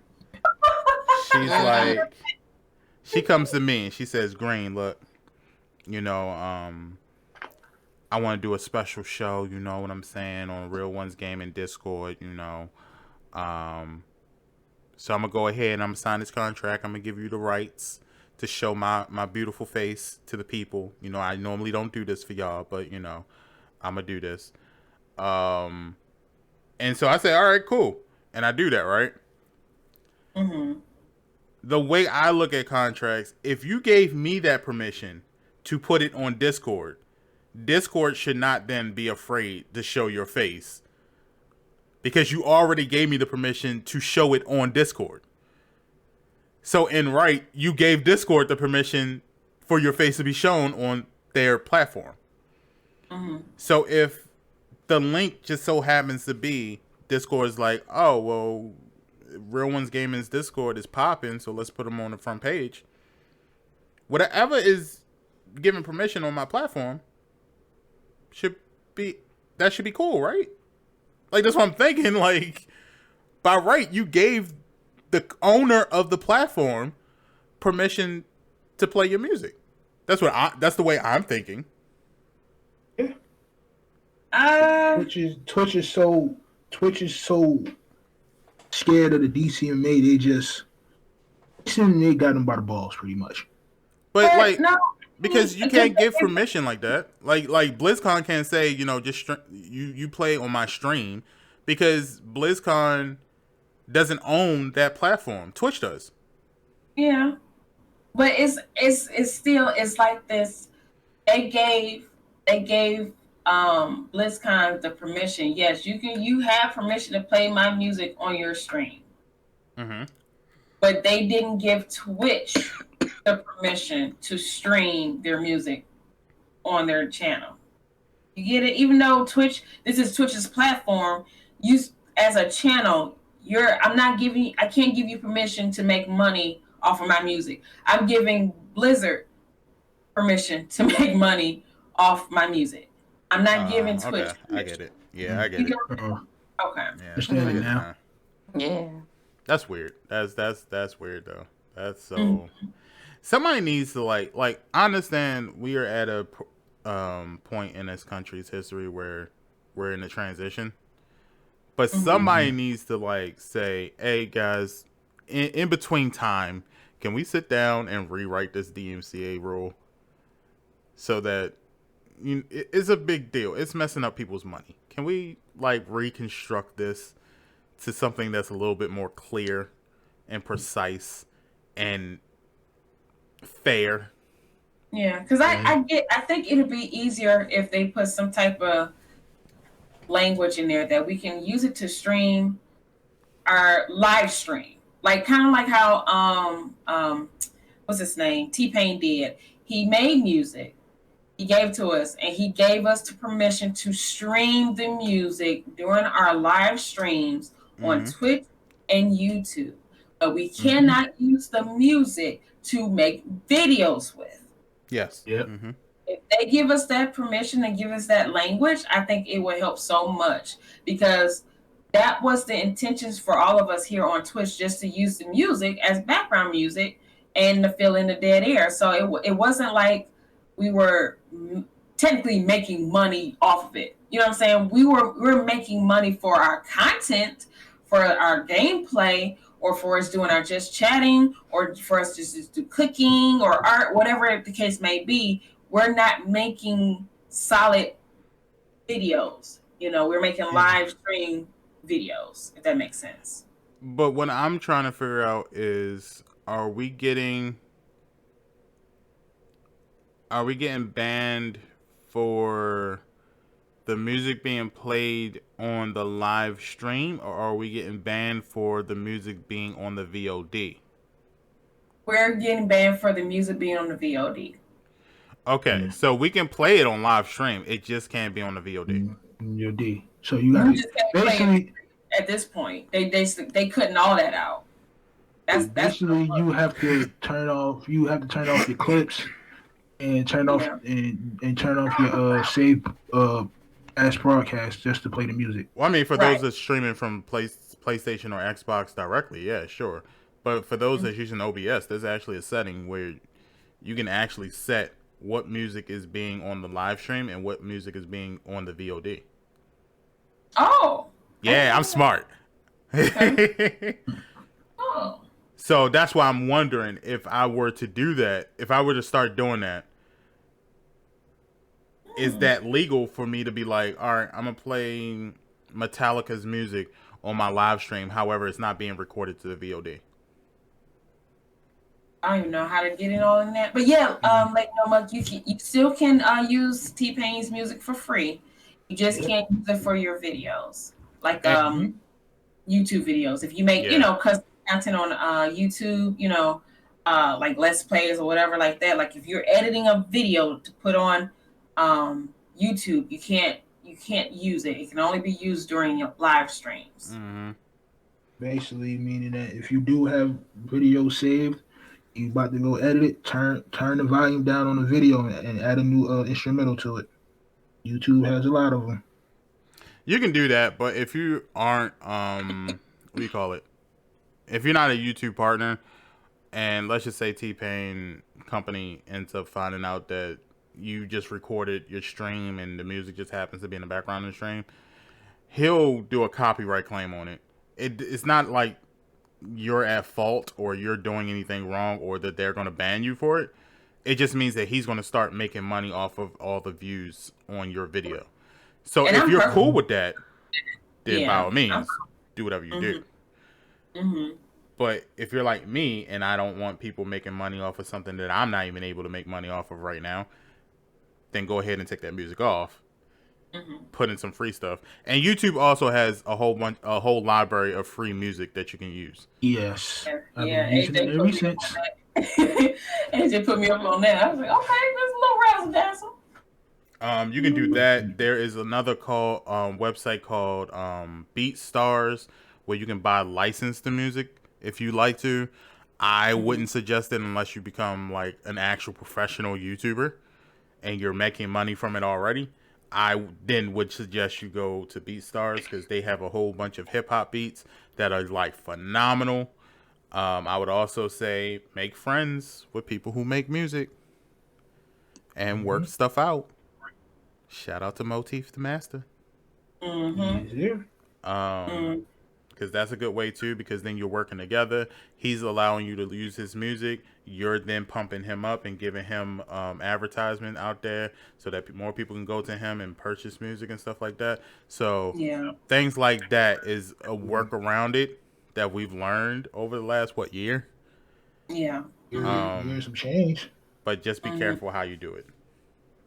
she's like, she comes to me and she says, Green, look, you know, I want to do a special show, you know what I'm saying, on Real Ones Gaming Discord, you know. So I'm going to go ahead and I'm going to sign this contract. I'm going to give you the rights to show my beautiful face to the people. You know, I normally don't do this for y'all, but, you know, I'm going to do this. And so I say, all right, cool. And I do that, right? Mm-hmm. The way I look at contracts, if you gave me that permission to put it on Discord, Discord should not then be afraid to show your face because you already gave me the permission to show it on Discord. So in right, you gave Discord the permission for your face to be shown on their platform. Mm-hmm. So if the link just so happens to be Discord is like, oh, well, Real Ones Gaming's Discord is popping, so let's put them on the front page. Whatever is given permission on my platform should be cool, right? Like, that's what I'm thinking. Like, by right, you gave the owner of the platform permission to play your music. That's the way I'm thinking. Yeah. Twitch is so scared of the DCMA. DCMA got them by the balls, pretty much. But like, no, because you can't give permission like that. Like BlizzCon can't say, you know, just you play on my stream, because BlizzCon doesn't own that platform. Twitch does. Yeah, but it's still like this. They gave BlizzCon the permission. Yes, you have permission to play my music on your stream. Mm-hmm. But they didn't give Twitch the permission to stream their music on their channel. You get it? Even though this is Twitch's platform, you as a channel, I can't give you permission to make money off of my music. I'm giving Blizzard permission to make money off my music. I'm not giving Twitch. Okay. I get it. Yeah, I get it. Okay. Yeah, understand it now. Yeah. That's weird. That's weird though. That's so. Somebody needs to like. I understand we are at a point in this country's history where we're in a transition, but somebody needs to like say, "Hey guys, in between time, can we sit down and rewrite this DMCA rule so that it's a big deal. It's messing up people's money. Can we like reconstruct this to something that's a little bit more clear and precise and fair?" Yeah, because I think it'd be easier if they put some type of language in there that we can use it to stream our live stream, like kind of like how what's his name, T-Pain did. He made music, he gave to us, and he gave us the permission to stream the music during our live streams on Twitch and YouTube, but we cannot use the music to make videos with. Yes. Yep. If they give us that permission and give us that language, I think it will help so much, because that was the intentions for all of us here on Twitch, just to use the music as background music and to fill in the dead air. So it wasn't like we were technically making money off of it. You know what I'm saying? We're making money for our content, for our gameplay, or for us doing our just chatting, or for us to just do cooking or art, whatever the case may be. We're not making solid videos. You know, we're making live stream videos, if that makes sense. But what I'm trying to figure out is, are we getting banned for the music being played on the live stream, or are we getting banned for the music being on the VOD? We're getting banned for the music being on the VOD. Okay, so we can play it on live stream. It just can't be on the VOD. VOD. So you got basically at this point, they cutting all that out. That's basically you have to turn off. You have to turn off your clips and turn off and turn off your save as broadcast just to play the music. Well, I mean, for those that's streaming from PlayStation or Xbox directly, yeah, sure. But for those that's using OBS, there's actually a setting where you can actually set what music is being on the live stream and what music is being on the VOD. Oh. Yeah, I'm smart. Okay. Oh. So that's why I'm wondering if I were to do that, if I were to start doing that, is that legal for me to be like, all right, I'm going to play Metallica's music on my live stream. However, it's not being recorded to the VOD. I don't even know how to get it all in that. But yeah, like no much, you still can use T-Pain's music for free. You just can't use it for your videos. Like YouTube videos. If you make, custom content on YouTube, like Let's Plays or whatever like that. Like if you're editing a video to put on YouTube, you can't use it. It can only be used during your live streams. Mm-hmm. Basically meaning that if you do have video saved, you about to go edit it, turn the volume down on the video and add a new instrumental to it. YouTube has a lot of them. You can do that, but if you aren't, what do you call it? If you're not a YouTube partner, and let's just say T-Pain company ends up finding out that you just recorded your stream and the music just happens to be in the background of the stream, he'll do a copyright claim on it. It's not like you're at fault or you're doing anything wrong or that they're going to ban you for it. It just means that he's going to start making money off of all the views on your video. So and if you're cool with that, then by all means, do whatever you do. Mm-hmm. But if you're like me and I don't want people making money off of something that I'm not even able to make money off of right now, then go ahead and take that music off. Put in some free stuff. And YouTube also has a whole library of free music that you can use. Yes. Yeah, AJ put me up on that. I was like, okay, there's a little razzle dazzle. You can do that. There is another website called BeatStars where you can buy licensed music if you like to. I wouldn't suggest it unless you become like an actual professional YouTuber and you're making money from it already. I then would suggest you go to BeatStars because they have a whole bunch of hip hop beats that are like phenomenal. I would also say make friends with people who make music and work stuff out. Shout out to Motif the Master. Because that's a good way too, because then you're working together. He's allowing you to use his music. You're then pumping him up and giving him advertisement out there so that more people can go to him and purchase music and stuff like that. So things like that is a work around it that we've learned over the last, year? Yeah. There's some change. But just be careful how you do it,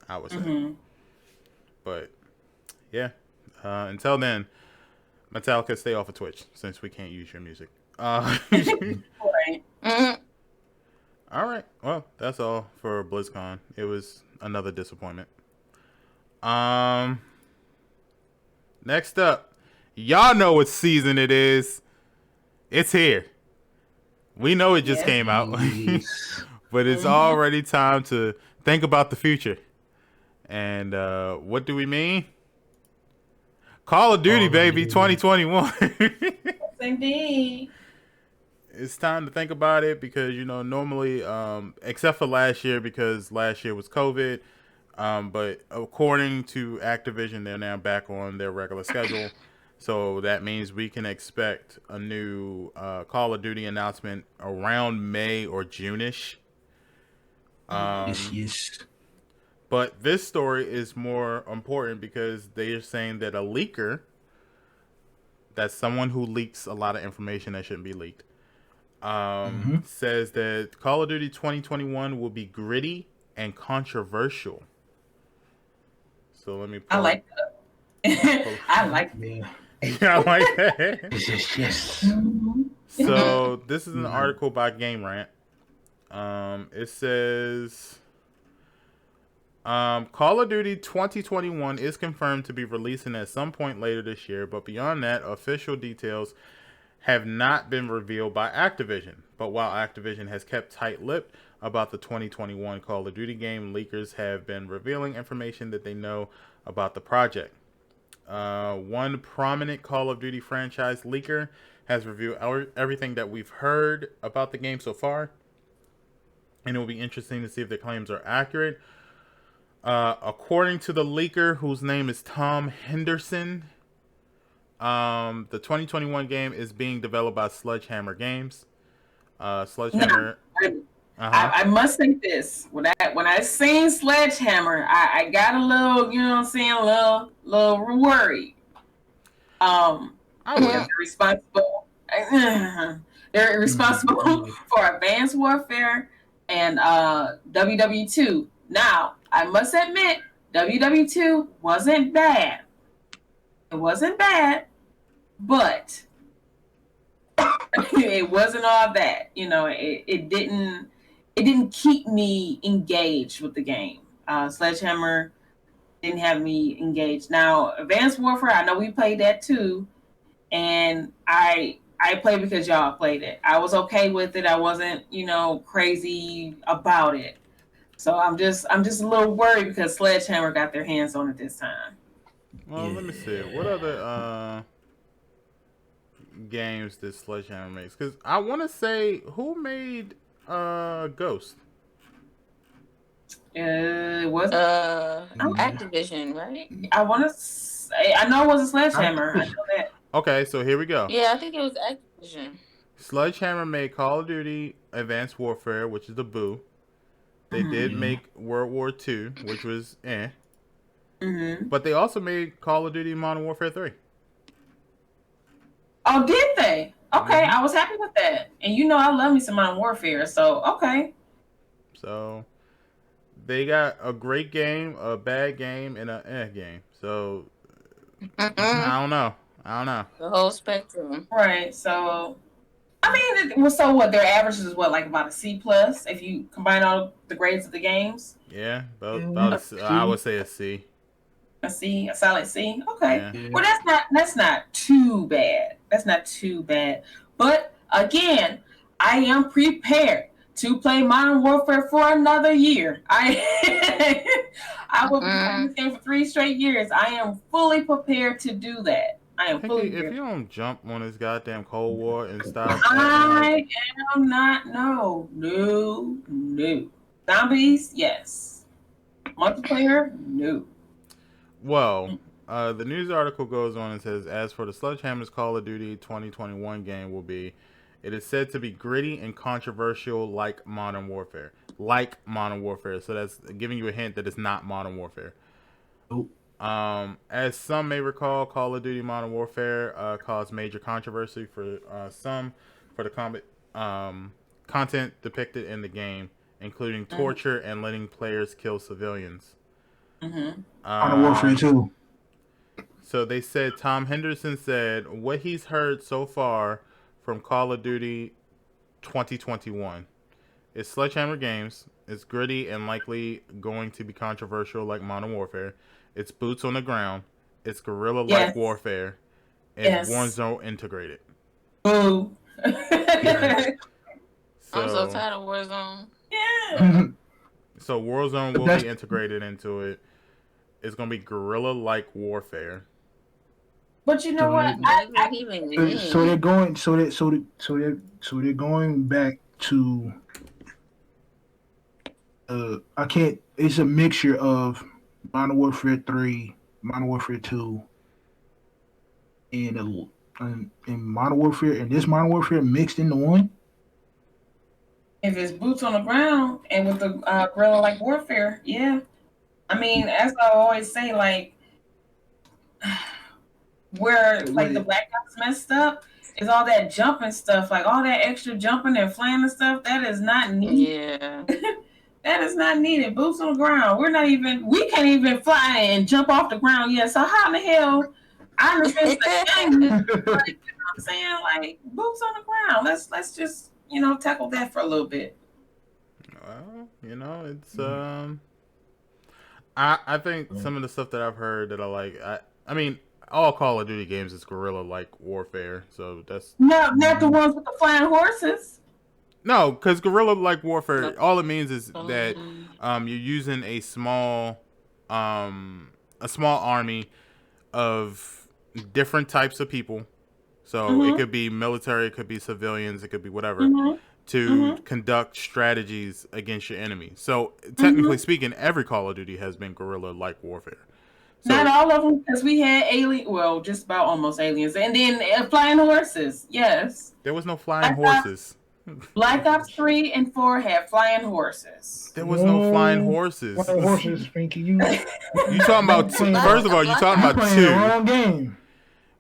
I would say. But, yeah. Until then, Metallica, stay off of Twitch since we can't use your music. All right. Well, that's all for BlizzCon. It was another disappointment. Next up, y'all know what season it is. It's here. We know it just came out, but it's already time to think about the future. And what do we mean? Call of Duty, baby, 2021. Indeed. It's time to think about it because, normally, except for last year, because last year was COVID, but according to Activision, they're now back on their regular schedule. So that means we can expect a new Call of Duty announcement around May or June-ish. Yes. But this story is more important because they are saying that a leaker, that's someone who leaks a lot of information that shouldn't be leaked, says that Call of Duty 2021 will be gritty and controversial. So let me I like that. I like that. Yeah, I like that. Yes. So this is an article by Game Rant. It says Call of Duty 2021 is confirmed to be releasing at some point later this year, but beyond that, official details have not been revealed by Activision. But while Activision has kept tight-lipped about the 2021 Call of Duty game, leakers have been revealing information that they know about the project. One prominent Call of Duty franchise leaker has revealed everything that we've heard about the game so far, and it will be interesting to see if the claims are accurate According to the leaker, whose name is Tom Henderson, the 2021 game is being developed by Sledgehammer Games. Sledgehammer. I must say this. When I seen Sledgehammer, I got a little, you know what I'm saying, a little worried. They're responsible. They're responsible for Advanced Warfare and WW2. Now, I must admit, WW2 wasn't bad. It wasn't bad, but it wasn't all that. You know, it didn't keep me engaged with the game. Sledgehammer didn't have me engaged. Now, Advanced Warfare, I know we played that too, and I played because y'all played it. I was okay with it. I wasn't, you know, crazy about it. So I'm just a little worried because Sledgehammer got their hands on it this time. Well, let me see. What other games did Sledgehammer make? Because I want to say, who made Ghost? It was Activision, right? I want to say, I know it was a Sledgehammer. I know that. Okay, so here we go. Yeah, I think it was Activision. Sledgehammer made Call of Duty Advanced Warfare, which is the boo. They did make World War II, which was But they also made Call of Duty Modern Warfare 3. Oh, did they? Okay, I was happy with that. And you know I love me some Modern Warfare, so okay. So they got a great game, a bad game, and a game. So I don't know. The whole spectrum. Right. So I mean, so what? Their average is what, like about a C plus if you combine all the grades of the games. Yeah, I would say a C. A C, a solid C. Okay. Yeah. Well, that's not too bad. That's not too bad. But again, I am prepared to play Modern Warfare for another year. I will be playing this game for 3 straight years. I am fully prepared to do that. I am fully prepared. If you don't jump on this goddamn Cold War and stop, I am not. No. Zombies, yes. Multiplayer, no. Well, the news article goes on and says, as for the Sledgehammer's Call of Duty 2021 game will be, it is said to be gritty and controversial like Modern Warfare. Like Modern Warfare. So that's giving you a hint that it's not Modern Warfare. Nope. As some may recall, Call of Duty Modern Warfare caused major controversy for some for the content depicted in the game, including torture and letting players kill civilians. Modern Warfare 2. So they said, Tom Henderson said, what he's heard so far from Call of Duty 2021 is Sledgehammer Games. It's gritty and likely going to be controversial like Modern Warfare. It's boots on the ground. It's guerrilla-like warfare. And Warzone integrated. Boo. I'm so tired of Warzone. Yeah. So Warzone will be integrated into it. It's gonna be guerrilla-like warfare. But you know what? So they're going. So they're going back to. I can't. It's a mixture of Modern Warfare 3, Modern Warfare 2, and Modern Warfare, and this Modern Warfare mixed into one. If it's boots on the ground and with the guerrilla like warfare, yeah. I mean, as I always say, like where like the Black Ops messed up is all that jumping stuff, like all that extra jumping and flying and stuff. That is not needed. Yeah. That is not needed. Boots on the ground. We can't even fly and jump off the ground yet. So how in the hell? I understand the game. Like, you know what I'm saying? Like boots on the ground. Let's just, tackle that for a little bit. Well, it's I think some of the stuff that I've heard that I like, I mean, all Call of Duty games is guerrilla-like warfare, so that's... No, not the ones with the flying horses. No, because guerrilla-like warfare, all it means is that you're using a small army of different types of people. So it could be military, it could be civilians, it could be whatever, to conduct strategies against your enemy. So technically speaking, every Call of Duty has been guerrilla-like warfare. So, not all of them, because we had just about almost aliens, and then flying horses. Yes, there was no flying horses. Black Ops 3 and 4 had flying horses. There was no flying horses. Flying horses, Pinky. You talking about two? First of all, you talking about playing two. the wrong game.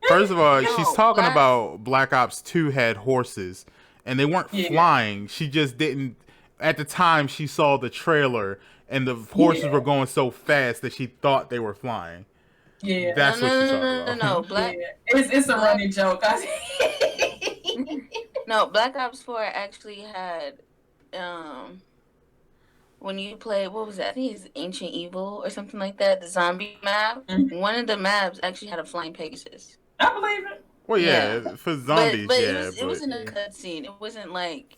First of all, she's talking about Black Ops 2 had horses, and they weren't flying. She just didn't. At the time, she saw the trailer, and the horses were going so fast that she thought they were flying. Yeah, that's what she's talking about. Black. It's a running joke. No, Black Ops 4 actually had, when you play, what was that? I think it's Ancient Evil or something like that. The zombie map. One of the maps actually had a flying Pegasus. I believe it. Well, yeah. For zombies, but yeah. It was in a cutscene. It wasn't like,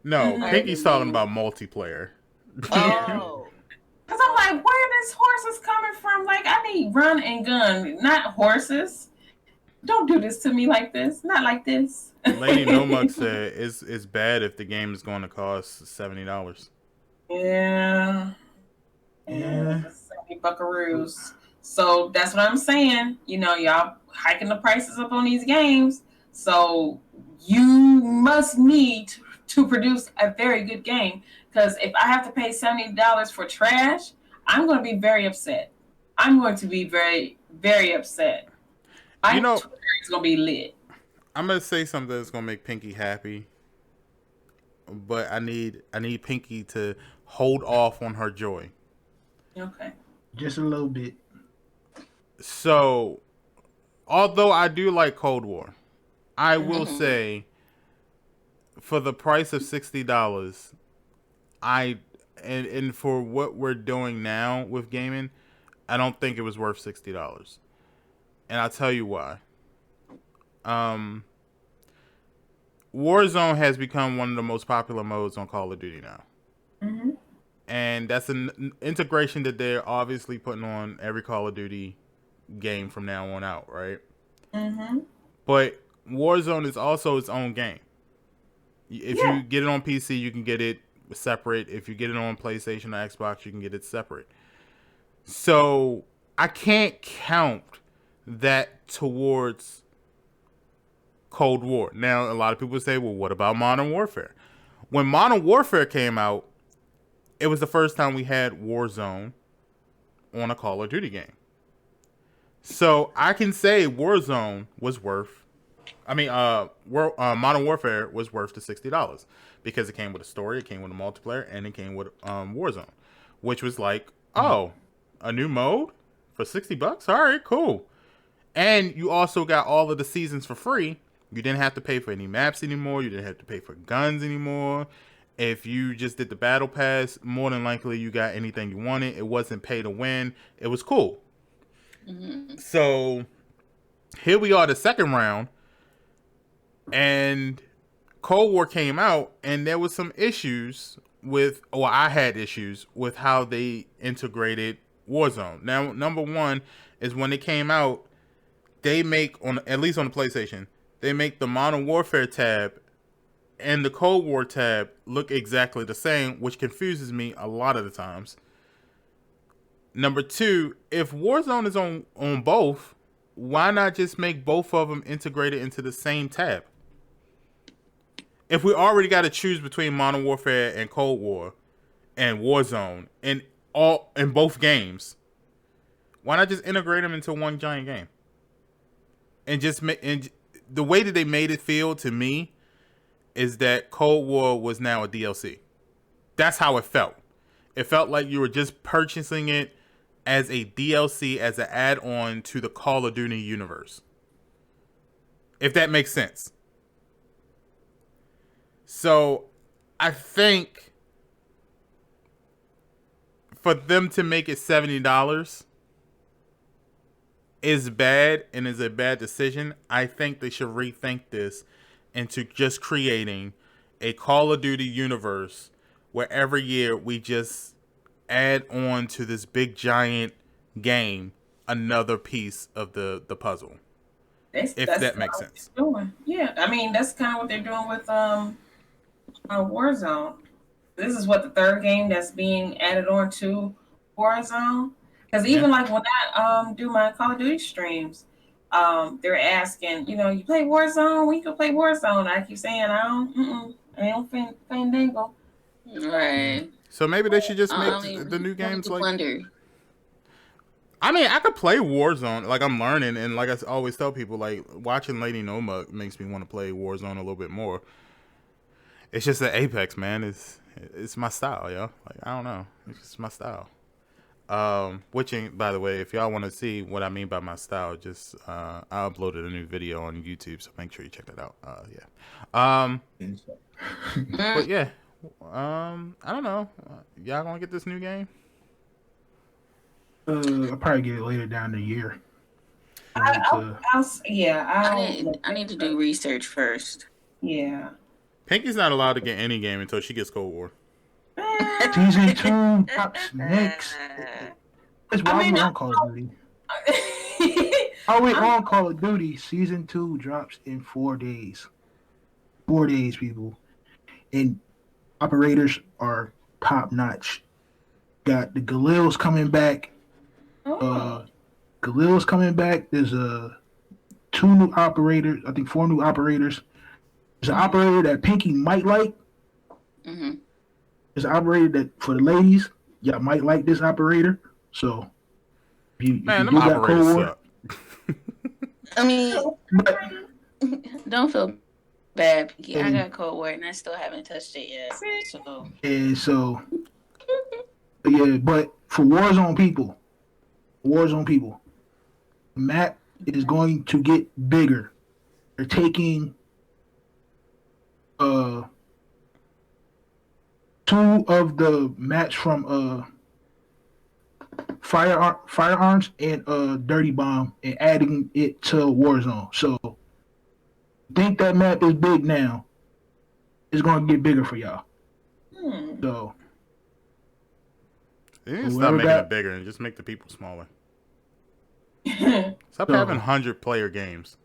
No, Pinky's talking about multiplayer. Oh. Because I'm like, where this horse is coming from? Like, I need run and gun, not horses. Don't do this to me like this. Not like this. Lady Nomuk said it's bad if the game is going to cost $70. Yeah. 70 buckaroos. So that's what I'm saying. Y'all hiking the prices up on these games. So you must need to produce a very good game. Because if I have to pay $70 for trash, I'm going to be very upset. I'm going to be very, very upset. My Twitter is going to be lit. I'm going to say something that's going to make Pinky happy. But I need Pinky to hold off on her joy. Okay. Just a little bit. So, although I do like Cold War, I will say, for the price of $60, and for what we're doing now with gaming, I don't think it was worth $60. And I'll tell you why. Warzone has become one of the most popular modes on Call of Duty now. And that's an integration that they're obviously putting on every Call of Duty game from now on out, right? But Warzone is also its own game. If you get it on PC, you can get it separate. If you get it on PlayStation or Xbox, you can get it separate. So I can't count that towards Cold War. Now, a lot of people say, well, what about Modern Warfare? When Modern Warfare came out, it was the first time we had Warzone on a Call of Duty game. So I can say Warzone was worth, Modern Warfare was worth the $60 because it came with a story, it came with a multiplayer, and it came with Warzone, which was like, a new mode for $60? All right, cool. And you also got all of the seasons for free. You didn't have to pay for any maps anymore. You didn't have to pay for guns anymore. If you just did the battle pass, more than likely you got anything you wanted. It wasn't pay to win. It was cool. So here we are, the second round, and Cold War came out, and there was some issues I had issues with how they integrated Warzone. Now, number one is when it came out, they make, at least on the PlayStation, they make the Modern Warfare tab and the Cold War tab look exactly the same, which confuses me a lot of the times. Number two, if Warzone is on both, why not just make both of them integrated into the same tab? If we already got to choose between Modern Warfare and Cold War and Warzone in both games, why not just integrate them into one giant game? And the way that they made it feel to me is that Cold War was now a DLC. That's how it felt. It felt like you were just purchasing it as a DLC, as an add-on to the Call of Duty universe. If that makes sense. So, I think for them to make it $70 is bad and is a bad decision. I think they should rethink this into just creating a Call of Duty universe where every year we just add on to this big giant game another piece of the puzzle. If that makes sense. Yeah, I mean that's kind of what they're doing with Warzone. This is what the third game that's being added on to Warzone. Because Yeah. even like when I do my Call of Duty streams, they're asking, you play Warzone? When you can play Warzone? I keep saying I don't Fandango. Right. So maybe they should just make Only the new games do like. Plunder. I mean, I could play Warzone. Like, I'm learning, and like I always tell people, like, watching Lady Noma makes me want to play Warzone a little bit more. It's just that Apex, man, it's my style, yo. Like, I don't know, it's just my style. Which, by the way, if y'all want to see what I mean by my style, just I uploaded a new video on YouTube, so make sure you check that out. Yeah. But yeah, I don't know. Y'all gonna get this new game? I'll probably get it later down the year. I need to do research first. Yeah. Pinky's not allowed to get any game until she gets Cold War. Season 2 drops next. That's why we're on Call of Duty. On Call of Duty. Season 2 drops in 4 days. 4 days, people. And operators are top notch. Got the Galil's coming back. Galil's coming back. There's 2 new operators. I think 4 new operators. There's an operator that Pinky might like. Mm-hmm. There's an operator that for the ladies, y'all might like this operator. So, man, them operators suck. I mean, don't feel bad, Pinky. I got Cold War and I still haven't touched it yet. So, yeah, but for Warzone people, the map is going to get bigger. They're taking 2 of the maps from Firearms and Dirty Bomb and adding it to Warzone. So think that map is big now. It's going to get bigger for y'all. So you need to stop making it bigger and just make the people smaller. Stop having 100-player games.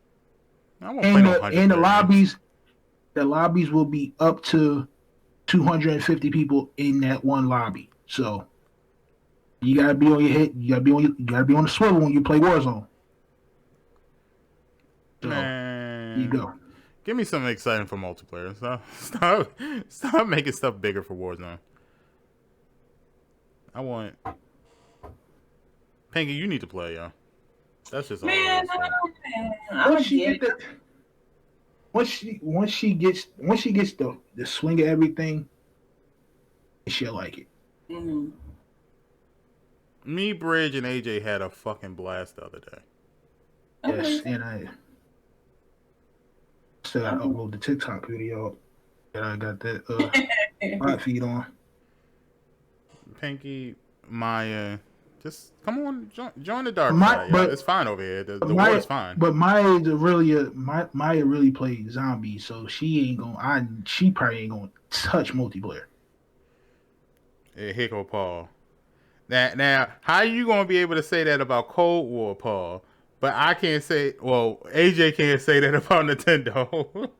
I won't play no 100 and the lobbies. The lobbies will be up to 250 people in that one lobby. So you gotta be on your head. You gotta be on the swivel when you play Warzone. So man, you go. Give me something exciting for multiplayer. Stop making stuff bigger for Warzone. I want Pinky. You need to play, yo. That's just all. Once she gets the swing of everything, she'll like it. Mm-hmm. Me, Bridge, and AJ had a fucking blast the other day. Yes, and I still gotta upload the TikTok video that I got that hot feed on. Pinky, Maya, just come on, join the dark side. But it's fine over here. The water's fine. But Maya really plays zombies, so she probably ain't gonna touch multiplayer. Hey, Hicko Paul. Now, how are you gonna be able to say that about Cold War, Paul? But I can't say. Well, AJ can't say that about Nintendo.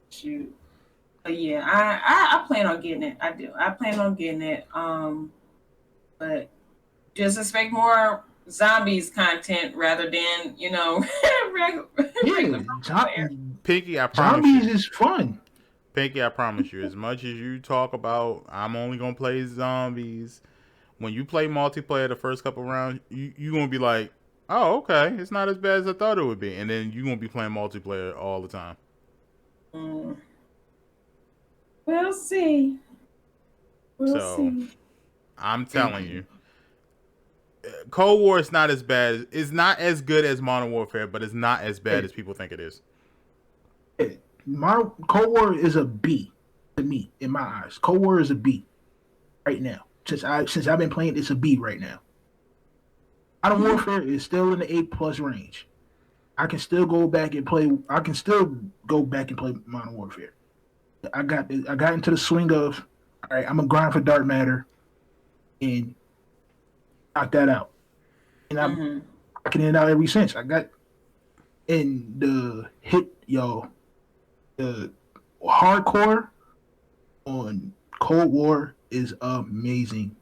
Shoot. Yeah, I plan on getting it. I do. I plan on getting it. But just expect more zombies content rather than regular Pinky, I promise zombies is fun. Pinky, I promise you. As much as you talk about, I'm only gonna play zombies. When you play multiplayer the first couple rounds, you gonna be like, oh, okay, it's not as bad as I thought it would be, and then you gonna be playing multiplayer all the time. We'll see. We'll see. I'm telling you, Cold War is not as bad. It's not as good as Modern Warfare, but it's not as bad as people think it is. Cold War is a B to me, in my eyes. Cold War is a B right now. Since I've been playing, it's a B right now. Modern Warfare is still in the A+ range. I can still go back and play. Modern Warfare. I got into the swing of, all right, I'm gonna grind for dark matter, and knock that out. And I'm knocking it out ever since. I got in the hit, yo. The hardcore on Cold War is amazing.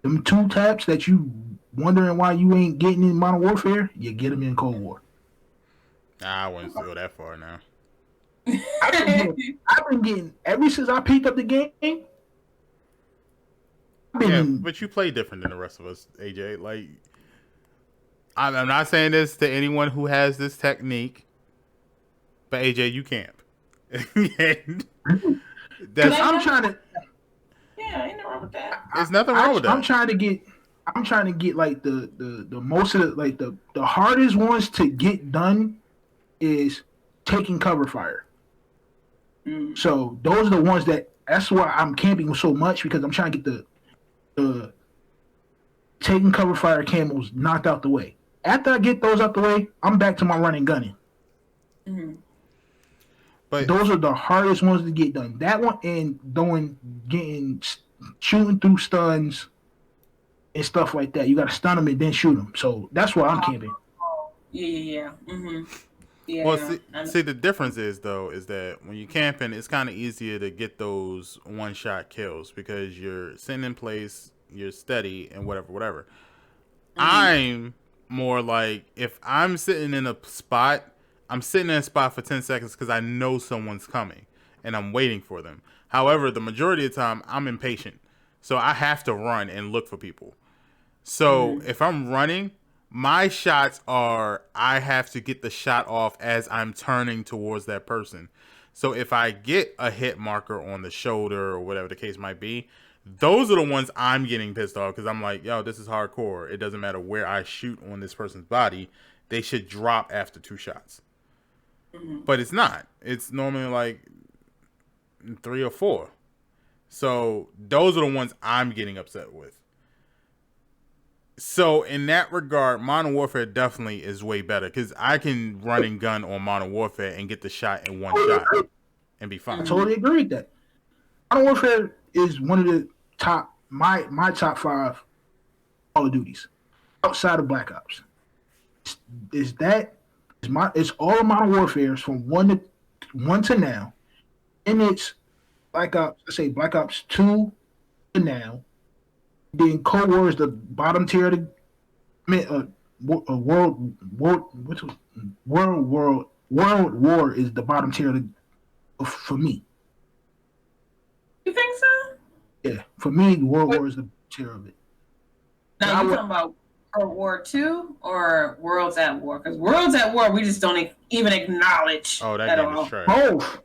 Them 2 taps that you wondering why you ain't getting in Modern Warfare, you get them in Cold War. Nah, I wouldn't go that far now. I've been getting ever since I picked up the game. Yeah, but you play different than the rest of us, AJ. Like, I'm not saying this to anyone who has this technique, but AJ, you camp. I'm trying to. Yeah, ain't nothing wrong with that. There's nothing wrong with that. I'm trying to get like the most of the like the hardest ones to get done is taking cover fire. So those are the ones that's why I'm camping so much, because I'm trying to get the taking cover fire camos knocked out the way. After I get those out the way, I'm back to my running gunning. Mm-hmm. But those are the hardest ones to get done. That one and shooting through stuns and stuff like that. You got to stun them and then shoot them. So that's why I'm camping. Yeah. Mm-hmm. Yeah. Well, see, the difference is that when you're camping, it's kind of easier to get those one-shot kills because you're sitting in place, you're steady, and whatever. Mm-hmm. I'm more like, if I'm sitting in a spot, I'm sitting in a spot for 10 seconds because I know someone's coming and I'm waiting for them. However, the majority of the time, I'm impatient. So I have to run and look for people. So if I'm running, my shots are, I have to get the shot off as I'm turning towards that person. So if I get a hit marker on the shoulder or whatever the case might be, those are the ones I'm getting pissed off because I'm like, yo, this is hardcore. It doesn't matter where I shoot on this person's body. They should drop after 2 shots. But it's not. It's normally like 3 or 4. So those are the ones I'm getting upset with. So in that regard, Modern Warfare definitely is way better because I can run and gun on Modern Warfare and get the shot in 1 shot and be fine. I totally agree with that. Modern Warfare is one of the top, my top 5 Call of Duties outside of Black Ops. It's all of Modern Warfare from one to now, and it's Black Ops 2 to now. Then Cold War is the bottom tier of the World War is the bottom tier for me. You think so? Yeah, for me, World War is the tier of it. Now you talking about World War II or Worlds at War? Because Worlds at War, we just don't even acknowledge. Oh, that game is trash. Both.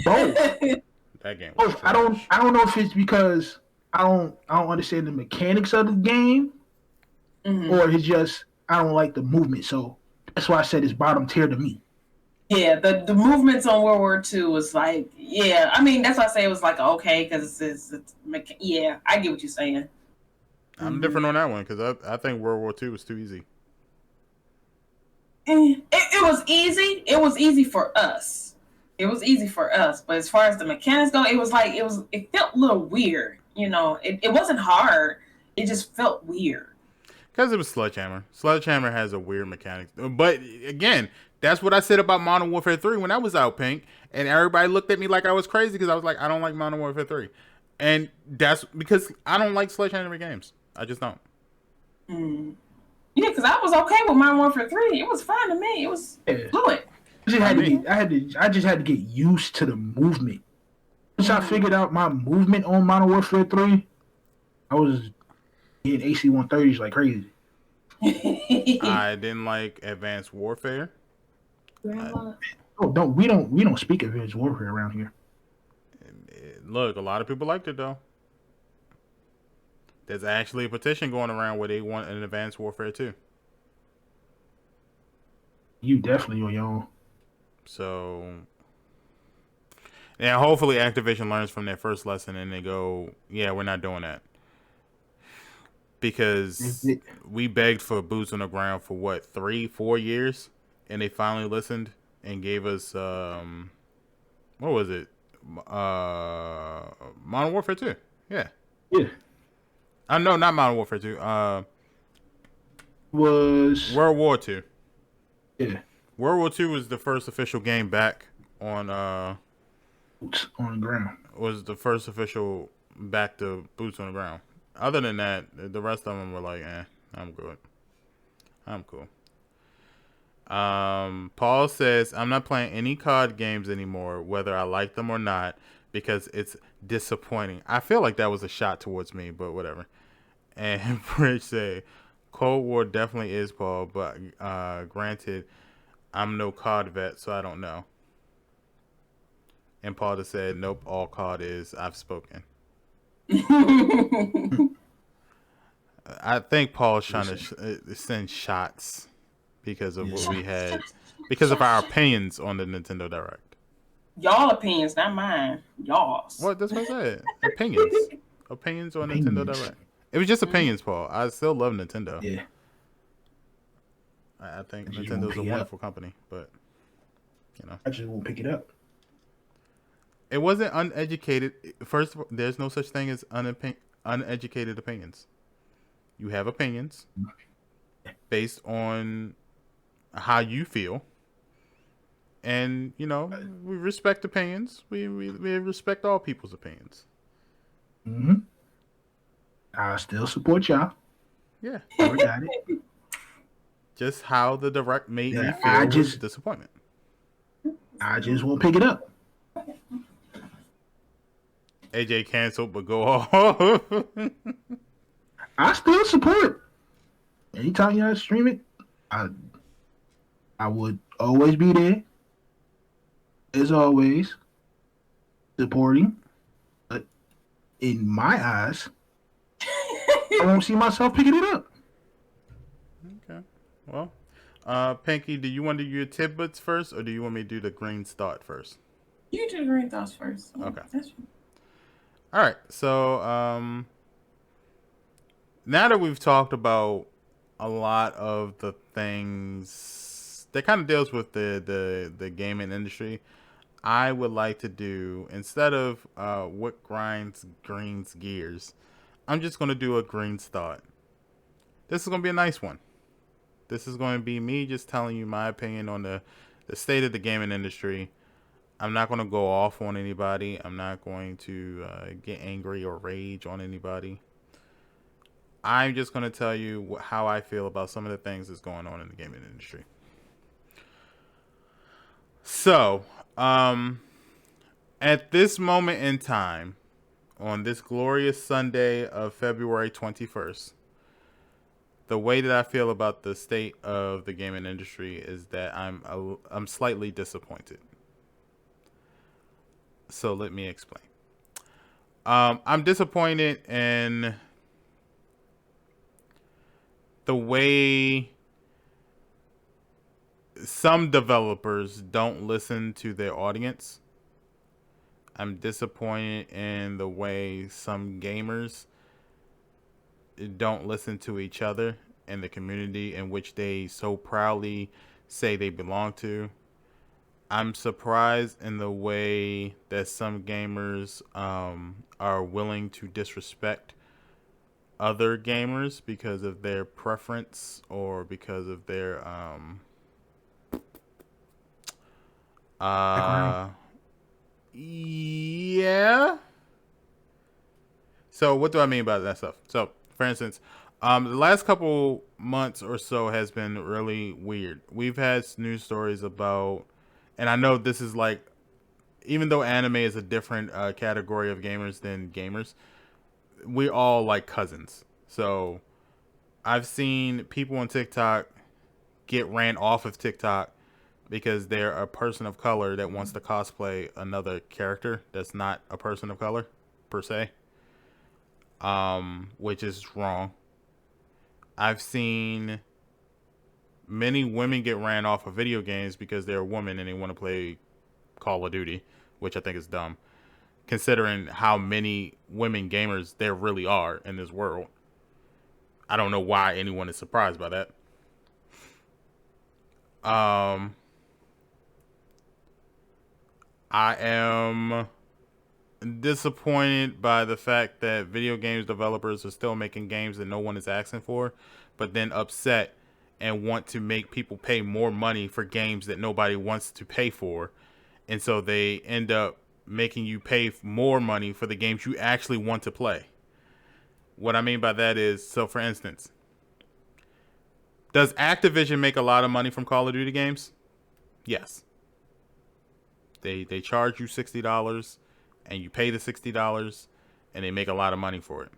That game. Both. I don't know if it's because I don't understand the mechanics of the game, or it's just I don't like the movement. So that's why I said it's bottom tier to me. Yeah, the movements on World War II was like, yeah. I mean, that's why I say it was like okay because it's yeah. I get what you're saying. I'm different on that one because I think World War II was too easy. It was easy. It was easy for us. But as far as the mechanics go, it felt a little weird. You know, it wasn't hard. It just felt weird. Because it was Sledgehammer. Sledgehammer has a weird mechanic. But again, that's what I said about Modern Warfare 3 when I was out, Pink. And everybody looked at me like I was crazy because I was like, I don't like Modern Warfare 3. And that's because I don't like Sledgehammer games. I just don't. Yeah, because I was okay with Modern Warfare 3. It was fine to me. It was fluid. I just had to get used to the movement. Once I figured out my movement on Modern Warfare 3, I was getting AC-130s like crazy. I didn't like Advanced Warfare. We don't speak Advanced Warfare around here. Look, a lot of people liked it though. There's actually a petition going around where they want an Advanced Warfare 2. You definitely on your own. So, yeah, hopefully Activision learns from their first lesson and they go, yeah, we're not doing that. Because we begged for boots on the ground for what, 3-4 years? And they finally listened and gave us, what was it? Modern Warfare 2. Yeah. Yeah. No, not Modern Warfare 2. Was World War 2. Yeah. World War 2 was the first official game back on boots on the ground. Was the first official back to boots on the ground. Other than that, the rest of them were like, I'm good. I'm cool. Paul says, I'm not playing any COD games anymore, whether I like them or not, because it's disappointing. I feel like that was a shot towards me, but whatever. And Bridge said, Cold War definitely is, Paul, but granted, I'm no COD vet, so I don't know. And Paul just said, nope, all COD is. I've spoken. I think Paul's trying to send shots because of what we had, because of our opinions on the Nintendo Direct. Y'all opinions, not mine. Y'all's. What? That's what I said. Opinions. Opinions on Nintendo Direct. It was just opinions, Paul. I still love Nintendo. Yeah. I think Nintendo's a wonderful company, but you know, I just won't pick it up. It wasn't uneducated. First of all, there's no such thing as uneducated opinions. You have opinions based on how you feel, and you know, we respect opinions. We respect all people's opinions. Mm-hmm. I still support y'all. Yeah, Never got it. Just how the Direct made me feel was disappointment. I just won't pick it up. AJ canceled, but go off. I still support. Anytime y'all stream it, I would always be there. As always, supporting. But in my eyes, I won't see myself picking it up. Okay. Well, Pinky, do you want to do your tidbits first, or do you want me to do the green thought first? You do the green thoughts first. Okay. That's fine. All right. So, now that we've talked about a lot of the things that kind of deals with the gaming industry, I would like to do, instead of what grinds Green's gears, I'm just going to do a Green's thought. This is going to be a nice one. This is going to be me just telling you my opinion on the state of the gaming industry. I'm not going to go off on anybody. I'm not going to get angry or rage on anybody. I'm just going to tell you how I feel about some of the things that's going on in the gaming industry. So, at this moment in time, on this glorious Sunday of February 21st, the way that I feel about the state of the gaming industry is that I'm slightly disappointed. So let me explain. I'm disappointed in the way some developers don't listen to their audience. I'm disappointed in the way some gamers don't listen to each other and the community in which they so proudly say they belong to. I'm surprised in the way that some gamers are willing to disrespect other gamers because of their preference or because of their yeah. So what do I mean by that stuff? So, for instance, the last couple months or so has been really weird. We've had news stories about, and I know this is like, even though anime is a different category of gamers than gamers, we all like cousins. So I've seen people on TikTok get ran off of TikTok because they're a person of color that wants to cosplay another character that's not a person of color per se, which is wrong. I've seen many women get ran off of video games because they're a woman and they want to play Call of Duty, which I think is dumb, considering how many women gamers there really are in this world. I don't know why anyone is surprised by that. I am disappointed by the fact that video games developers are still making games that no one is asking for, but then upset and want to make people pay more money for games that nobody wants to pay for. And so they end up making you pay more money for the games you actually want to play. What I mean by that is, so for instance, does Activision make a lot of money from Call of Duty games? Yes. They charge you $60 and you pay the $60 and they make a lot of money for it.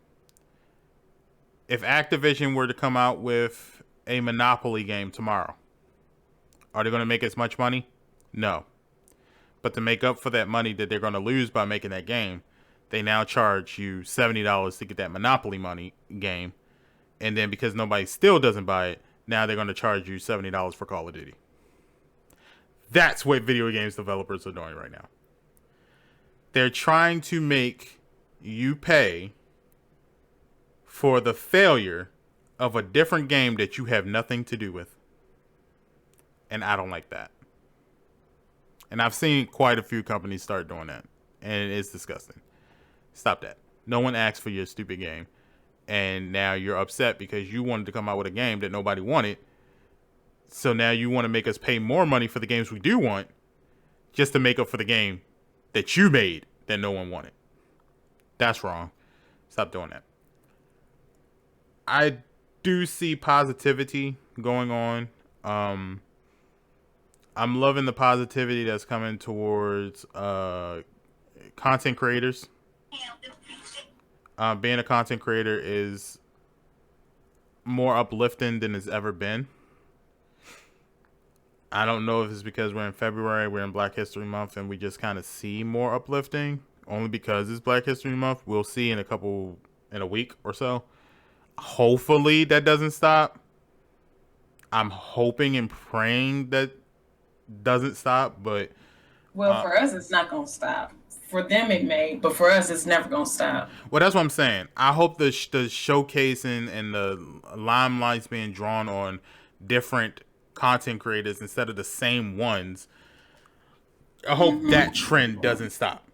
If Activision were to come out with a Monopoly game tomorrow, are they going to make as much money? No. But to make up for that money that they're going to lose by making that game, they now charge you $70 to get that Monopoly money game. And then because nobody still doesn't buy it, now they're going to charge you $70 for Call of Duty. That's what video games developers are doing right now. They're trying to make you pay for the failure of a different game that you have nothing to do with. And I don't like that. And I've seen quite a few companies start doing that. And it's disgusting. Stop that. No one asked for your stupid game. And now you're upset because you wanted to come out with a game that nobody wanted. So now you want to make us pay more money for the games we do want just to make up for the game that you made that no one wanted. That's wrong. Stop doing that. I do see positivity going on. I'm loving the positivity that's coming towards content creators. Being a content creator is more uplifting than it's ever been. I don't know if it's because we're in February, we're in Black History Month, and we just kind of see more uplifting. Only because it's Black History Month. We'll see in a week or so. Hopefully that doesn't stop. I'm hoping and praying that doesn't stop, but well, for us, it's not gonna stop. For them, it may, but for us, it's never gonna stop. Well, that's what I'm saying. I hope the showcasing and the limelight's being drawn on different content creators instead of the same ones. I hope that trend doesn't stop.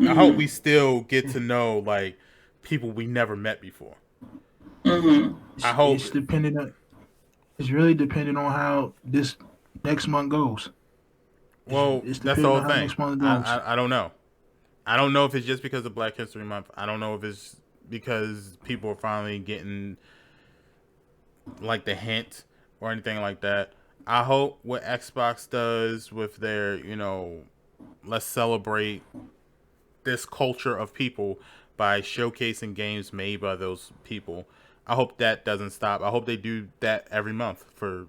I hope we still get to know like people we never met before. I hope it's really dependent on how this next month goes. Well, that's the whole thing. I don't know. I don't know if it's just because of Black History Month. I don't know if it's because people are finally getting like the hint or anything like that. I hope what Xbox does with their, let's celebrate this culture of people by showcasing games made by those people. I hope that doesn't stop. I hope they do that every month for,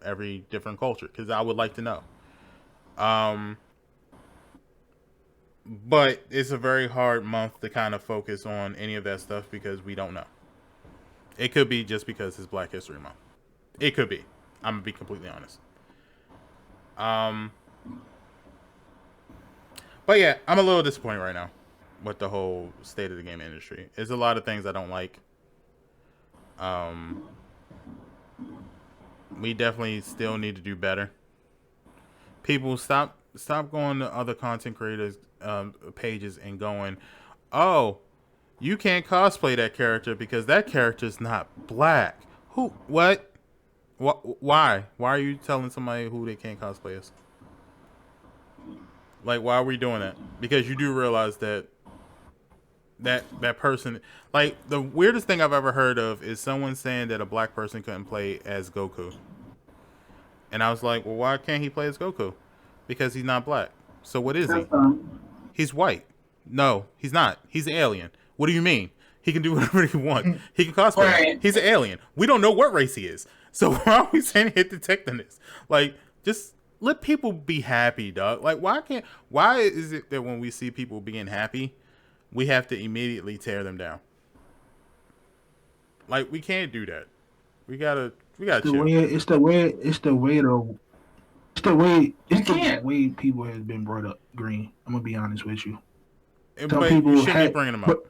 every different culture, because I would like to know. But it's a very hard month to kind of focus on any of that stuff because we don't know. It could be just because it's Black History Month. It could be. I'm going to be completely honest. But yeah, I'm a little disappointed right now with the whole state of the game industry. There's a lot of things I don't like. We definitely still need to do better. People stop going to other content creators pages and going, oh, you can't cosplay that character because that character's not black. Who? What? Why? Why are you telling somebody who they can't cosplay as? Like, why are we doing that? Because you do realize that person, like, the weirdest thing I've ever heard of is someone saying that a black person couldn't play as Goku. And I was like, well, why can't he play as Goku? Because he's not black. So what is he? He's white. No, he's not. He's an alien. What do you mean? He can do whatever he wants. He can cosplay. Right. He's an alien. We don't know what race he is. So why are we saying hit detecting this? Like, just let people be happy, dog. Like, why is it that when we see people being happy, we have to immediately tear them down? Like, we can't do that. We gotta chill. It's the way people have been brought up, Green. I'm gonna be honest with you. But you shouldn't be bringing them up.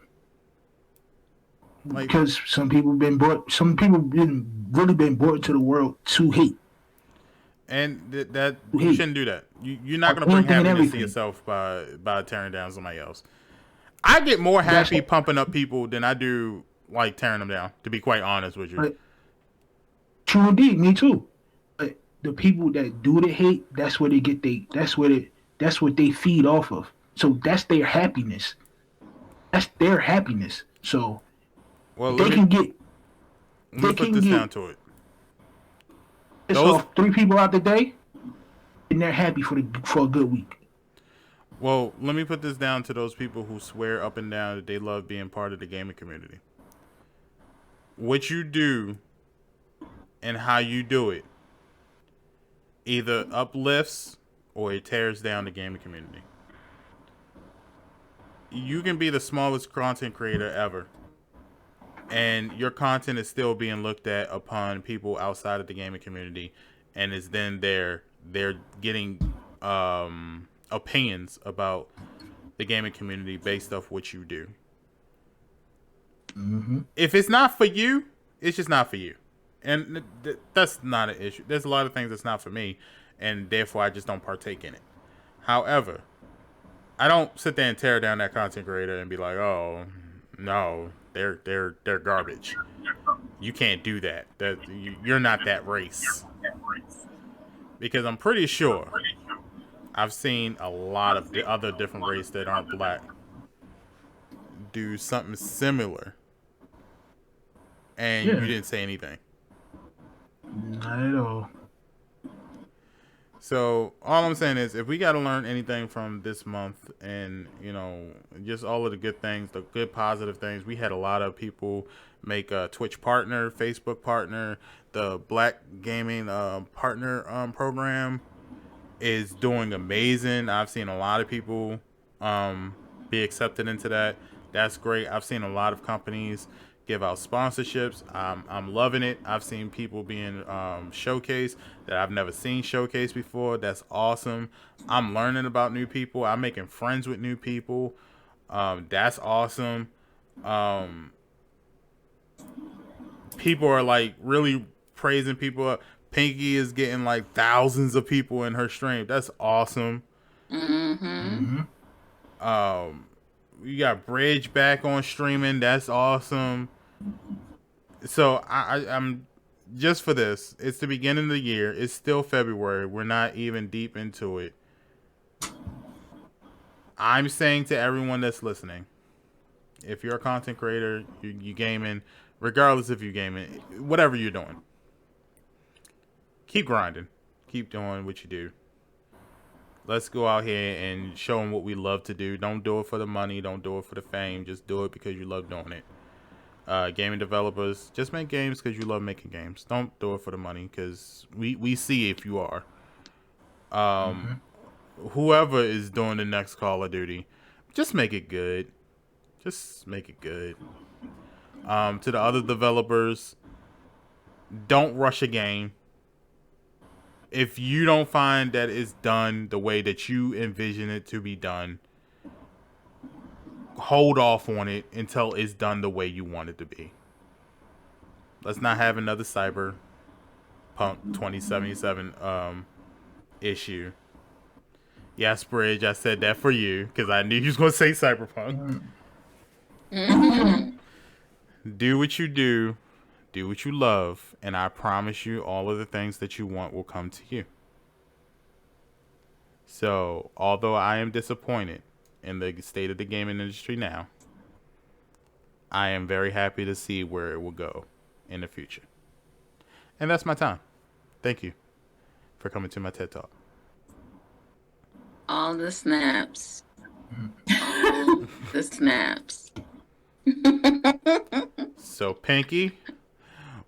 Because some people been brought into the world to hate. And that you shouldn't do that. You're not going to bring happiness to yourself by tearing down somebody else. I get more happy pumping up people than I do like tearing them down, to be quite honest with you. True indeed, me too. But the people that do the hate, that's where they get That's what they feed off of. So that's their happiness. That's their happiness. So Well, they can get let they me put can this get down to it. piss Those off 3 people out the day, and they're happy for a good week. Well, let me put this down to those people who swear up and down that they love being part of the gaming community. What you do and how you do it either uplifts or it tears down the gaming community. You can be the smallest content creator ever, and your content is still being looked at upon people outside of the gaming community, and is then they're getting opinions about the gaming community based off what you do. Mm-hmm. If it's not for you, it's just not for you, and that's not an issue. There's a lot of things that's not for me, and therefore I just don't partake in it. However, I don't sit there and tear down that content creator and be like, oh no, they're garbage. You can't do that. You're not that race. Because I'm pretty sure I've seen a lot of the other different races that aren't black do something similar, and you didn't say anything. Not at all. So all I'm saying is, if we got to learn anything from this month, and just all of the good things, the good positive things, we had a lot of people make a Twitch partner, Facebook partner, the Black Gaming partner program is doing amazing. I've seen a lot of people be accepted into that. That's great. I've seen a lot of companies give out sponsorships. I'm loving it. I've seen people being showcased that I've never seen showcased before. That's awesome. I'm learning about new people. I'm making friends with new people. That's awesome. People are like really praising people. Pinky is getting like thousands of people in her stream. That's awesome. Mm-hmm. We got Bridge back on streaming. That's awesome. So I'm just for this. It's the beginning of the year. It's still February. We're not even deep into it. I'm saying to everyone that's listening, if you're a content creator, you gaming, regardless if you gaming, whatever you're doing, keep grinding. Keep doing what you do. Let's go out here and show them what we love to do. Don't do it for the money. Don't do it for the fame. Just do it because you love doing it. Gaming developers, just make games because you love making games. Don't do it for the money, because we see if you are. Whoever is doing the next Call of Duty, just make it good. Just make it good. To the other developers, don't rush a game. If you don't find that it's done the way that you envision it to be done, hold off on it until it's done the way you want it to be. Let's not have another Cyberpunk 2077 issue. Yes, Bridge, I said that for you because I knew you was going to say Cyberpunk. Do what you do. Do what you love, and I promise you all of the things that you want will come to you. So, although I am disappointed in the state of the gaming industry now, I am very happy to see where it will go in the future. And that's my time. Thank you for coming to my TED Talk. All the snaps. All the snaps. So, Pinky,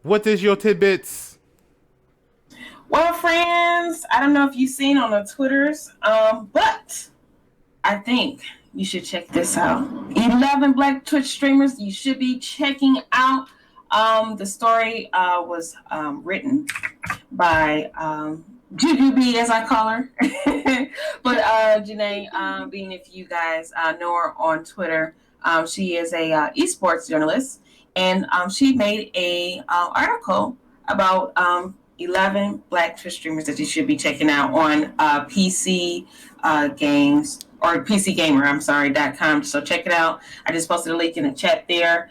what is your tidbits? Well, friends, I don't know if you've seen on the Twitters, but I think you should check this out. 11 Black Twitch streamers you should be checking out. The story was written by Jujubee, as I call her. But Janae, being if you guys know her on Twitter, she is a esports journalist, and she made a article about 11 Black Twitch streamers that you should be checking out on PC games or PCGamer.com. So check it out. I just posted a link in the chat there.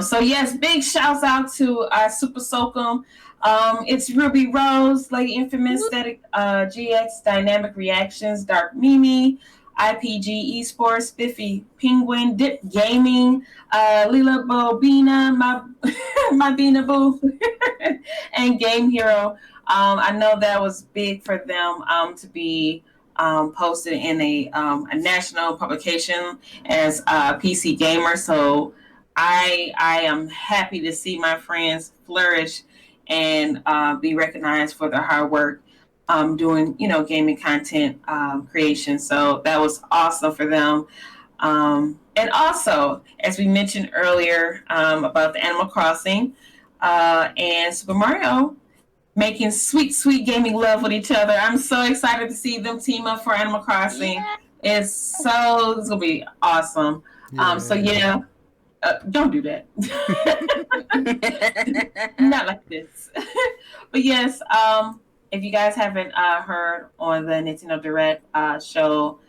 So yes, big shouts out to Super Soakum. It's Ruby Rose, Lady Infamous, Static GX, Dynamic Reactions, Dark Mimi, IPG Esports, Spiffy Penguin, Dip Gaming, Lila Bobina, my Bina Boo, and Game Hero. I know that was big for them to be posted in a national publication as PC Gamer. So I am happy to see my friends flourish and be recognized for their hard work doing gaming content creation. So that was awesome for them. And also, as we mentioned earlier about the Animal Crossing and Super Mario making sweet gaming love with each other. I'm so excited to see them team up for Animal Crossing. Yeah. It's gonna be awesome. So yeah, don't do that. Not like this. But yes, if you guys haven't heard on the Nintendo Direct show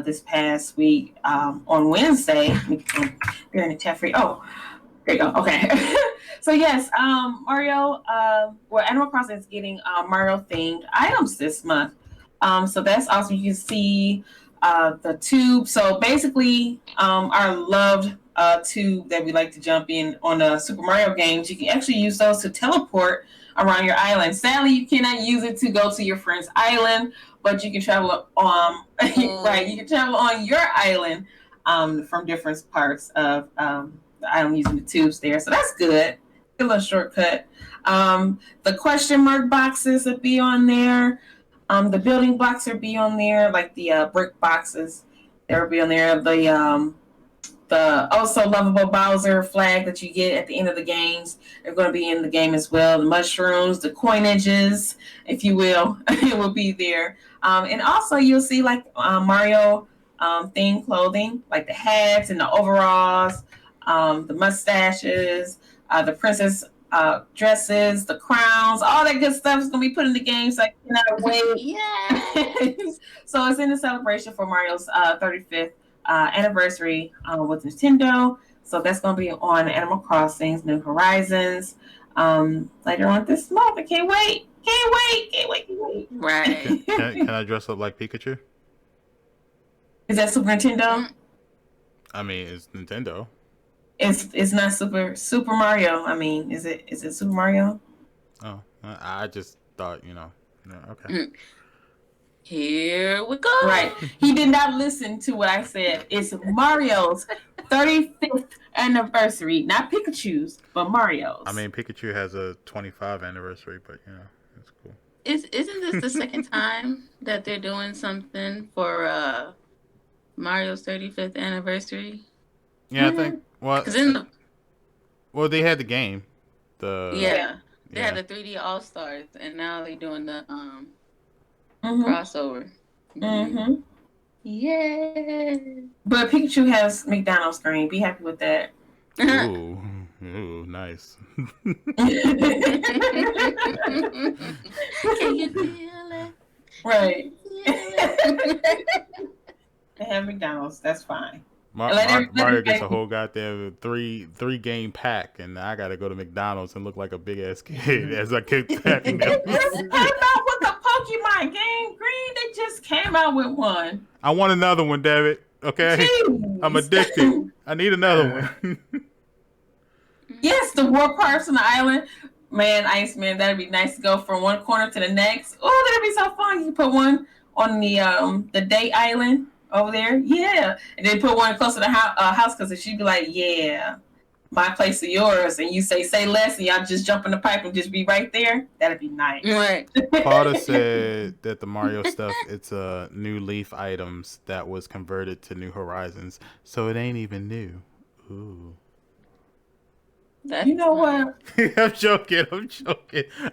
this past week on Wednesday, you're in the chat free. Oh, there you go. Okay. So yes, Mario. Animal Crossing is getting Mario themed items this month. So that's awesome. You can see the tube. So basically, our loved tube that we like to jump in on the Super Mario games. You can actually use those to teleport around your island. Sadly, you cannot use it to go to your friend's island, but you can travel right. You can travel on your island from different parts of the island using the tubes there. So that's good. A little shortcut. The question mark boxes will be on there. The building blocks will be on there, like the brick boxes. They will be on there. The also lovable Bowser flag that you get at the end of the games, they're going to be in the game as well. The mushrooms, the coinages, if you will, it will be there. And also you'll see like Mario themed clothing, like the hats and the overalls, the mustaches, the princess dresses, the crowns, all that good stuff is going to be put in the game. So I cannot wait. Yeah. So it's in the celebration for Mario's 35th anniversary with Nintendo. So that's going to be on Animal Crossing, New Horizons later on this month. I can't wait. Right. Can I dress up like Pikachu? Is that Super Nintendo? I mean, it's Nintendo. It's not Super Mario. I mean, is it Super Mario? Oh, I just thought, okay. Here we go. Right. He did not listen to what I said. It's Mario's 35th anniversary, not Pikachu's, but Mario's. I mean, Pikachu has a 25 anniversary, but it's cool. Isn't this the second time that they're doing something for Mario's 35th anniversary? Yeah, I think. Well, they had the game. They had the 3D All Stars, and now they're doing the crossover. Mm-hmm. Yeah. But Pikachu has McDonald's screen. Be happy with that. Ooh, nice. Can you feel it? Right. They have McDonald's. That's fine. Mario gets a whole goddamn three game pack, and I gotta go to McDonald's and look like a big ass kid as I keep packing them. They came out with the Pokemon game Green. They just came out with one. I want another one, David. Okay, jeez. I'm addicted. I need another one. Yes, the war parks on the island. Man, Iceman, that'd be nice to go from one corner to the next. Oh, that'd be so fun. You put one on the day island over there, yeah, and then put one close to the house because she'd be like, yeah, my place or yours, and you say less, and y'all just jump in the pipe and just be right there. That'd be nice. Right. Potter said that the Mario stuff, it's new Leaf items that was converted to New Horizons, so it ain't even new. Ooh. You know what? I'm joking.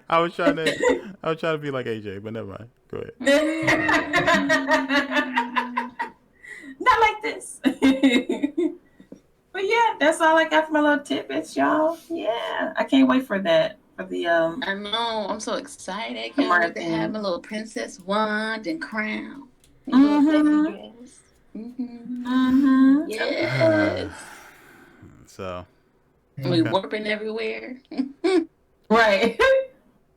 I was trying to be like AJ, but never mind. Go ahead. Not like this. But yeah, that's all I got for my little tidbits, y'all. Yeah, I can't wait for that. For the I know. I'm so excited. Can't wait to have my little princess wand and crown. Dress. Yes. So we warping everywhere. Right.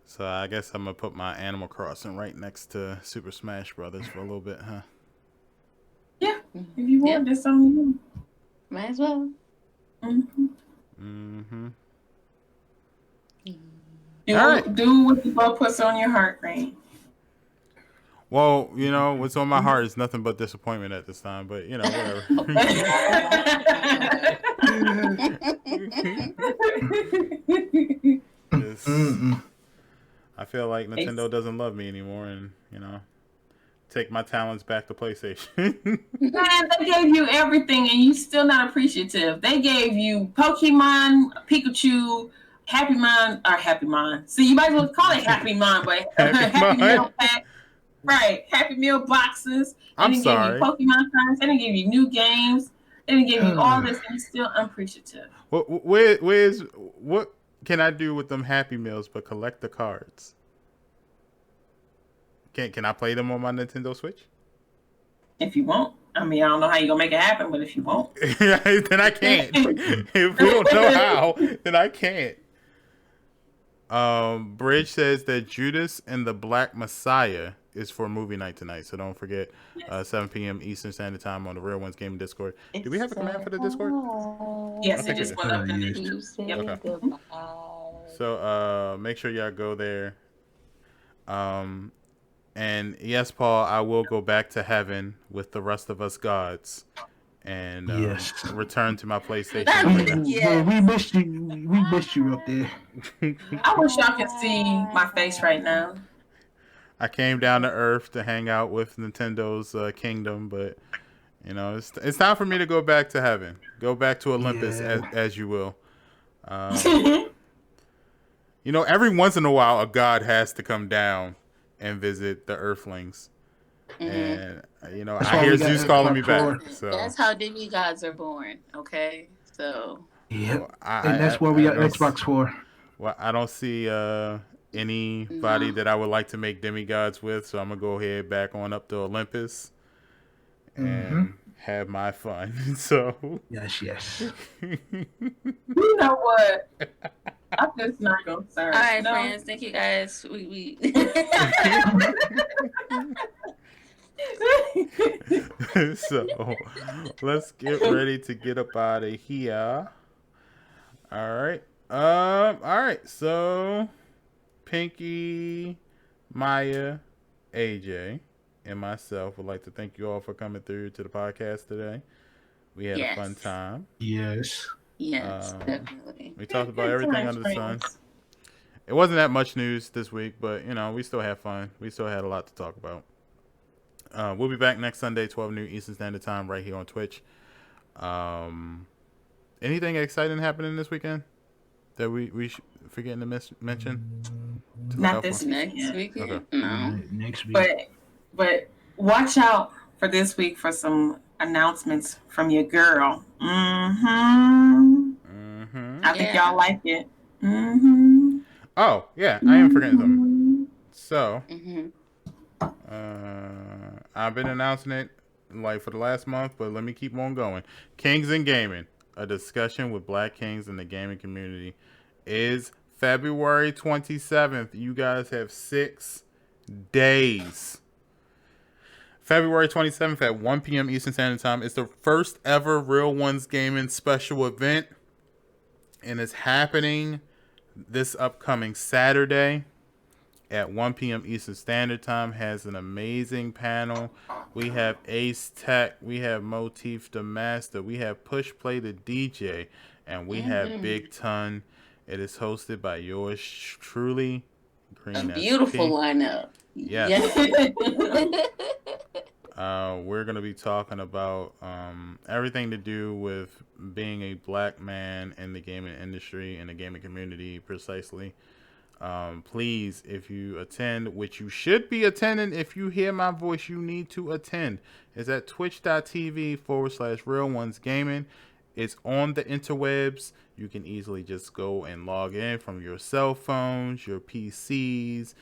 So I guess I'm gonna put my Animal Crossing right next to Super Smash Brothers for a little bit, huh? Yeah, if you want, that's on you. Might as well. Do what the Lord puts on your heart, Green. Well, you know, what's on my heart is nothing but disappointment at this time, but you know, whatever. I feel like Nintendo doesn't love me anymore, and you know, take my talents back to PlayStation. Man, they gave you everything, and you still not appreciative. They gave you Pokemon, Pikachu, Happy Mon. So you might as well call it Happy Mon, but Happy Meal pack. Right, Happy Meal boxes. I'm They sorry. Gave you Pokemon cards. They didn't give you new games. They didn't give you all this, and you're still unappreciative. What can I do with them Happy Meals but collect the cards? Can I play them on my Nintendo Switch? If you won't. I mean, I don't know how you're going to make it happen, but if you won't. Then I can't. If we don't know how, then I can't. Bridge says that Judas and the Black Messiah is for movie night tonight, so don't forget, 7 p.m. Eastern Standard Time on the Real Ones Gaming Discord. Do we have a command for the Discord? Yes, it just went up in the Okay. So make sure y'all go there. And yes, Paul, I will go back to heaven with the rest of us gods and return to my PlayStation. We missed you. We missed you up there. I wish y'all could see my face right now. I came down to Earth to hang out with Nintendo's kingdom, but you know, it's time for me to go back to heaven. Go back to Olympus, as you will. You know, every once in a while, a god has to come down and visit the Earthlings. And you know, I hear Zeus calling me back. So that's how demigods are born. Okay, so and that's what we got Xbox for. Well, I don't see anybody that I would like to make demigods with, so I'm gonna go ahead back on up to Olympus and have my fun. So yes. You know what? I'm just not gonna serve. All right, friends. Thank you guys. We So let's get ready to get up out of here. All right. All right. So Pinky, Maya, AJ, and myself would like to thank you all for coming through to the podcast today. We had a fun time. Yes, definitely. We talked about everything under the sun. It wasn't that much news this week, but you know, we still had fun. We still had a lot to talk about. We'll be back next Sunday, 12 noon Eastern Standard Time, right here on Twitch. Anything exciting happening this weekend that we forgetting to mention? Not this next weekend. Okay. No, next week. But watch out for this week for some announcements from your girl. I think y'all like it. Oh yeah, I am forgetting something. So, I've been announcing it like for the last month, but let me keep on going. Kings in Gaming, a discussion with Black Kings in the gaming community, is February 27th. You guys have 6 days. February 27th at 1 p.m. Eastern Standard Time. It's the first ever Real Ones Gaming special event, and it's happening this upcoming Saturday at 1 p.m. Eastern Standard Time. Has an amazing panel. We have Ace Tech, we have Motif the Master, we have Push Play the DJ, and we have Big Ton. It is hosted by yours truly, Green. A beautiful lineup. Yes. We're going to be talking about everything to do with being a black man in the gaming industry, in the gaming community precisely. Please, if you attend, which you should be attending, if you hear my voice, you need to attend. It's at twitch.tv/RealOnesGaming. It's on the interwebs. You can easily just go and log in from your cell phones, your PCs,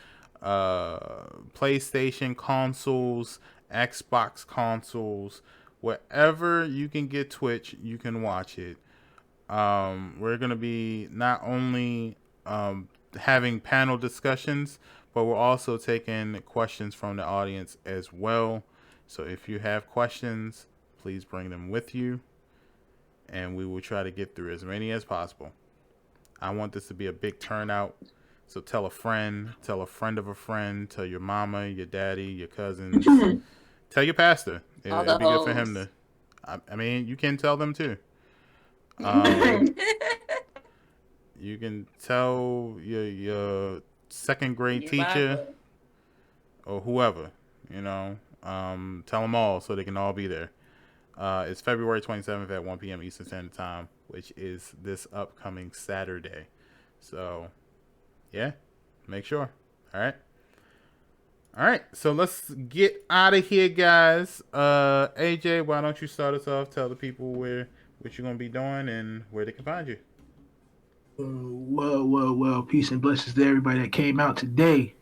PlayStation consoles, Xbox consoles, wherever you can get Twitch, you can watch it. We're going to be not only having panel discussions, but we're also taking questions from the audience as well. So if you have questions, please bring them with you, and we will try to get through as many as possible. I want this to be a big turnout. So tell a friend of a friend, tell your mama, your daddy, your cousins, tell your pastor. It'd be good for him to. I mean, you can tell them too. You can tell your second grade teacher or whoever. Tell them all so they can all be there. It's February 27th at 1 p.m. Eastern Standard Time, which is this upcoming Saturday. So, yeah, make sure. All right. So let's get out of here, guys. AJ, why don't you start us off? Tell the people what you're gonna be doing and where they can find you. Well. Peace and blessings to everybody that came out today.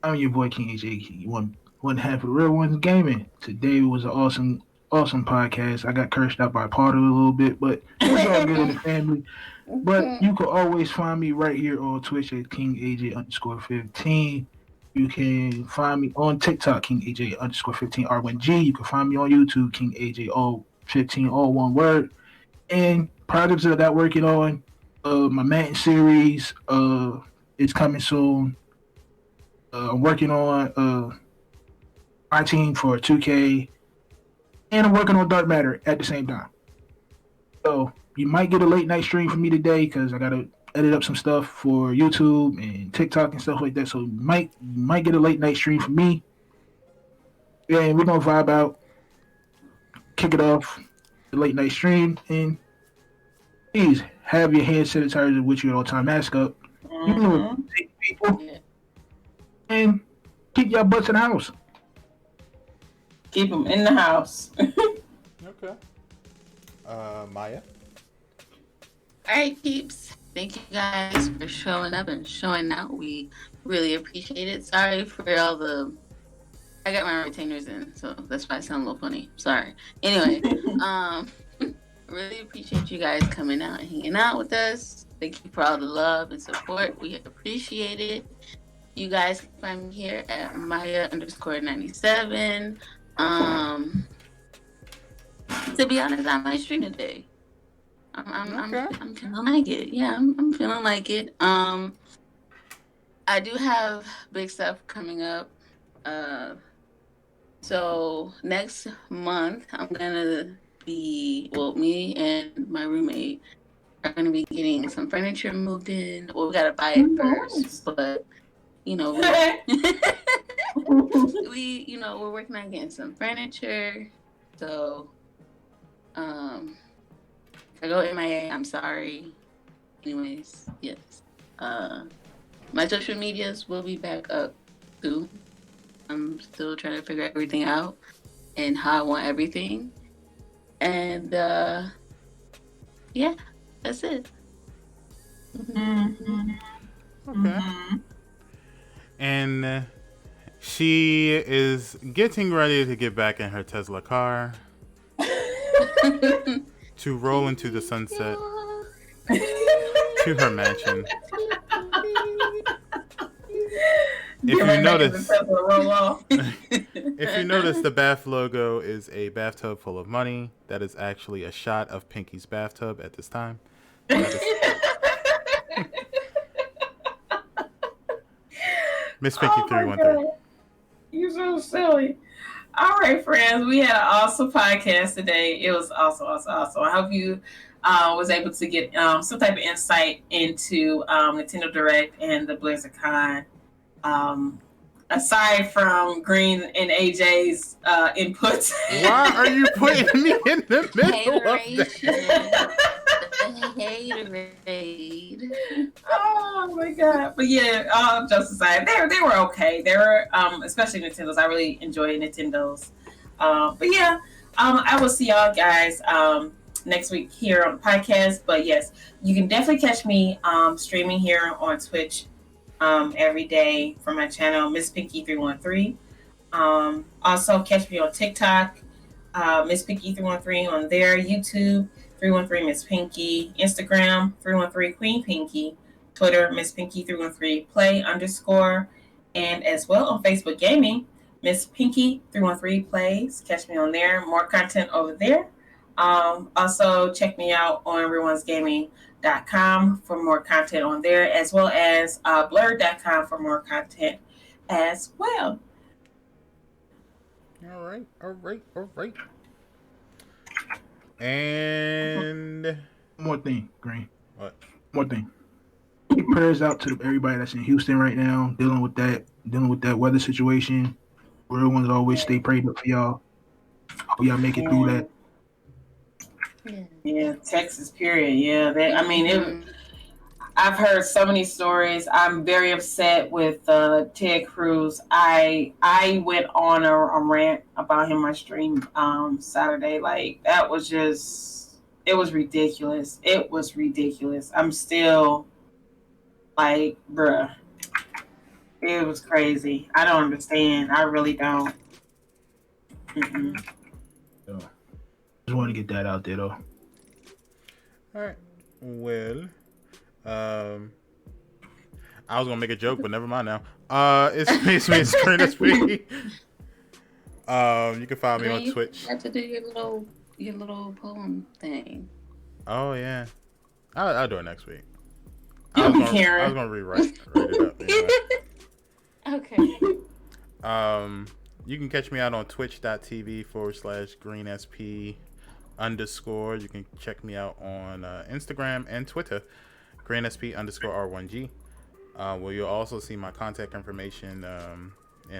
I'm your boy King AJ, one half of Real Ones Gaming. Today was an awesome podcast. I got cursed out by Potter a little bit, but it's all good in the family. But you can always find me right here on Twitch at KingAJ_15. You can find me on TikTok, KingAJ_15 R1G. You can find me on YouTube, KingAJ all 15, all one word. And projects that I got working on, my Madden series is coming soon. I'm working on my team for 2K, and I'm working on Dark Matter at the same time. So you might get a late night stream from me today because I gotta edit up some stuff for YouTube and TikTok and stuff like that. So you might get a late night stream from me. And we're gonna vibe out, kick it off, the late night stream, and please have your hand sanitizer with you at all time. Mask up. You know, take people, and keep your butts in the house. Keep them in the house. Okay. Maya. All right, peeps. Thank you guys for showing up and showing out. We really appreciate it. Sorry for all the. I got my retainers in, so that's why I sound a little funny. Sorry. Anyway, really appreciate you guys coming out and hanging out with us. Thank you for all the love and support. We appreciate it. You guys can find me here at Maya_97. To be honest, I might stream today. I'm feeling like it. Yeah, I'm feeling like it. I do have big stuff coming up. So next month I'm gonna be me and my roommate are gonna be getting some furniture moved in. Well, we gotta buy it first, but we're working on getting some furniture. So if I go MIA, I'm sorry. Anyways, yes. My social medias will be back up too. I'm still trying to figure everything out and how I want everything. And yeah, that's it. Mm-hmm. Okay. And she is getting ready to get back in her Tesla car to roll into the sunset to her mansion. If you notice, the bath logo is a bathtub full of money. That is actually a shot of Pinky's bathtub at this time. Miss Pinky 313. You're so silly. All right, friends, we had an awesome podcast today. It was awesome. I hope you was able to get some type of insight into Nintendo Direct and the BlizzardCon. Aside from Green and AJ's inputs. Why are you putting me in the middle of that? Haterade. Oh my god! But yeah, all jokes aside, they were okay. They were especially Nintendo's. I really enjoy Nintendo's. But yeah, I will see y'all guys next week here on the podcast. But yes, you can definitely catch me streaming here on Twitch every day from my channel, Miss Pinky 313. Also catch me on TikTok, Miss Pinky 313 on there, YouTube 313 Miss Pinky, Instagram 313 Queen Pinky, Twitter, Miss Pinky 313 Play _ and as well on Facebook Gaming, Miss Pinky 313 Plays. Catch me on there. More content over there. Also, check me out on RealOnesGaming.com for more content on there, as well as Blur.com for more content as well. All right. And One more thing, Green. what? One more thing. Keep prayers out to everybody that's in Houston right now, dealing with that weather situation. Real ones always stay prayed up for y'all. Hope y'all make it through that. Yeah, Texas, period. Yeah, I've heard so many stories. I'm very upset with Ted Cruz. I went on a rant about him on my stream Saturday. Like, that was just, it was ridiculous. It was ridiculous. I'm still like, bruh, it was crazy. I don't understand. I really don't. So, just want to get that out there, though. All right. Well, I was gonna make a joke, but never mind now. It's me, Greensp. You can follow me on Twitch. You have to do your little poem thing. Oh yeah, I'll do it next week. You I was Karen. gonna write it up. Okay. You can catch me out on twitch.tv/greensp_. You can check me out on Instagram and Twitter, greensp_r1g. Where you'll also see my contact information and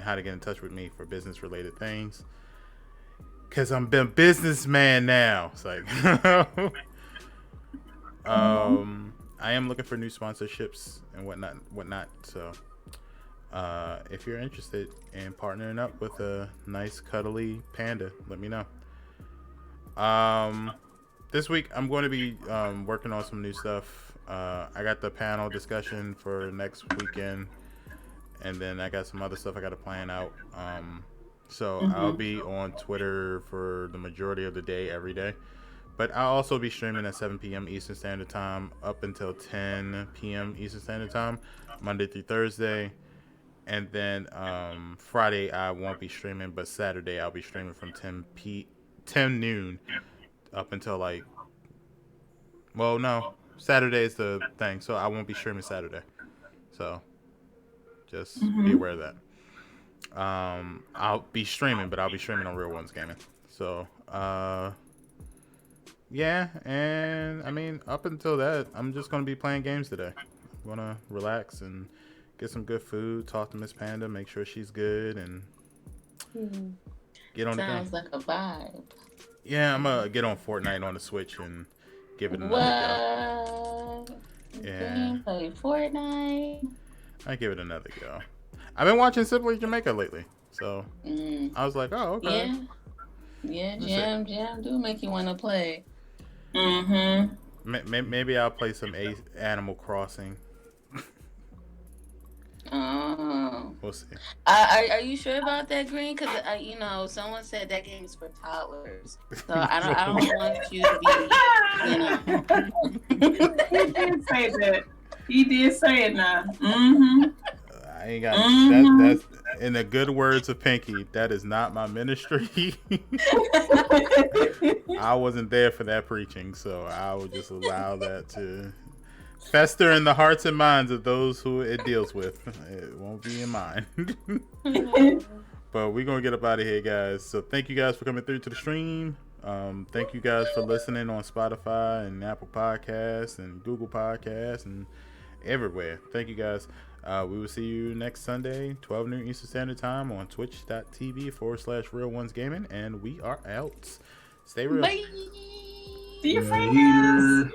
how to get in touch with me for business related things. Cause I'm a businessman now. It's like I am looking for new sponsorships and whatnot. So if you're interested in partnering up with a nice cuddly panda, let me know. This week I'm going to be working on some new stuff. I got the panel discussion for next weekend, and then I got some other stuff I got to plan out. So I'll be on Twitter for the majority of the day every day, but I'll also be streaming at 7 p.m. Eastern Standard Time up until 10 p.m. Eastern Standard Time, Monday through Thursday. And then Friday I won't be streaming, but Saturday I'll be streaming from 10 noon up until Saturday is the thing, so I won't be streaming Saturday. So just be aware of that. I'll be streaming, but I'll be streaming on RealOnesGaming. So yeah, and I mean, up until that, I'm just gonna be playing games today. I'm gonna relax and get some good food, talk to Miss Panda, make sure she's good, and get on the game. Sounds like a vibe. Yeah, I'm gonna get on Fortnite on the Switch and give it another go. Yeah. Play Fortnite. I give it another go. I've been watching Simply Jamaica lately, so I was like, oh, okay. Yeah, jam do make you want to play. Maybe I'll play some Animal Crossing. Oh. We'll see. Are you sure about that, Green? Because someone said that game is for toddlers, so I don't want you to be, He did say that. He did say it now. I ain't got that's in the good words of Pinky. That is not my ministry. I wasn't there for that preaching, so I will just allow that to fester in the hearts and minds of those who it deals with. It won't be in mine. But we're going to get up out of here, guys. So thank you guys for coming through to the stream. Thank you guys for listening on Spotify and Apple Podcasts and Google Podcasts and everywhere. Thank you guys. We will see you next Sunday, 12 noon Eastern Standard Time on twitch.tv/RealOnesGaming. And we are out. Stay real. Bye. See you, friends.